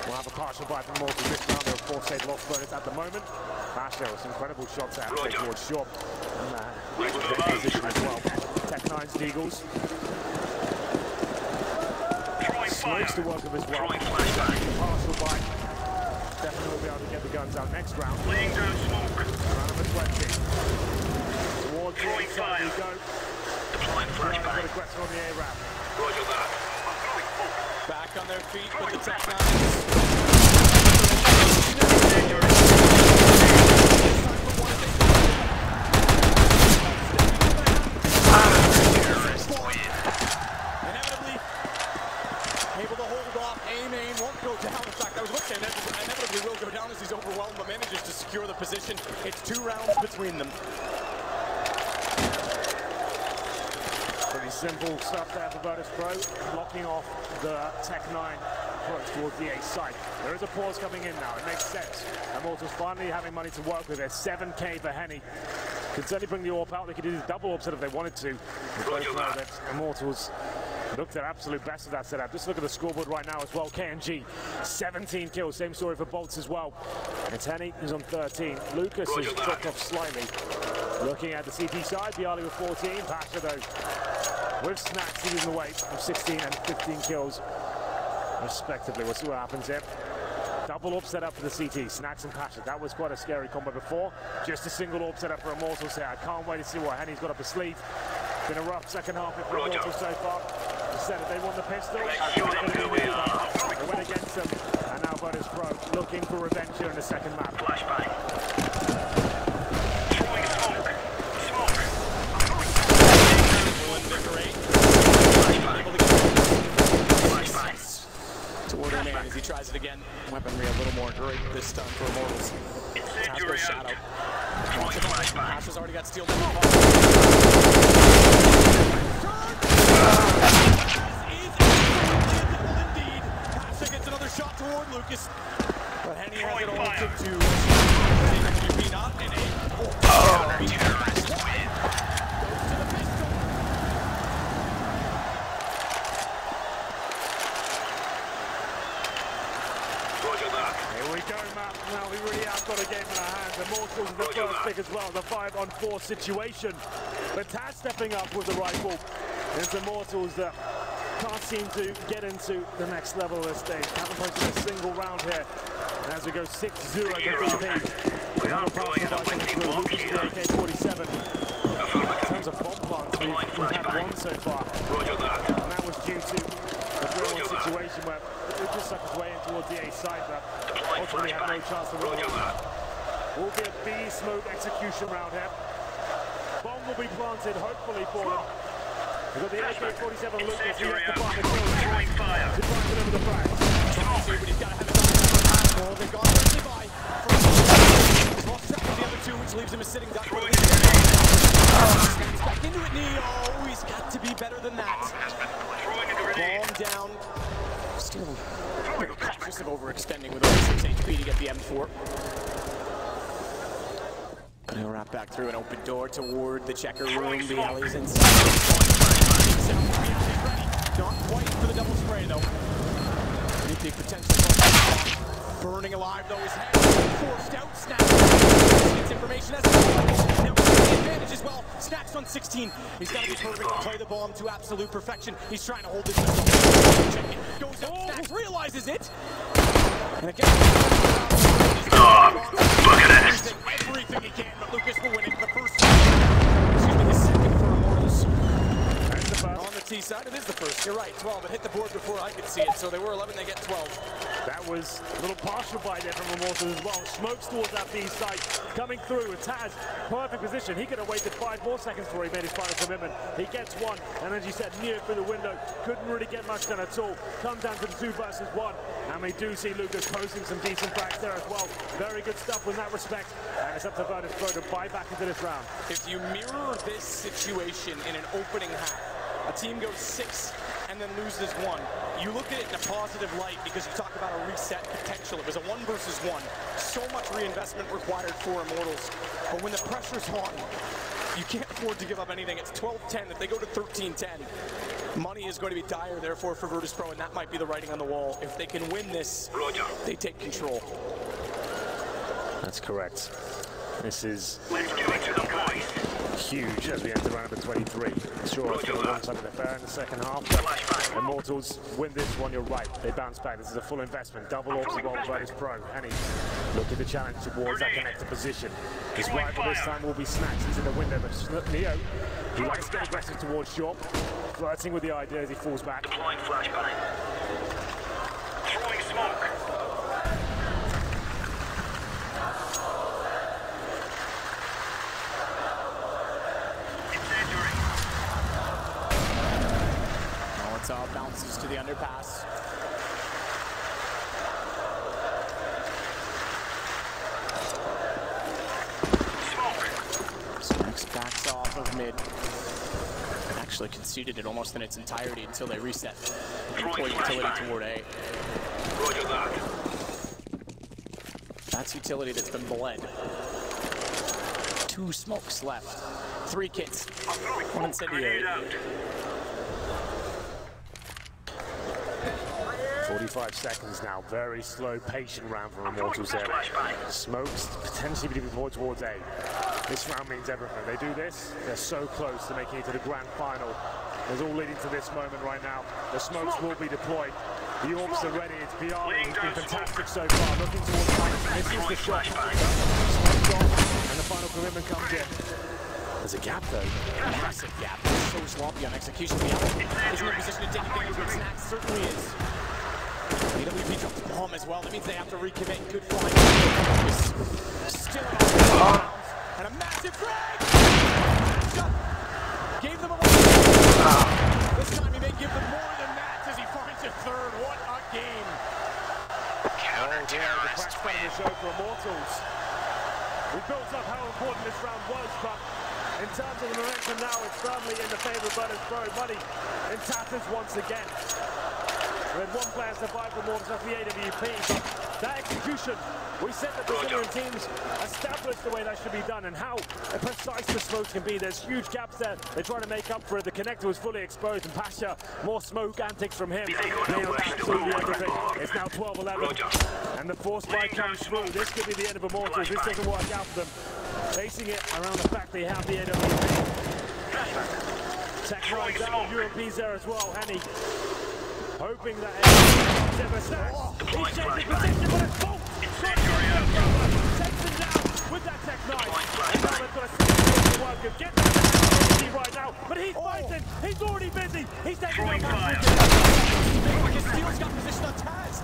We'll have a partial buy from Immortals this round. They're a 4-state loss bonus at the moment. Pasha with some incredible shots out towards short. And position as well. Tech9's Deagles. Smokes the work of his well. Partial buy. Definitely will be able to get the guns out next round. Laying down smoke. Round number 20. Towards the inside we go. Deploying flashbang. Aggressor on the A-ramp. Roger that. Back on their feet with the tech inevitably able to hold off. Main won't go down. In fact, I was going to say inevitably will go down as he's overwhelmed, but manages to secure the position. It's 2 rounds between them. Pretty simple stuff there for Virtus.Pro, blocking off the Tech-9 approach towards the A site. There is a pause coming in now, it makes sense. Immortals finally having money to work with. There's 7K for Henny. Could certainly bring the AWP out. They could do the double upset if they wanted to. That Immortals looked their absolute best of that setup. Just look at the scoreboard right now as well. KNG, 17 kills. Same story for Bolts as well. It's Henny who's on 13. Lucas has dropped off slightly. Looking at the CT side, Bialy with 14. Pasha though, with Snacks leading the way of 16 and 15 kills respectively. We'll see what happens here. Double AWP set up for the CT, Snacks and Pasha. That was quite a scary combo before. Just a single AWP set up for Immortals here. I can't wait to see what Henny's got up his sleeve. Been a rough second half for Immortals so far. They said if they won the pistol, they went against them. And now Virtus.Pro looking for revenge here in the second map. Flashbang. Toward her man as he tries it again. Weaponry a little more great this time for Immortals. Tasco's shadow. Pasha's already got steel. Indeed. Pasha gets another shot toward Lucas. But Henny has it all to AWP not in a. Here we go, Matt. Now we really have got a game in our hands. Immortals is the first pick as well, the 5-on-4 situation. But Taz stepping up with the rifle. It's Immortals that can't seem to get into the next level of this stage. Haven't posted a single round here. And as we go 6-0 against VP. We are going to win the Lucas with the AK-47. In terms of bomb plants, we've had one so far. And that was due to a 3-1 situation where Lucas sucked his way in towards the A side, but ultimately had no chance to win. Will be a B-smoke execution round here. Bomb will be planted, hopefully, for them. We've got the AK-47 Lucas, who has to find the kill. To try and deliver the frag. But he's got to have it on. They've gone quickly by. He's lost track of the other 2, which leaves him a sitting duck. Back into it, Neo. He's got to be better than that. Bomb down. Still very cautious of overextending with only 6 HP to get the M4. But he'll wrap back through an open door toward the checker room. Bialy's inside. Bialy's ready. Not quite for the double spray, though. The potential burning alive, though, his head forced out. Snacks gets information as well. Now the advantage as well. Snacks on 16. He's got to be perfect to play the bomb to absolute perfection. He's trying to hold this missile. Goes up. Snacks realizes it. And again, look at it. Everything he can, but Lucas will win it the first time. Excuse me, the second for Immortals. On the T side, it is the first. You're right, 12. It hit the board before I could see it, so they were 11, they get 12. That was a little partial by there from Immortals as well. Smokes towards that B site, coming through with Taz. Perfect position. He could have waited 5 more seconds before he made his final commitment. He gets one, and as you said, near through the window. Couldn't really get much done at all. Comes down to the 2 versus 1. And we do see Lucas posting some decent frags there as well. Very good stuff in that respect. And it's up to Virtus.Pro to buy back into this round. If you mirror this situation in an opening half, a team goes 6 and then loses 1. You look at it in a positive light because you talk about a reset potential. It was a 1 versus 1. So much reinvestment required for Immortals. But when the pressure's on, you can't afford to give up anything. It's 12-10. If they go to 13-10, money is going to be dire, therefore, for Virtus.Pro, and that might be the writing on the wall. If they can win this, they take control. That's correct. This is... Let's do it to the point. huge as we enter round number 23. Sure, it's going to one side of the fair in the second half, but Immortals win this one, you're right. They bounce back. This is a full investment. Double orbs as well by Virtus.Pro. Henny looking to challenge towards that connector position. His rival this time will be Snacks. He's in the window, but Neo, he likes to get aggressive towards Shop. Flirting with the idea as he falls back. Deploying flashbang. Throwing smoke. Bounces to the underpass. Snacks backs off of mid. Actually conceded it almost in its entirety until they reset. Deploy utility toward A. Roger that. That's utility that's been bled. 2 smokes left. 3 kits. 1 incendiary. 45 seconds now, very slow, patient round for Immortals there. Smokes potentially be deployed towards A. This round means everything. They do this, they're so close to making it to the grand final. It's all leading to this moment right now. The smokes will be deployed. The orbs are ready. It's PR. It's been fantastic so far. Looking towards Palace. Misses the shot. Smokes off, and the final commitment comes in. There's a gap though. Massive gap. It's so sloppy on execution. The other isn't in a position to take advantage of it. Snacks certainly is. AWP drops the bomb as well. That means they have to recommit. Good flying. Still on and a massive frag. Gave them a lot. This time he may give them more than that as he finds a third. What a game. The crash the show for Immortals. We built up how important this round was, but in terms of the momentum now, it's firmly in the favor of Virtus.Pro. Money in tatters once again. We had 1 player survive for Immortals off the AWP. That execution, we said that Brazilian teams established the way that should be done and how precise the smokes can be. There's huge gaps there. They're trying to make up for it. The connector was fully exposed, and Pasha, more smoke antics from him. Nailed absolutely everything. It's now 12-11, and the force spike comes through. This could be the end of Immortals. This doesn't work out for them. Facing it around the fact they have the AWP. Tech rides out with UMPs there as well. Henny hoping that he's changing position, but it's bolt. Takes him down with that tech 9. And now they've got a second work of get that right now. But he's fighting. He's already busy. He's taking the match. Steel's got position on Taz.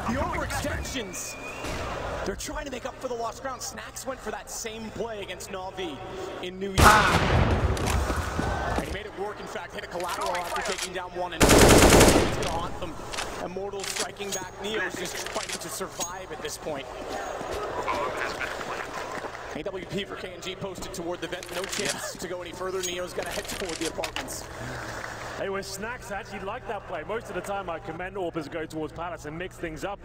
The overextensions. They're trying to make up for the lost ground. Snacks went for that same play against Na'Vi in New York. He made it work, in fact, hit a collateral after taking down 1 and 2. It's going to haunt them. Immortals striking back. Neo's just fighting to survive at this point. AWP for KNG posted toward the vent. No chance to go any further. Neo's got to head toward the apartments. Hey, with Snacks, I actually like that play. Most of the time I commend Orbers go towards Palace and mix things up.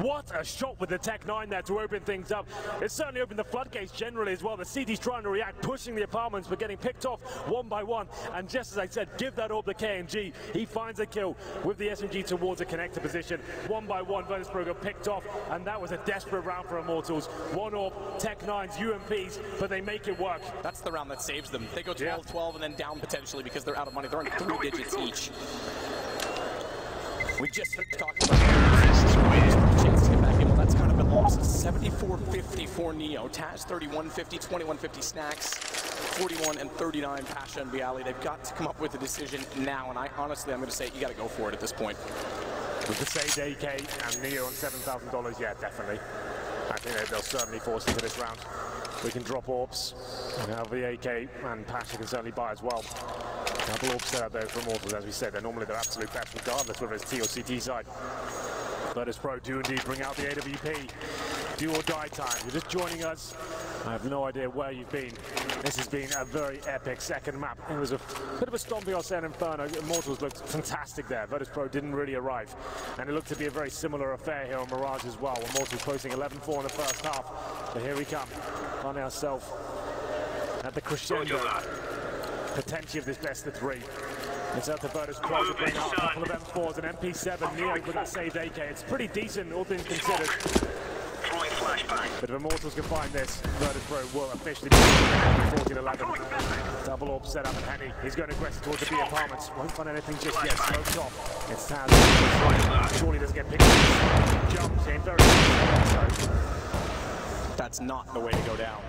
What a shot with the Tech 9 there to open things up. It certainly opened the floodgates generally as well. The CT's trying to react, pushing the apartments, but getting picked off 1 by 1. And just as I said, give that orb to KNG. He finds a kill with the SMG towards a connector position. 1 by 1, Virtus.Pro got picked off, and that was a desperate round for Immortals. 1 orb, Tech 9s, UMPs, but they make it work. That's the round that saves them. They go 12-12 and then down potentially because they're out of money. They're on 3 digits each. We just finished talking about chance to get back in. Well, that's kind of been lost. 74-50 for Neo. Taz 31-50, 21-50 Snacks, 41 and 39 Pasha and Bialy. They've got to come up with a decision now, and I'm going to say you got to go for it at this point. With the saved AK and Neo on $7,000, yeah, definitely. I think they'll certainly force into this round. We can drop orbs, and now the AK and Pasha can certainly buy as well. Double orb set up there for Immortals, as we said. They're normally their absolute best, regardless whether it's T or CT side. Virtus.Pro do indeed bring out the AWP. Do or die time. You're just joining us. I have no idea where you've been. This has been a very epic second map. It was a bit of a stomping on San Inferno. Immortals looked fantastic there. Virtus.Pro didn't really arrive. And it looked to be a very similar affair here on Mirage as well. Immortals posting 11-4 in the first half. But here we come. On ourselves at the crescendo. Potentially of this best of 3. It's up to Virtus.Pro to bring out a couple of M4s and MP7. Neo with that saved AK. It's pretty decent, all things considered. But if Immortals can find this, Virtus.Pro will officially be 14-11. Double orb set up, Henny. He's going aggressive towards the B apartments. Won't find anything just yet. Smoked off. It's Taz. Surely doesn't get picked up. Jumps in very close. That's not the way to go down.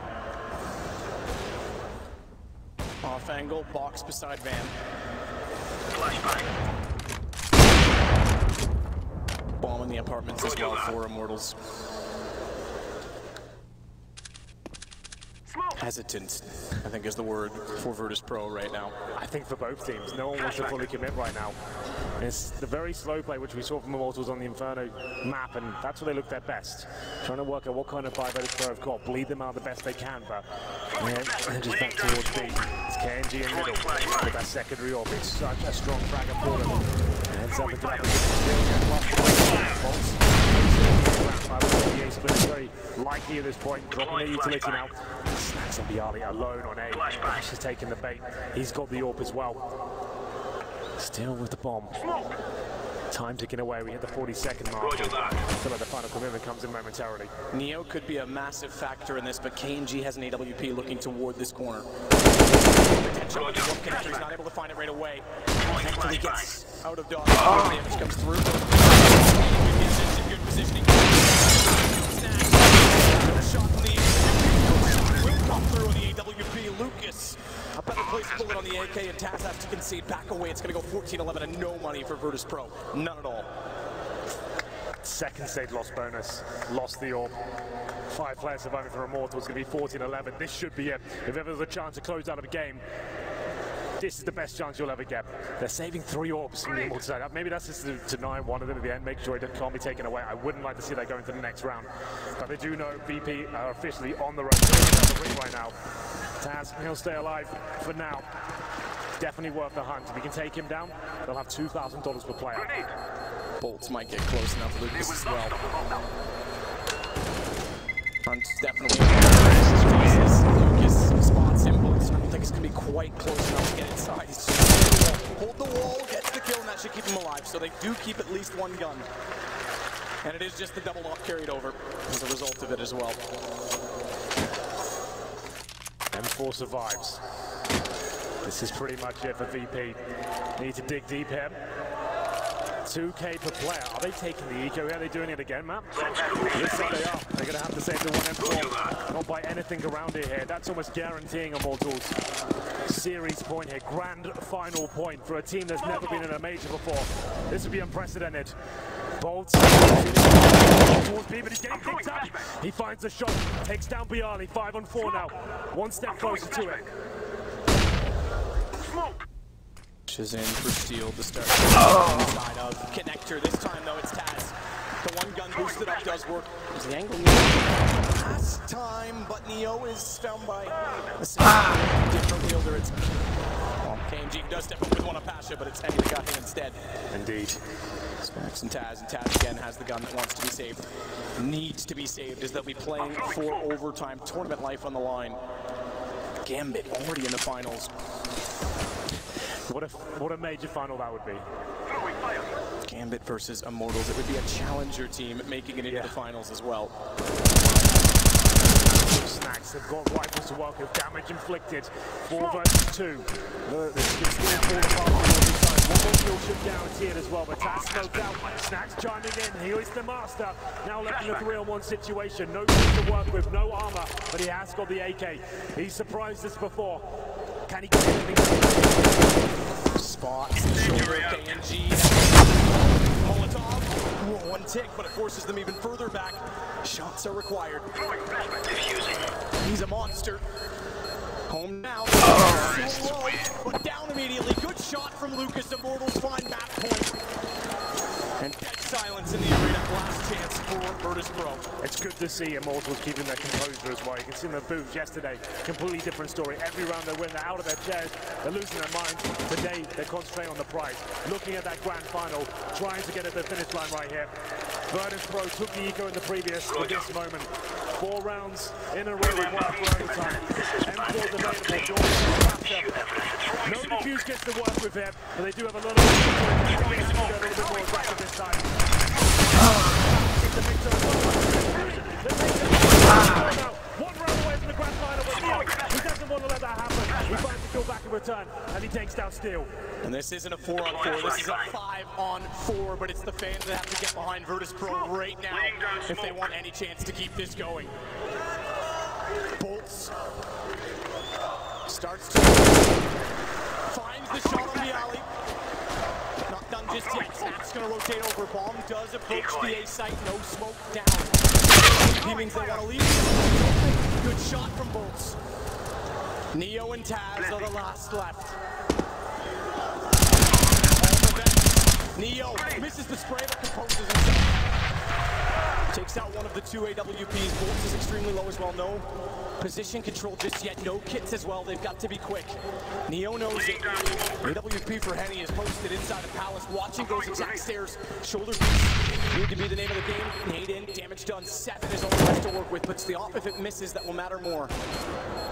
Off angle, box beside Van. Bomb in the apartments as well for Immortals. Hesitant, I think, is the word for Virtus.Pro right now. I think for both teams, no one wants to fully commit right now. It's the very slow play which we saw from Immortals on the Inferno map, and that's where they look their best. Trying to work out what kind of buy Virtus.Pro have got, bleed them out the best they can, but yeah, just back towards B. It's KNG in middle with that secondary orb. It's such a strong fragger for them. Ends up into that the split is very likely at this point, dropping their utility now. Snacks on Bialy alone on A. She's taking the bait. He's got the orb as well. Still with the bomb. Time ticking away. We hit the 40-second mark. I feel like the final commitment comes in momentarily. Neo could be a massive factor in this, but KNG has an AWP looking toward this corner. Potential with the warp connector. He's not able to find it right away. Actually gets out of dodge. Damage comes through. In good positioning. Shot from the will come through on the AWP. Lucas, a better place to bullet on the AK, and Taz has to concede back away. It's going to go 14-11 and no money for Virtus.Pro. None at all. Second stage loss bonus. Lost the orb. 5 players surviving for Immortals. It's going to be 14-11. This should be it. If ever there's a chance to close out of a game, this is the best chance you'll ever get. They're saving 3 orbs from the Immortals side. Maybe that's just to deny one of them at the end, make sure it can't be taken away. I wouldn't like to see that go into the next round. But they do know VP are officially on the road. They're on the ring right now. Taz, he'll stay alive for now. Definitely worth the hunt. If we can take him down, they'll have $2,000 per player. Bolts might get close enough. Lucas as well. Hunt's definitely Lucas spots him. Bolts, I don't think it's going to be quite close enough to get inside. He's just hold the wall, gets the kill, and that should keep him alive. So they do keep at least 1 gun. And it is just the double off carried over as a result of it as well. M4 survives. This is pretty much it for VP. Need to dig deep here. 2K per player. Are they taking the eco? Are they doing it again, Matt? Yes, they are. They're going to have to save the 1 M4. Not buy anything around it here. That's almost guaranteeing Immortals series point here. Grand final point for a team that's never been in a major before. This would be unprecedented. Bolts towards B, but he's getting picked up. He finds the shot, takes down Bialy. 5 on 4 now. 1 step closer to it. Is in for steal to start inside of connector. This time though it's Taz. The 1 gun boosted up does work. There's the angle last time, but Neo is found by a different wielder. It's KNG does step up with 1 Apache, but it's Henny that got him instead. Indeed. Snacks and Taz again has the gun that wants to be saved. Needs to be saved, as they'll be playing for overtime. Tournament life on the line. Gambit already in the finals. What a major final that would be. Gambit versus Immortals. It would be a challenger team making it into the finals as well. Snacks have got rifles to work with. Damage inflicted. 4 versus 2. One more kill should guarantee it as well, but Taz smoked out. Snacks chiming in. He is the master. Now left in a 3-on-1 situation. No team to work with, no armor, but he has got the AK. He's surprised us before. Can he get anything? Spots the shoulder of KNG. Molotov. 1 tick, but it forces them even further back. Shots are required. He's a monster. Home now. Slow, but down immediately. Good shot from Lucas. Immortals find that point. And dead silence in the arena. Last chance for Virtus.Pro. It's good to see Immortals keeping their composure as well. You can see in the booth yesterday, completely different story. Every round they win, they're out of their chairs, they're losing their minds. Today, they're concentrating on the prize, looking at that grand final, trying to get at the finish line right here. Virtus.Pro took the eco in the previous, for this moment. 4 rounds in a row required for overtime. M4's available. No defuse gets to work with him, but they do have a lot of a little bit more aggressive this time. takes down Steel. And this isn't a 4-on-4, this is a 5-on-4, but it's the fans that have to get behind Virtus.Pro right now if they want any chance to keep this going. Bolts starts to finds the shot on the alley. Not done just yet. Snap's gonna rotate over. Bomb does approach the A site. No smoke down. He means they want to leave. Good shot from Bolts. Neo and Taz are the last left. Neo misses the spray but composes himself. Takes out one of the two AWPs. Bolts is extremely low as well. No position control just yet. No kits as well. They've got to be quick. Neo knows it. AWP for Henny is posted inside of Palace. Watching those exact stairs. Shoulder piece need to be the name of the game. Nade in. Damage done. 7 is all he has to work with. But it's the off if it misses that will matter more.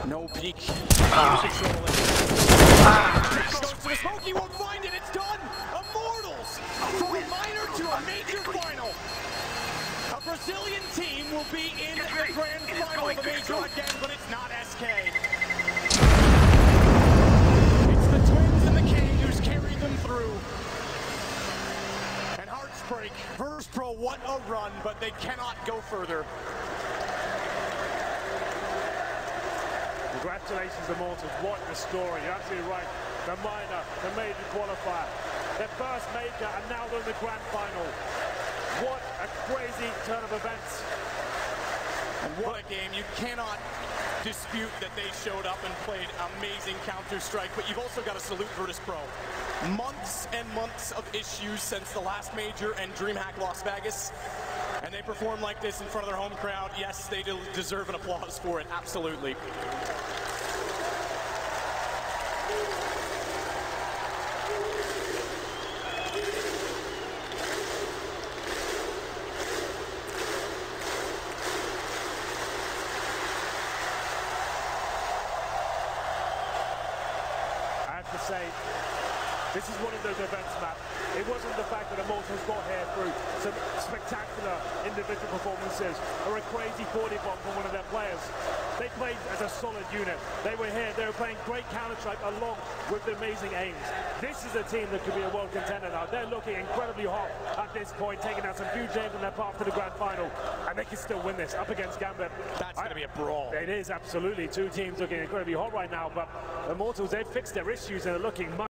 No peek. Goes to the smoke. He won't find it. It's done. Immortals from a minor to a major final. A Brazilian team will be in the grand final of the major again, but it's not SK. It's the Twins and the King who's carried them through. And hearts break. Virtus.Pro, what a run, but they cannot go further. Congratulations, Immortals. What a story. You're absolutely right. The minor, the major qualifier. Their first major, and now they're in the grand final. What a crazy turn of events. And what a game. You cannot dispute that they showed up and played amazing Counter-Strike, but you've also got to salute Virtus.Pro. Months and months of issues since the last major and DreamHack Las Vegas, and they perform like this in front of their home crowd. Yes, they deserve an applause for it, absolutely. Say, this is one of those events, Matt. It wasn't the fact that Immortals got here through some spectacular individual performances or a crazy 40 bomb from one of their players. They played as a solid unit. They were here, they were playing great Counter-Strike along with the amazing aims. This is a team that could be a world contender now. They're looking incredibly hot at this point, taking out some huge aims on their path to the grand final, and they can still win this up against Gambit. That's going to be a brawl. It is, absolutely. Two teams looking incredibly hot right now, but Immortals, they've fixed their issues and are looking much